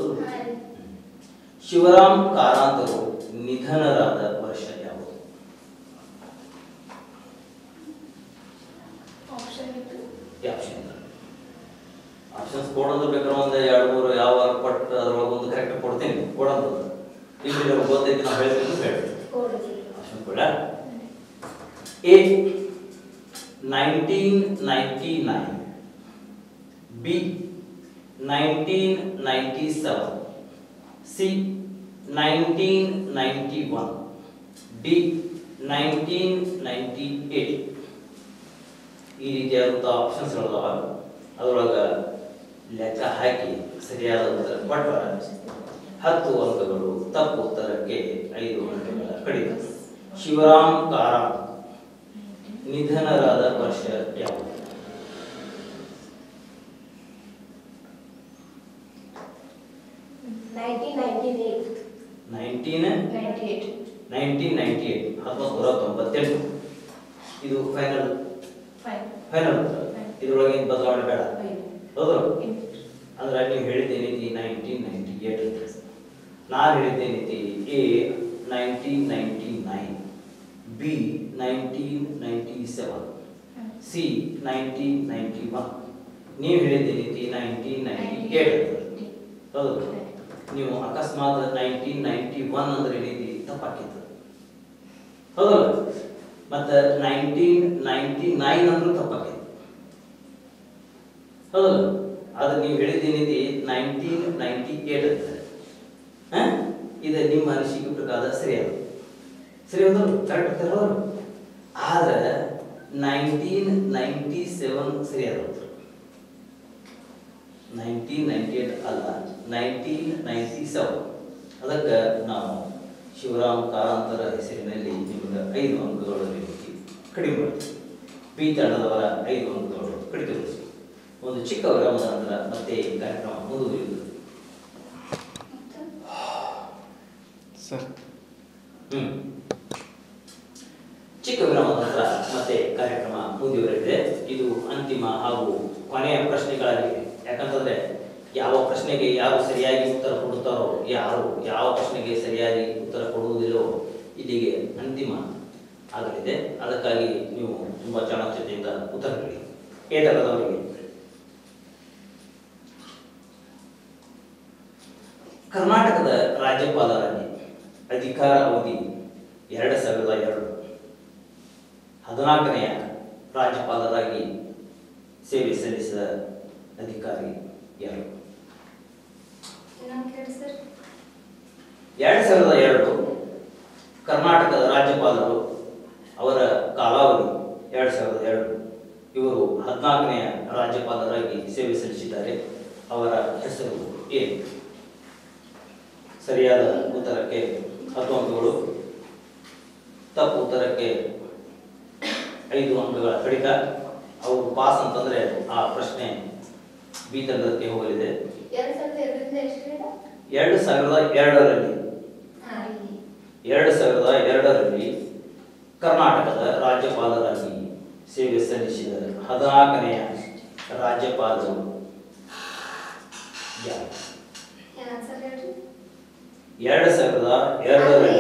ಶಿವರಾಮ್ ಕಾರಂತರು ನಿಧನರಾದ ವರ್ಷ ಯಾವುದು? ಆಪ್ಷನ್ಸ್ ಕೊಡೋದು ಬೇಕಾದ್ರೆ ಒಂದು 2-3 ಯಾವ ಕೊಟ್ಟು ಅದ್ರೊಳಗೆ ಒಂದು ಕರೆಕ್ಟ್ ಕೊಡ್ತೀನಿ. ಕೊಡೋದು ಇಲ್ಲಿ ಗೊತ್ತೈತಿ, ನಾವು ಹೇಳ್ತೀನಿ ಹೇಳಿ. ಆಪ್ಷನ್ ಕೊಡ. A 1999, B 1997, C 1991, D 1998. ಈ ರೀತಿಯಾದಂಥ ಆಪ್ಷನ್ಸ್ ಇರೋದವ. ಅದರೊಳಗೆ ಲೆಕ್ಕ ಹಾಕಿ ಸರಿಯಾದ ಉತ್ತರ ಕೊಟ್ಟರೆ 10 ಅಂಕಗಳು, ತಪ್ಪು ಉತ್ತರಕ್ಕೆ 5 ಅಂಕಗಳ ಕಡಿತ. ಶಿವರಾಮ್ ಕಾರಂತ್ ನಿಧನರಾದ ವರ್ಷ ಯಾವುದು? 1998. ಇದು ಫೈನಲ್ ಇದ್ರೊಳಗೆ ಬದಲಾವಣೆ ಬೇಡ ಹೌದು. ಅಂದ್ರೆ ನೀವು ಹೇಳಿದ್ದೇನೈತಿ 1998, ನಾನು ಹೇಳಿದ್ದೇನೈತಿ ಎ 1999, ಬಿ 1997, ಸಿ 1991, ನೀವು ಹೇಳಿದ್ದೇನೈತಿ 1998 ಹೌದು. ನೀವು ಅಕಸ್ಮಾತ್ 1991 ಅಂದ್ರೆ ಏನೈತಿ ತಪ್ಪಾಕಿತ್ತು ಹೌದಲ್ಲ, ಮತ್ತೆ 1999 ಅಂದ್ರೂ ತಪ್ಪಾಕಿತ್ತು ಹೌದಲ್ಲ. ಆದ್ರೆ ನೀವು ಹೇಳಿದ್ದೇನೈತಿ 1998 ಅಂತ. ಇದು ನಿಮ್ಮ ಅನಿಸಿಕೆ ಪ್ರಕಾರ ಸರಿಯಾದ ಸರಿ ಹೌದಲ್ಲ, ಕರೆಕ್ಟ್ ಹೌದಲ್ಲ. ಆದ್ರೆ 1997 ಸರಿಯಾದ 1998 ಅಲ್ಲ 1997. ಅದಕ್ಕೆ ನಾವು ಶಿವರಾಮ್ ಕಾರಂತರ ಹೆಸರಿನಲ್ಲಿ ನಿಮಗೆ 5 ಅಂಕಗಳು ಕಡಿಮೆ ಮಾಡ್ತೀವಿ. ಬಿ ತಂಡದವರ 5 ಅಂಕಗಳು ಕಡಿತಗೊಳಿಸಿ. ಒಂದು ಚಿಕ್ಕ ವಿರಾಮದ ನಂತರ ಮತ್ತೆ ಈ ಕಾರ್ಯಕ್ರಮ ಮುಂದುವರಿಯುತ್ತದೆ. ಚಿಕ್ಕ ವಿರಾಮದ ನಂತರ ಮತ್ತೆ ಕಾರ್ಯಕ್ರಮ ಮುಂದುವರಿದಿದೆ. ಇದು ಅಂತಿಮ ಹಾಗೂ ಕೊನೆಯ ಪ್ರಶ್ನೆಗಳಾಗಿವೆ. ಯಾಕಂತಂದ್ರೆ ಯಾವ ಪ್ರಶ್ನೆಗೆ ಯಾರು ಸರಿಯಾಗಿ ಉತ್ತರ ಕೊಡುತ್ತಾರೋ, ಯಾರು ಯಾವ ಪ್ರಶ್ನೆಗೆ ಸರಿಯಾಗಿ ಉತ್ತರ ಕೊಡುವುದಿಲ್ಲೋ ಇಲ್ಲಿಗೆ ಅಂತಿಮ ಆಗಲಿದೆ. ಅದಕ್ಕಾಗಿ ನೀವು ತುಂಬಾ ಚಾಣಾಕ್ಷತೆಯಿಂದ ಉತ್ತರ ನೀಡಿ. ಏತರದವರಿಗೆ ಕರ್ನಾಟಕದ ರಾಜ್ಯಪಾಲರಾಗಿ ಅಧಿಕಾರ ಅವಧಿ 2002, 14ನೇ ರಾಜ್ಯಪಾಲರಾಗಿ ಸೇವೆ ಸಲ್ಲಿಸಿದ ಅಧಿಕಾರಿ ಯಾರು? 2002 ಕರ್ನಾಟಕದ ರಾಜ್ಯಪಾಲರು, ಅವರ ಕಾಲಾವಧಿ 2002. ಇವರು 14ನೇ ರಾಜ್ಯಪಾಲರಾಗಿ ಸೇವೆ ಸಲ್ಲಿಸಿದ್ದಾರೆ. ಅವರ ಹೆಸರು ಏನು? ಸರಿಯಾದ ಉತ್ತರಕ್ಕೆ 10 ಅಂಕಗಳು, ತಪ್ಪು ಉತ್ತರಕ್ಕೆ 5 ಅಂಕಗಳ ಕಡಿತ. ಅವರು ಪಾಸ್ ಅಂತಂದ್ರೆ ಆ ಪ್ರಶ್ನೆ ಬಿ ತಂಡಕ್ಕೆ ಹೋಗಲಿದೆ. 2002ರಲ್ಲಿ ಕರ್ನಾಟಕದ ರಾಜ್ಯಪಾಲರಾಗಿ ಸೇವೆ ಸಲ್ಲಿಸಿದ 14ನೇ ರಾಜ್ಯಪಾಲರು ಯಾರು? 2002ರಲ್ಲಿ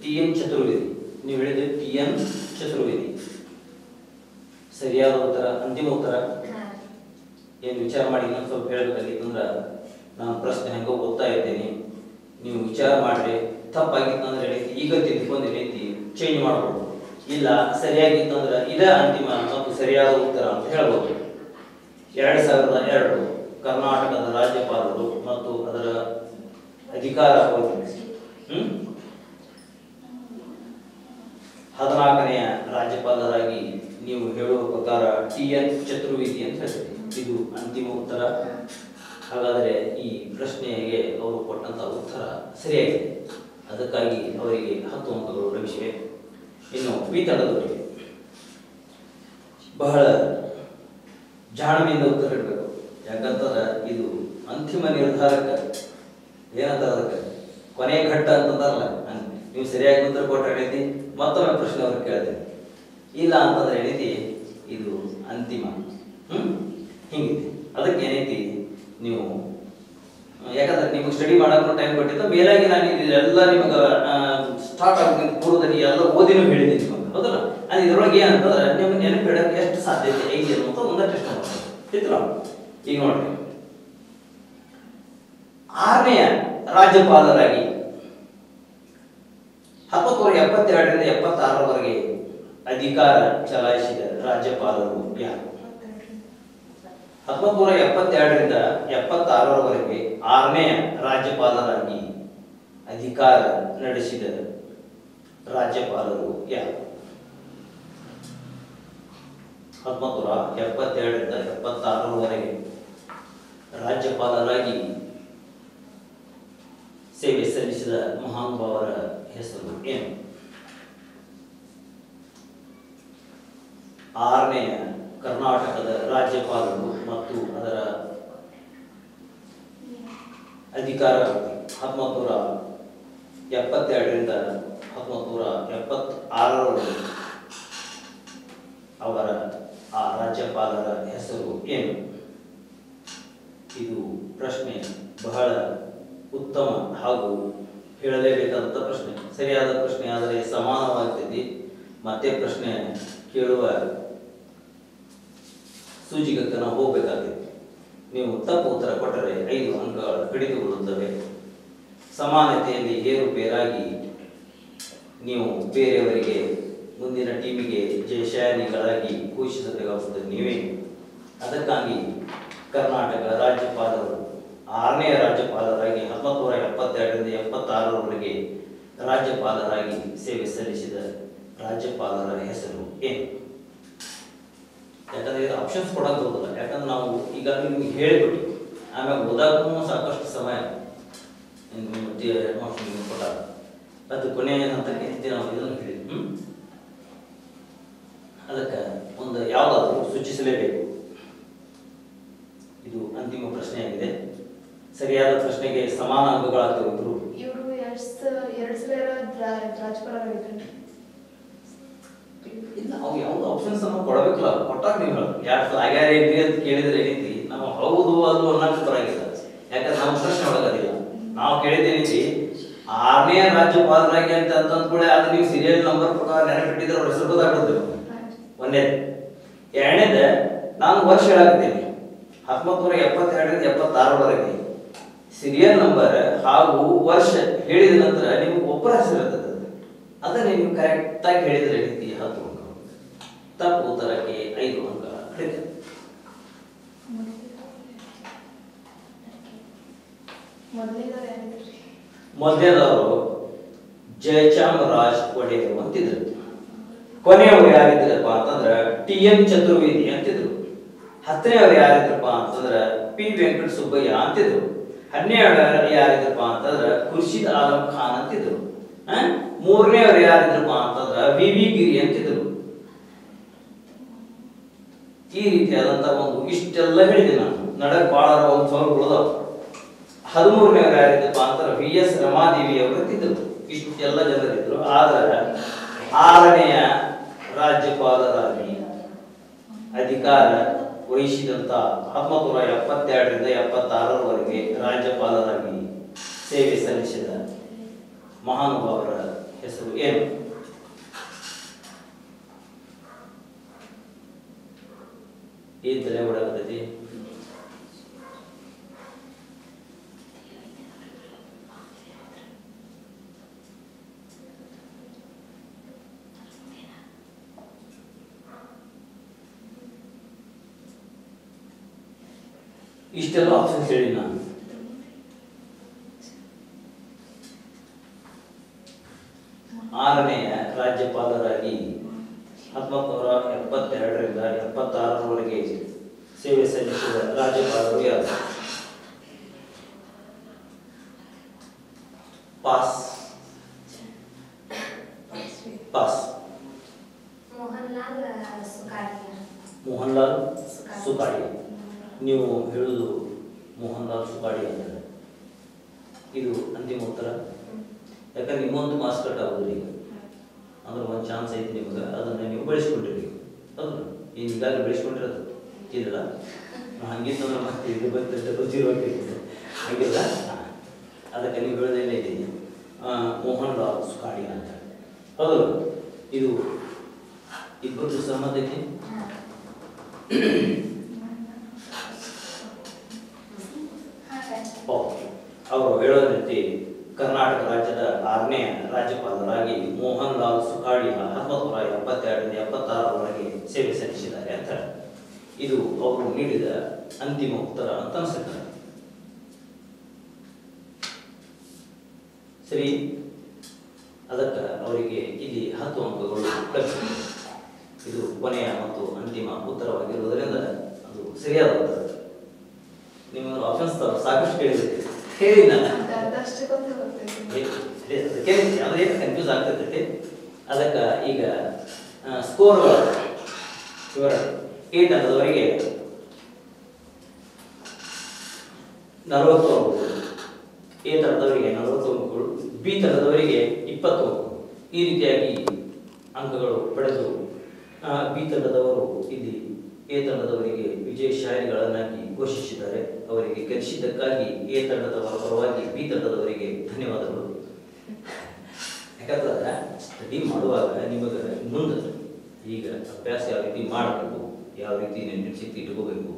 ಟಿ.ಎನ್. ಚತುರ್ವೇದಿ. ನೀವು ಹೇಳಿದ್ರೆ ಟಿ.ಎನ್. ಚತುರ್ವೇದಿ ಸರಿಯಾದ ಉತ್ತರ. ಅಂತಿಮ ಉತ್ತರ ಏನು ವಿಚಾರ ಮಾಡಿ ವಿಚಾರ ಮಾಡಿ ತಪ್ಪಾಗಿತ್ತು ಅಂದ್ರೆ ಏನೈತಿ ಈಗ ತಿದ್ದುಕೊಂಡು ಏನೈತಿ ಚೇಂಜ್ ಮಾಡ್ಬೋದು, ಇಲ್ಲ ಸರಿಯಾಗಿತ್ತು ಅಂದ್ರೆ ಇದೇ ಅಂತಿಮ ಮತ್ತು ಸರಿಯಾದ ಉತ್ತರ ಅಂತ ಹೇಳ್ಬೋದು. 2002 ಕರ್ನಾಟಕದ ರಾಜ್ಯಪಾಲರು ಮತ್ತು ಅದರ ಅಧಿಕಾರ ಅವಧಿ 14ನೇ ರಾಜ್ಯಪಾಲರಾಗಿ ನೀವು ಹೇಳುವ ಪ್ರಕಾರ TN ಚತುರ್ವೇದಿ ಅಂತ ಹೇಳ್ತೀವಿ. ಇದು ಅಂತಿಮ ಉತ್ತರ. ಹಾಗಾದರೆ ಈ ಪ್ರಶ್ನೆಗೆ ಅವರು ಕೊಟ್ಟಂತ ಉತ್ತರ ಸರಿಯಾಗಿದೆ, ಅದಕ್ಕಾಗಿ ಅವರಿಗೆ 10 ಅಂಕಗಳು ಲಭಿಸಿವೆ. ಇನ್ನು ಬಿ ತಂಡದವರಿಗೆ ಬಹಳ ಜಾಣ್ಮೆಯಿಂದ ಉತ್ತರ ಇಡಬೇಕು, ಯಾಕಂತಂದ್ರೆ ಇದು ಅಂತಿಮ ನಿರ್ಧಾರಕ್ಕೆ ಏನಂತ ಅದಕ್ಕೆ ಕೊನೆಯ ಘಟ್ಟ ಅಂತಂದಾರಲ್ಲ, ನೀವು ಸರಿಯಾಗಿ ಉತ್ತರ ಕೊಟ್ಟರೆ ಏನೈತಿ ಮತ್ತೊಮ್ಮೆ ಪ್ರಶ್ನೆ ಅವ್ರಿಗೆ ಕೇಳ್ತೇನೆ, ಇಲ್ಲ ಅಂತಂದ್ರೆ ಏನೈತಿ ಇದು ಅಂತಿಮ. ಹಿಂಗೈತಿ. ಅದಕ್ಕೆ ಏನೈತಿ ನೀವು ಯಾಕಂದ್ರೆ ನಿಮ್ಗೆ ಸ್ಟಡಿ ಮಾಡೋಕ್ಕೂ ಟೈಮ್ ಕೊಟ್ಟಿದ್ದು, ಮೇಲಾಗಿ ನಾನು ಇದೆಲ್ಲ ನಿಮ್ಗೆ ಸ್ಟಾರ್ಟ್ ಆಗೋದಕ್ಕಿಂತ ಪೂರ್ವದಲ್ಲಿ ಎಲ್ಲ ಓದಿನೂ ಹೇಳಿದ್ದೀನಿ ನಿಮಗೆ, ಹೌದಲ್ಲ? ಅದು ಇದ್ರೊಳಗೆ ಏನಂತಂದ್ರೆ ನಿಮ್ಗೆ ನೆನಪಿಡಕ್ಕೆ ಎಷ್ಟು ಸಾಧ್ಯತೆ ಐತಿ ಅನ್ನೋಂಥ ಒಂದು ಟೆಸ್ಟ್ ಮಾಡ್ತಾರೆ. ಇತ್ತು ಈಗ ನೋಡ್ರಿ, 6ನೇ ರಾಜ್ಯಪಾಲರಾಗಿ 1972ರಿಂದ 76ರವರೆಗೆ ಅಧಿಕಾರ ಚಲಾಯಿಸಿದ ರಾಜ್ಯಪಾಲರು ಯಾರು? 1972ರಿಂದ 76ರವರೆಗೆ 6ನೇ ರಾಜ್ಯಪಾಲರಾಗಿ ಅಧಿಕಾರ ನಡೆಸಿದ ರಾಜ್ಯಪಾಲರು ಯಾರು? 1972ರಿಂದ 76ರವರೆಗೆ ರಾಜ್ಯಪಾಲರಾಗಿ ಸೇವೆ ಸಲ್ಲಿಸಿದ ಮಹಾನುಭಾವರ ಹೆಸರು ಏನು? 6ನೇ ಕರ್ನಾಟಕದ ರಾಜ್ಯಪಾಲರು ಮತ್ತು ಅದರ ಅಧಿಕಾರ 1972ರಿಂದ 1976ರವರೆಗೆ ಅವರ ಆ ರಾಜ್ಯಪಾಲರ ಹೆಸರು ಏನು? ಇದು ಪ್ರಶ್ನೆ ಬಹಳ ಉತ್ತಮ ಹಾಗೂ ಹೇಳಲೇಬೇಕಾದಂಥ ಪ್ರಶ್ನೆ, ಸರಿಯಾದ ಪ್ರಶ್ನೆ ಆದರೆ ಸಮಾನವಾಗ್ತೈತಿ. ಮತ್ತೆ ಪ್ರಶ್ನೆ ಕೇಳುವ ಸೂಚಿಕಕ್ಕೆ ನಾವು ಹೋಗಬೇಕಾಗ್ತೈತಿ. ನೀವು ತಪ್ಪು ಉತ್ತರ ಕೊಟ್ಟರೆ 5 ಅಂಕಗಳು ಕಡಿತಗೊಳ್ಳುತ್ತವೆ. ಸಮಾನತೆಯಲ್ಲಿ ಏರುಪೇರಾಗಿ ನೀವು ಬೇರೆಯವರಿಗೆ ಮುಂದಿನ ಟೀಮಿಗೆ ಜಯಶಾಲಿಗಳಾಗಿ ಘೋಷಿಸಬೇಕಾಗುತ್ತದೆ ನೀವೇ. ಅದಕ್ಕಾಗಿ ಕರ್ನಾಟಕ ರಾಜ್ಯಪಾಲರು 6ನೇ ರಾಜ್ಯಪಾಲರಾಗಿ 1972ರಿಂದ 76ರವರೆಗೆ ರಾಜ್ಯಪಾಲರಾಗಿ ಸೇವೆ ಸಲ್ಲಿಸಿದ ರಾಜ್ಯಪಾಲರ ಹೆಸರು ಏನು? ಯಾಕಂದ್ರೆ ಇದು ಆಪ್ಷನ್ಸ್ ಕೊಡೋಕೆ ಹೋಗಲ್ಲ, ಯಾಕಂದ್ರೆ ನಾವು ಈಗ ನಿಮ್ಗೆ ಹೇಳಿಬಿಟ್ಟು ಆಮೇಲೆ ಓದಾಗೂ ಸಾಕಷ್ಟು ಸಮಯ ಕೊಟ್ಟ ಅದು ಕೊನೆಯ ಹಂತಕ್ಕೆ ನಾವು ಇದನ್ನು ಹೇಳಿದ್ವಿ. ಅದಕ್ಕೆ ಒಂದು ಯಾವುದಾದ್ರೂ ಸೂಚಿಸಲೇಬೇಕು. ಇದು ಅಂತಿಮ ಪ್ರಶ್ನೆಯಾಗಿದೆ. ಸರಿಯಾದ ಪ್ರಶ್ನೆಗೆ ಸಮಾನ ಅಂಕಗಳಾಗ್ತವೆ. ಇವರು 2 ಸಲ ರಾಜ್ಯಪಾಲರಾಗಿದ್ರು. ಇಲ್ಲ, ಅವು ಯಾವ್ದು ಆಪ್ಷನ್ಸ್ ಅನ್ನು ಕೊಡಬೇಕಲ್ಲ, ಕೊಟ್ಟಾಗ ನೀವು ಹೇಳಿ 2 ಸಲ ಆಗ್ಯಾರೇನ್ರಿ ಅಂತ ಕೇಳಿದ್ರೆ ಏನೈತಿ, ನಾವು ಹೌದು ಅದು ಅನ್ನೋಕ್ಕೆ ಬರಾಗಿಲ್ಲ. ಯಾಕಂದ್ರೆ ನಮ್ಮ ಪ್ರಶ್ನೆ ಒಳಗದಿಲ್ಲ. ನಾವು ಕೇಳಿದ್ದೇನೈತಿ 6ನೇ ರಾಜ್ಯಪಾಲರಾಗಿ ಅಂತ ಅಂದ್ಕೊಳ್ಳಿ, ಅದು ನೀವು ಸೀರಿಯಲ್ ನಂಬರ್ ಪ್ರಕಾರ ನೆನಪಿಟ್ಟಿದ್ರೆ ಅವ್ರ ಹೆಸರು ಗೊತ್ತಾಗ್ಬಿಡ್ತೇವೆ. ಒಂದೇದು. ಎರಡನೇದು, ನಾನು ವರ್ಷ ಹೇಳಾಕತ್ತೀನಿ 1972ರಿಂದ 76ರವರೆಗೆ ಸೀರಿಯಲ್ ನಂಬರ್ ಹಾಗೂ ವರ್ಷ ಹೇಳಿದ ನಂತರ ನಿಮ್ಗೆ ಒಬ್ಬರ ಹೆಸರು ಇರ್ತದೆ, ಅದನ್ನ ನೀವು ಕರೆಕ್ಟಾಗಿ ಹೇಳಿದ್ರೆ ರೀತಿ 10 ಅಂಕ. ತಪ್ಪು ಉತ್ತರಕ್ಕೆ 5 ಅಂಕ. ಮೊದಲನೇದವರು ಜಯಚಾಮರಾಜ್ ಒಡೆಯರು ಅಂತಿದ್ರು. ಕೊನೆಯವರು ಯಾರಿದ್ರಪ್ಪ ಅಂತಂದ್ರೆ TN ಚತುರ್ವೇದಿ ಅಂತಿದ್ರು. 10ನೇವರು ಯಾರಿದ್ರಪ್ಪ ಅಂತಂದ್ರೆ P ವೆಂಕಟ ಸುಬ್ಬಯ್ಯ ಅಂತಿದ್ರು. 12ನೇವರು ಯಾರಿದ್ರಪ್ಪ ಅಂತಂದ್ರೆ ಖುರ್ಷಿದ್ ಆಲಂ ಖಾನ್ ಅಂತಿದ್ರು. 3ನೇವರು ಯಾರಿದ್ರಪ್ಪ ಅಂತಂದ್ರೆ VV ಗಿರಿ ಅಂತಿದ್ರು. ಈ ರೀತಿಯಾದಂತ ಒಂದು ಇಷ್ಟೆಲ್ಲ ಹೇಳಿದೆ ನಾನು. ನಡಕ್ ಬಾಳ ಒಂದು ಸ್ವಲ್ಪ ಉಳಿದವು. 13ನೇವರು ಯಾರಿದ್ದಪ್ಪ ಅಂತಂದ್ರೆ VS ರಮಾದೇವಿ ಅವರು ಅಂತಿದ್ರು. ಇಷ್ಟೆಲ್ಲ ಜನರಿದ್ರು. ಆದ್ರೆ 6ನೇಯ ರಾಜ್ಯಪಾಲರಾಗಿ ಅಧಿಕಾರ ವಹಿಸಿದಂತ 1972ರಿಂದ 76ರವರೆಗೆ ರಾಜ್ಯಪಾಲರಾಗಿ ಸೇವೆ ಸಲ್ಲಿಸಿದ ಮಹಾನುಭಾವರ ಹೆಸರು ಏನು? ಈ ತಲೆ ಹೊಡಕತೈತಿ. ಇಷ್ಟೆಲ್ಲ ಆಪ್ಷನ್ಸ್ ಹೇಳಿ ನಾನು. ಆರನೆಯ ರಾಜ್ಯಪಾಲರಾಗಿ 1972ರಿಂದ 76ರವರೆಗೆ ಸೇವೆ ಸಲ್ಲಿಸಿದ ರಾಜ್ಯಪಾಲರು ಯಾರು? Pass pass. ಮೋಹನ್ಲಾಲ್ ಸುಕಾಡಿ. ನೀವು ಹೇಳುವುದು ಮೋಹನ್ಲಾಲ್ ಸುಕಾಡಿ ಅಂತ. ಇದು ಅಂತಿಮ ಉತ್ತರ. ಯಾಕಂದ್ರೆ ನಿಮ್ಮೊಂದು ಮಾರ್ಕ್ಸ್ ಕಟ್ ಆಗೋದು ಈಗ, ಅಂದ್ರೆ ಒಂದು ಚಾನ್ಸ್ ಐತಿ ನಿಮ್ಗೆ, ಅದನ್ನು ನೀವು ಬೆಳೆಸ್ಕೊಂಡಿರಿ. ಹೌದು, ಈಗಾಗಲೇ ಬೆಳೆಸ್ಕೊಂಡಿರೋದು ಇಲ್ಲ ಹಂಗಿತ್ತಂದ್ರೆ ಮತ್ತೆ ಇದು ಬಂದಿರ್ಬೇಕು ಹಂಗಿಲ್ಲ. ಅದಕ್ಕೆ ನೀವು ಹೇಳೋದೇನೇ ಇದ್ದೀನಿ ಮೋಹನ್ಲಾಲ್ ಸುಕಾಡಿ ಅಂತ. ಹೌದು, ಇದು ಇಬ್ಬರು ಸಮ್ಮತ ಐತಿ. ಅವರು ಹೇಳೋ ರೀತಿ ಕರ್ನಾಟಕ ರಾಜ್ಯದ 6ನೇ ರಾಜ್ಯಪಾಲರಾಗಿ ಮೋಹನ್ಲಾಲ್ ಸುಕಾಡಿ 1972ರಿಂದ 76ರವರೆಗೆ ಸೇವೆ ಸಲ್ಲಿಸಿದ್ದಾರೆ ಅಂತ. ಇದು ಅವರು ನೀಡಿದ ಅಂತಿಮ ಉತ್ತರ ಅಂತ ಅನಿಸುತ್ತೆ. ಸರಿ, ಅದಕ್ಕೆ ಅವರಿಗೆ ಇಲ್ಲಿ 10 ಅಂಕಗಳು ಲಭಿಸಿದೆ. ಇದು ಕೊನೆಯ ಮತ್ತು ಅಂತಿಮ ಉತ್ತರವಾಗಿರುವುದರಿಂದ ಅದು ಸರಿಯಾದ ಉತ್ತರ. ನಿಮ್ಮ ಆಪ್ಷನ್ಸ್ ಸಾಕಷ್ಟು ಕೇಳಿದೆ, ಹೇಳಿ ನಾನು ಅದೇನು ಕನ್ಫ್ಯೂಸ್ ಆಗ್ತೈತೆ. ಅದಕ್ಕೆ ಈಗ ಸ್ಕೋರ್ಗಳು ಇವರ ಎ ತಂಡದವರಿಗೆ 40 ಅಂಕಗಳು, ಎ ತಂಡದವರಿಗೆ 40 ಅಂಕಗಳು, ಬಿ ತಂಡದವರಿಗೆ 20 ಅಂಕಗಳು. ಈ ರೀತಿಯಾಗಿ ಅಂಕಗಳು ಪಡೆದು ಬಿ ತಂಡದವರು ಇಲ್ಲಿ ಎ ತಂಡದವರಿಗೆ ವಿಜಯಶಾಲಿಗಳನ್ನಾಗಿ ಘೋಷಿಸಿದ್ದಾರೆ. ಅವರಿಗೆ ಗೆಲ್ಲಿಸಿದ್ದಕ್ಕಾಗಿ ಎ ತಂಡದವರ ಪರವಾಗಿ ಬಿ ತಂಡದವರಿಗೆ ಧನ್ಯವಾದಗಳು. ಯಾಕಂದ್ರೆ ಸ್ಟಡಿ ಮಾಡುವಾಗ ನಿಮಗೆ ಮುಂದೆ ಈಗ ಅಭ್ಯಾಸ ಯಾವ ರೀತಿ ಮಾಡಬೇಕು, ಯಾವ ರೀತಿ ನೆನಪಿಸಿ ಇಟ್ಕೋಬೇಕು,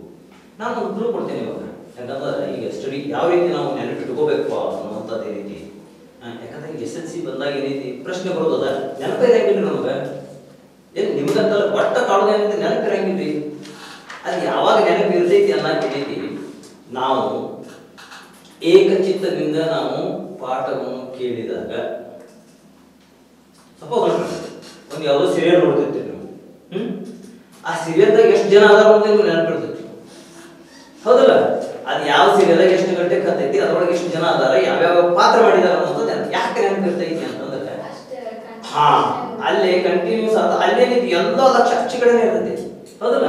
ನಾನು ಉತ್ತರ ಕೊಡ್ತೇನೆ ಇವಾಗ. ಯಾಕಂದ್ರೆ ಈಗ ಸ್ಟಡಿ ಯಾವ ರೀತಿ ನಾವು ನೆನಪಿಟ್ಕೋಬೇಕು ಅನ್ನುವಂಥದ್ದೇ ರೀತಿ. ಯಾಕಂದ್ರೆ SSLC ಬಂದಾಗ ಏನೈತಿ ಪ್ರಶ್ನೆ ಬರೋದದ ನೆನಪಿರಂಗಿಲ್ಲ ನಮಗೆ. ಏನು ನಿಮ್ಗಂತಲ್ಲ ಒಟ್ಟ ಕಾಣೋದೇನೈತಿ ನೆನಪಿರಂಗಿಲ್ರಿ. ಅದು ಯಾವಾಗ ನೆನಪು ಇರ್ತೈತಿ ಅನ್ನೋದೈತಿ, ನಾವು ಏಕಚಿತ್ತದಿಂದ ನಾವು ಪಾಠವನ್ನು ಕೇಳಿದಾಗ. ಸಪೋಸ್ ಒಂದು ಯಾವುದೋ ಸೀರಿಯಲ್ ನೋಡ್ತಿರ್ತೀವಿ ನಾವು, ಆ ಸೀರಿಯಲ್ದಾಗ ಎಷ್ಟು ಜನ ಅದಾರ ಅಂತ ನಿಮ್ಗೆ ನೆನಪಿರ್ತೈತಿ, ಹೌದಲ್ಲ? ಅದು ಯಾವ ಸೀರಿಯಲ್ದಾಗ ಎಷ್ಟು ಗಂಟೆ ಕತ್ತೈತಿ, ಅದ್ರೊಳಗೆ ಎಷ್ಟು ಜನ ಅದಾರ, ಯಾವ್ಯಾವ ಪಾತ್ರ ಮಾಡಿದಾರ ಅನ್ನೋದು ಯಾಕೆ ನೆನಪಿರ್ತೈತಿ ಅಂತಂದ್ರೆ ಅಲ್ಲೇ ಕಂಟಿನ್ಯೂಸ್ ಆತ ಅಲ್ಲೇ ಎಲ್ಲ ಲಕ್ಷ ಅಚ್ಚಿ ಕಡೆನೇ ಇರ್ತೈತಿ, ಹೌದಲ್ಲ?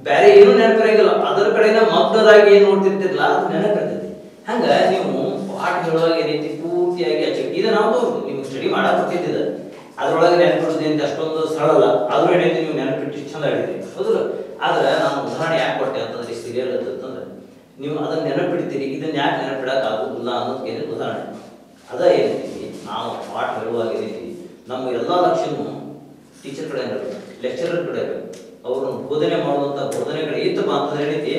ಬೇರೆ ಏನು ನೆನಪಿರಂಗಿಲ್ಲ, ಅದರ ಕಡೆನ ಮಗ್ನರಾಗಿ ಏನ್ ನೋಡ್ತಿರ್ತಿರ್ಲ ಅದು ನೆನಪಿರ್ತೈತಿ. ಹಂಗ ನೀವು ಪಾಠ ಹೇಳುವಾಗ ಏನೈತಿ ಪೂರ್ತಿಯಾಗಿ ಅಚ್ಚಿ ಇದು ನಾವು ನೀವು ಸ್ಟಡಿ ಮಾಡಕ್ ಬರ್ತಿದ್ದ ಅದ್ರೊಳಗೆ ನೆನಪಿಡೋದೇಂತ ಅಷ್ಟೊಂದು ಸರಳ ಅಲ್ಲ. ಆದ್ರೂ ಏನೈತಿ ನೀವು ನೆನಪಿಟ್ಟು ಚಂದ ಹೇಳಿದ್ರಿ, ಹೌದಲ್ಲ? ಆದ್ರೆ ನಾನು ಉದಾಹರಣೆ ಯಾಕೆ ಕೊಟ್ಟೆ ಅಂತಂದ್ರೆ ಸೀರಿಯಲ್ ಅಂತಂದ್ರೆ ನೀವು ಅದನ್ನ ನೆನಪಿಡ್ತೀರಿ, ಇದನ್ನ ಯಾಕೆ ನೆನಪಿಡಕ್ ಆಗುದಿಲ್ಲ ಅನ್ನೋದಕ್ಕೆ ಏನಿದೆ ಉದಾಹರಣೆ. ಅದ ಏನೈತಿ, ನಾವು ಪಾಠ ಹೇಳುವಾಗ ಏನೈತಿ ನಮ್ಮ ಎಲ್ಲಾ ಲಕ್ಷ್ಯನು ಟೀಚರ್ ಕಡೆ ಇರಬೇಕು, ಲೆಕ್ಚರರ್ ಕಡೆ ಇರಬೇಕು. ಅವರು ಬೋಧನೆ ಮಾಡುವಂತ ಬೋಧನೆಗಳು ಇತ್ತಪ್ಪ ಅಂತಂದ್ರೆ ಏನೈತಿ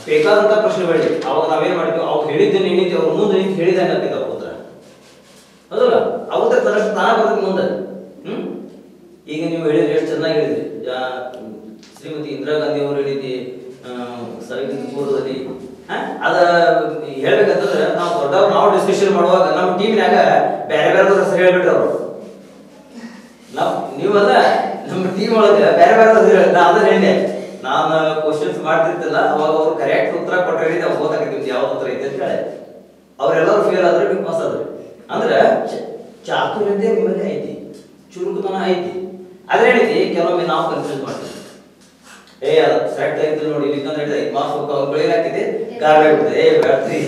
ಬೇಕಾದಂತ ಪ್ರಶ್ನೆಗಳಿವೆ. ಅವಾಗ ನಾವೇನ್ ಮಾಡ್ತೀವಿ, ಅವ್ರು ಹೇಳಿದ್ದೇನೆ ಏನೈತಿ ಅವ್ರ ಮುಂದೆ ನಿಂತು ಹೇಳಿದಂಗೆ ಆಗ್ತೈತೆ ಅವ್ರ ಉತ್ತರ, ಹೌದಲ್ಲ? ಆ ಉತ್ತರ ತರಷ್ಟು ತಾನ ಬರ್ತದೆ ಮುಂದೆ. ಈಗ ನೀವು ಹೇಳಿದ್ರಿ, ಎಷ್ಟು ಚೆನ್ನಾಗಿ ಹೇಳಿದ್ರಿ. ಶ್ರೀಮತಿ ಇಂದಿರಾ ಗಾಂಧಿ ಅವರು ಹೇಳಿದ್ರಿ ಸಂವಿಧಾನ ಪೂರ್ವದಲ್ಲಿ. ಅದ ಹೇಳ್ಬೇಕಂತಂದ್ರೆ ನಾವು ದೊಡ್ಡವ್ರು ನಾವು ಡಿಸ್ಕಷನ್ ಮಾಡುವಾಗ ನಮ್ಮ ಟೀಮ್ನಾಗ ಬೇರೆ ಬೇರೆ ಹೆಸರು ಹೇಳ್ಬಿಟ್ರೆ ಅವರು ನೀವಲ್ಲ ನಮ್ಮ ಟೀಮ್ ಒಳಗೆ ಬೇರೆ ಬೇರೆ ಅದನ್ನ ಹೇಳಿದೆ. ನಾನು ಕ್ವಶನ್ಸ್ ಮಾಡ್ತಿರ್ತಿಲ್ಲ, ಅವಾಗ ಅವ್ರು ಕರೆಕ್ಟ್ ಉತ್ತರ ಕೊಟ್ಟರೆ ಹೇಳಿದೆ ಅವ್ರು ಗೊತ್ತಾಗ್ತಿತ್ತು ಯಾವ ಉತ್ತರ ಐತೆ ಅಂತ ಹೇಳಿ. ಅವರೆಲ್ಲರೂ ಫೇಲ್ ಆದ್ರೆ ನೀವು ಪಾಸ್ ಆದ್ರಿ. ಅಂದ್ರೆ ಚಾತುರ್ಯತೆ ನಿಮ್ಮಲ್ಲಿ ಐತಿ, ಚುರುಕುತನ ಐತಿ. ಅದೇ ಹೇಳಿತಿ ಕೆಲವೊಮ್ಮೆ ನಾವು ಕನ್ಫ್ಯೂಸ್ ಮಾಡ್ತೀವಿ, ಅದು ಕರೆಕ್ಟ್ ಆಗಿದ್ದು ನೋಡಿ ಇಲ್ಲಿಕಂದ್ರೆ 5 ಮಾರ್ಕ್ಸ್ ಅವ್ರು ಬೆಳೆಯಾಗ್ತಿದೆ ಗಾಳಿ ಆಗ್ಬಿಡ್ತದೆ, ಬ್ಯಾಡ್ರಿ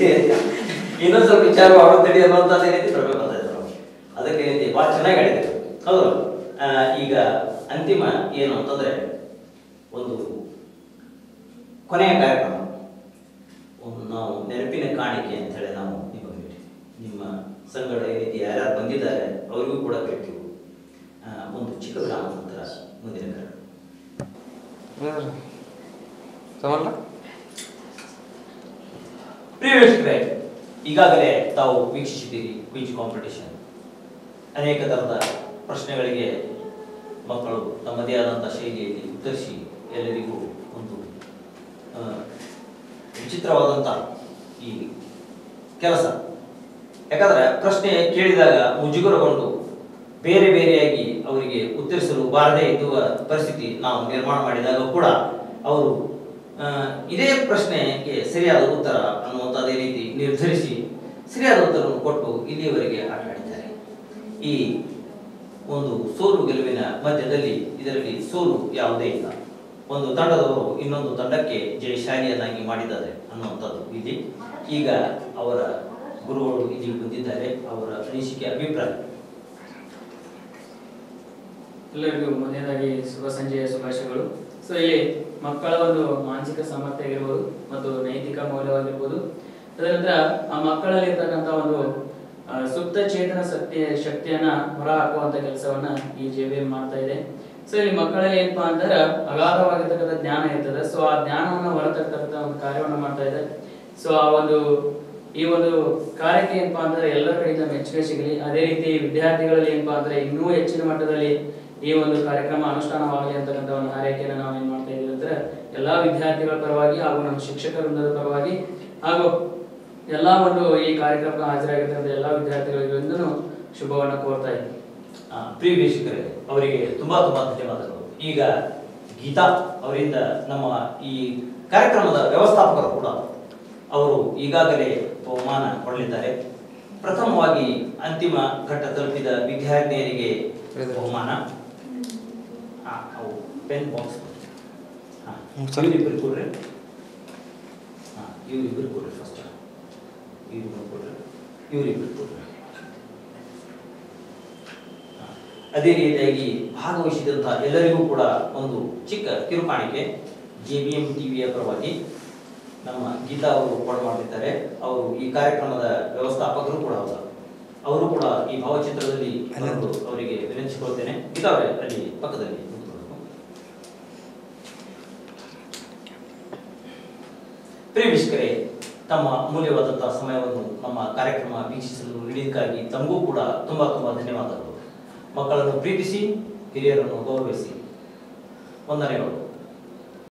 ಇನ್ನೊಂದು ಸ್ವಲ್ಪ ವಿಚಾರ ಮಾಡುತ್ತಡಿ ಅನ್ನೋಂಥದ್ದು ಏನೈತಿ ಪ್ರಭೆ ಬಂದೈತೆ ನಾವು. ಅದಕ್ಕೆ ಏನೈತಿ ಭಾಳ ಚೆನ್ನಾಗಿ ಆಡಿದ್ರು, ಹೌದು. ಈಗ ಅಂತಿಮ ಏನು ಅಂತಂದ್ರೆ ಒಂದು ಕೊನೆಯ ಕಾರ್ಯಕ್ರಮ, ಒಂದು ನಾವು ನೆನಪಿನ ಕಾಣಿಕೆ ಅಂತ ಹೇಳಿ ನಾವು ನಿಮಗೆ ನಿಮ್ಮ ಸಂಗಡ ಏನೈತಿ ಯಾರ್ಯಾರು ಬಂದಿದ್ದಾರೆ ಅವರಿಗೂ ಕೂಡ ಕರಿತೀವಿ. ಒಂದು ಚಿಕ್ಕ ವಿರಾಮ ನಂತರ ಮುಂದಿನ ಕಾರ್ಯಕ್ರಮ. ಈಗಾಗಲೇ ತಾವು ವೀಕ್ಷಿಸಿದ್ದೀರಿ ಕ್ವಿಜ್ ಕಾಂಪಿಟೇಷನ್. ಅನೇಕ ತರದ ಪ್ರಶ್ನೆಗಳಿಗೆ ಮಕ್ಕಳು ತಮ್ಮದೇ ಆದಂಥ ಶೈಲಿಯಲ್ಲಿ ಉತ್ತರಿಸಿ ಎಲ್ಲರಿಗೂ ಒಂದು ವಿಚಿತ್ರವಾದಂಥ ಈ ಕೆಲಸ. ಯಾಕಂದ್ರೆ ಪ್ರಶ್ನೆ ಕೇಳಿದಾಗ ಮುಜುಗರಗೊಂಡು ಬೇರೆ ಬೇರೆಯಾಗಿ ಅವರಿಗೆ ಉತ್ತರಿಸಲು ಬಾರದೇ ಇದ್ದುವ ಪರಿಸ್ಥಿತಿ ನಾವು ನಿರ್ಮಾಣ ಮಾಡಿದಾಗ ಕೂಡ ಅವರು ಇದೇ ಪ್ರಶ್ನೆಗೆ ಸರಿಯಾದ ಉತ್ತರ ಅನ್ನುವಂಥದ್ದೇ ರೀತಿ ನಿರ್ಧರಿಸಿ ಸರಿಯಾದ ಉತ್ತರವನ್ನು ಕೊಟ್ಟು ಇಲ್ಲಿಯವರೆಗೆ ಆಟ ಆಡಿದ್ದಾರೆ. ಈ ಒಂದು ಸೋಲು ಗೆಲುವಿನ ಮಧ್ಯದಲ್ಲಿ ಇದರಲ್ಲಿ ಸೋಲು ಯಾವುದೇ ಇಲ್ಲ. ಒಂದು ತಂಡದವರು ಇನ್ನೊಂದು ತಂಡಕ್ಕೆ ಜಯಶಾಲಿಯನ್ನಾಗಿ ಮಾಡಿದ್ದಾರೆ ಅನ್ನುವಂಥದ್ದು ಇಲ್ಲಿ. ಈಗ ಅವರ ಗುರುಗಳು ಇಲ್ಲಿ ಬಂದಿದ್ದಾರೆ, ಅವರ ಅನಿಸಿಕೆ ಅಭಿಪ್ರಾಯ. ಎಲ್ಲರಿಗೂ ಮೊದಲನೇದಾಗಿ ಶುಭ ಸಂಜೆಯ ಶುಭಾಶಯಗಳು. ಸೊ ಇಲ್ಲಿ ಮಕ್ಕಳ ಒಂದು ಮಾನಸಿಕ ಸಾಮರ್ಥ್ಯ ಆಗಿರ್ಬೋದು ಮತ್ತು ನೈತಿಕ ಮೌಲ್ಯವಾಗಿರ್ಬೋದು, ತದನಂತರ ಆ ಮಕ್ಕಳಲ್ಲಿ ಇರ್ತಕ್ಕಂಥ ಒಂದು ಸುಪ್ತ ಚೇತನ ಶಕ್ತಿಯನ್ನ ಹೊರ ಹಾಕುವಂತ ಕೆಲಸವನ್ನ ಈ JVM ಮಾಡ್ತಾ ಇದೆ. ಸೊ ಇಲ್ಲಿ ಮಕ್ಕಳಲ್ಲಿ ಏನಪ್ಪಾ ಅಂದ್ರೆ ಅಗಾಧವಾಗಿರ್ತಕ್ಕಂಥ ಜ್ಞಾನ ಇರ್ತದೆ. ಸೊ ಆ ಜ್ಞಾನವನ್ನ ಹೊರತಕ್ಕಂಥ ಒಂದು ಕಾರ್ಯವನ್ನ ಮಾಡ್ತಾ ಇದೆ. ಸೊ ಆ ಒಂದು ಈ ಒಂದು ಕಾರ್ಯಕ್ಕೆ ಏನಪ್ಪಾ ಅಂದ್ರೆ ಎಲ್ಲರ ಕಡೆಯಿಂದ ಮೆಚ್ಚುಗೆ ಸಿಗಲಿ. ಅದೇ ರೀತಿ ವಿದ್ಯಾರ್ಥಿಗಳಲ್ಲಿ ಏನಪ್ಪಾ ಅಂದ್ರೆ ಇನ್ನೂ ಹೆಚ್ಚಿನ ಮಟ್ಟದಲ್ಲಿ ಈ ಒಂದು ಕಾರ್ಯಕ್ರಮ ಅನುಷ್ಠಾನವಾಗಲಿ ಅಂತಕ್ಕಂಥ ಒಂದು ಹಾರೈಕೆಯನ್ನು ನಾವು ಏನ್ ಮಾಡ್ತಾ ಇದೀವಿ ಅಂದ್ರೆ ಎಲ್ಲಾ ವಿದ್ಯಾರ್ಥಿಗಳ ಪರವಾಗಿ ಹಾಗೂ ನಮ್ಮ ಶಿಕ್ಷಕ ವೃಂದದ ಪರವಾಗಿ ಹಾಗೂ ಎಲ್ಲಾ ಒಂದು ಈ ಕಾರ್ಯಕ್ರಮಕ್ಕೆ ಹಾಜರಾಗಿರ್ತಕ್ಕಂಥ ಎಲ್ಲಾ ವಿದ್ಯಾರ್ಥಿಗಳಿಗೂ ಶುಭವನ್ನ ಕೋರ್ತಾ ಇದ್ದೀನಿ. ಪ್ರಿಯ ವೀಕ್ಷಕರೇ, ಅವರಿಗೆ ತುಂಬಾ ತುಂಬಾ ಧನ್ಯವಾದಗಳು. ಈಗ ಗೀತಾ ಅವರಿಂದ ನಮ್ಮ ಈ ಕಾರ್ಯಕ್ರಮದ ವ್ಯವಸ್ಥಾಪಕರು ಕೂಡ ಅವರು ಈಗಾಗಲೇ ಬಹುಮಾನ ಕೊಡಲಿದ್ದಾರೆ. ಪ್ರಥಮವಾಗಿ ಅಂತಿಮ ಘಟ್ಟ ತಲುಪಿದ ವಿದ್ಯಾರ್ಥಿನಿಯರಿಗೆ ಬಹುಮಾನ. ಅವು ಪೆನ್ ಬಾಕ್ಸ್ ಇವರಿಬ್ಬರು ಕೊಡ್ರಿ. ಇವರಿಬ್ಬರು ಕೊಡ್ರಿ. ಫಸ್ಟ್ ಇವರಿಬ್ಬರು ಕೊಡ್ರಿ, ಇವರಿಬ್ಬರು ಕೊಡ್ರಿ. ಅದೇ ರೀತಿಯಾಗಿ ಭಾಗವಹಿಸಿದಂತಹ ಎಲ್ಲರಿಗೂ ಕೂಡ ಒಂದು ಚಿಕ್ಕ ಕಿರುಕಾಣಿಕೆ JVM ಟಿವಿಯ ಪರವಾಗಿ ನಮ್ಮ ಗೀತಾ ಅವರು ಕೊಡಮಾಡಿದ್ದಾರೆ. ಅವರು ಈ ಕಾರ್ಯಕ್ರಮದ ವ್ಯವಸ್ಥಾಪಕರು ಕೂಡ ಹೌದು. ಅವರು ಕೂಡ ಈ ಭಾವಚಿತ್ರದಲ್ಲಿ ಅವರಿಗೆ ವಿನಂತಿಸಿಕೊಳ್ತೇನೆ. ಗೀತಾ ಅವರೇ ಅಲ್ಲಿ ಪಕ್ಕದಲ್ಲಿ ಪ್ರಿಯ ವೀಕ್ಷಕರೇ, ತಮ್ಮ ಅಮೂಲ್ಯವಾದಂತಹ ಸಮಯವನ್ನು ನಮ್ಮ ಕಾರ್ಯಕ್ರಮ ವೀಕ್ಷಿಸಲು ನೀಡಿದ್ದಕ್ಕಾಗಿ ತಮಗೂ ಕೂಡ ತುಂಬಾ ತುಂಬಾ ಧನ್ಯವಾದಗಳು. ಮಕ್ಕಳನ್ನು ಪ್ರೀತಿಸಿ, ಹಿರಿಯರನ್ನು ಗೌರವಿಸಿ. ವಂದನೆಗಳು.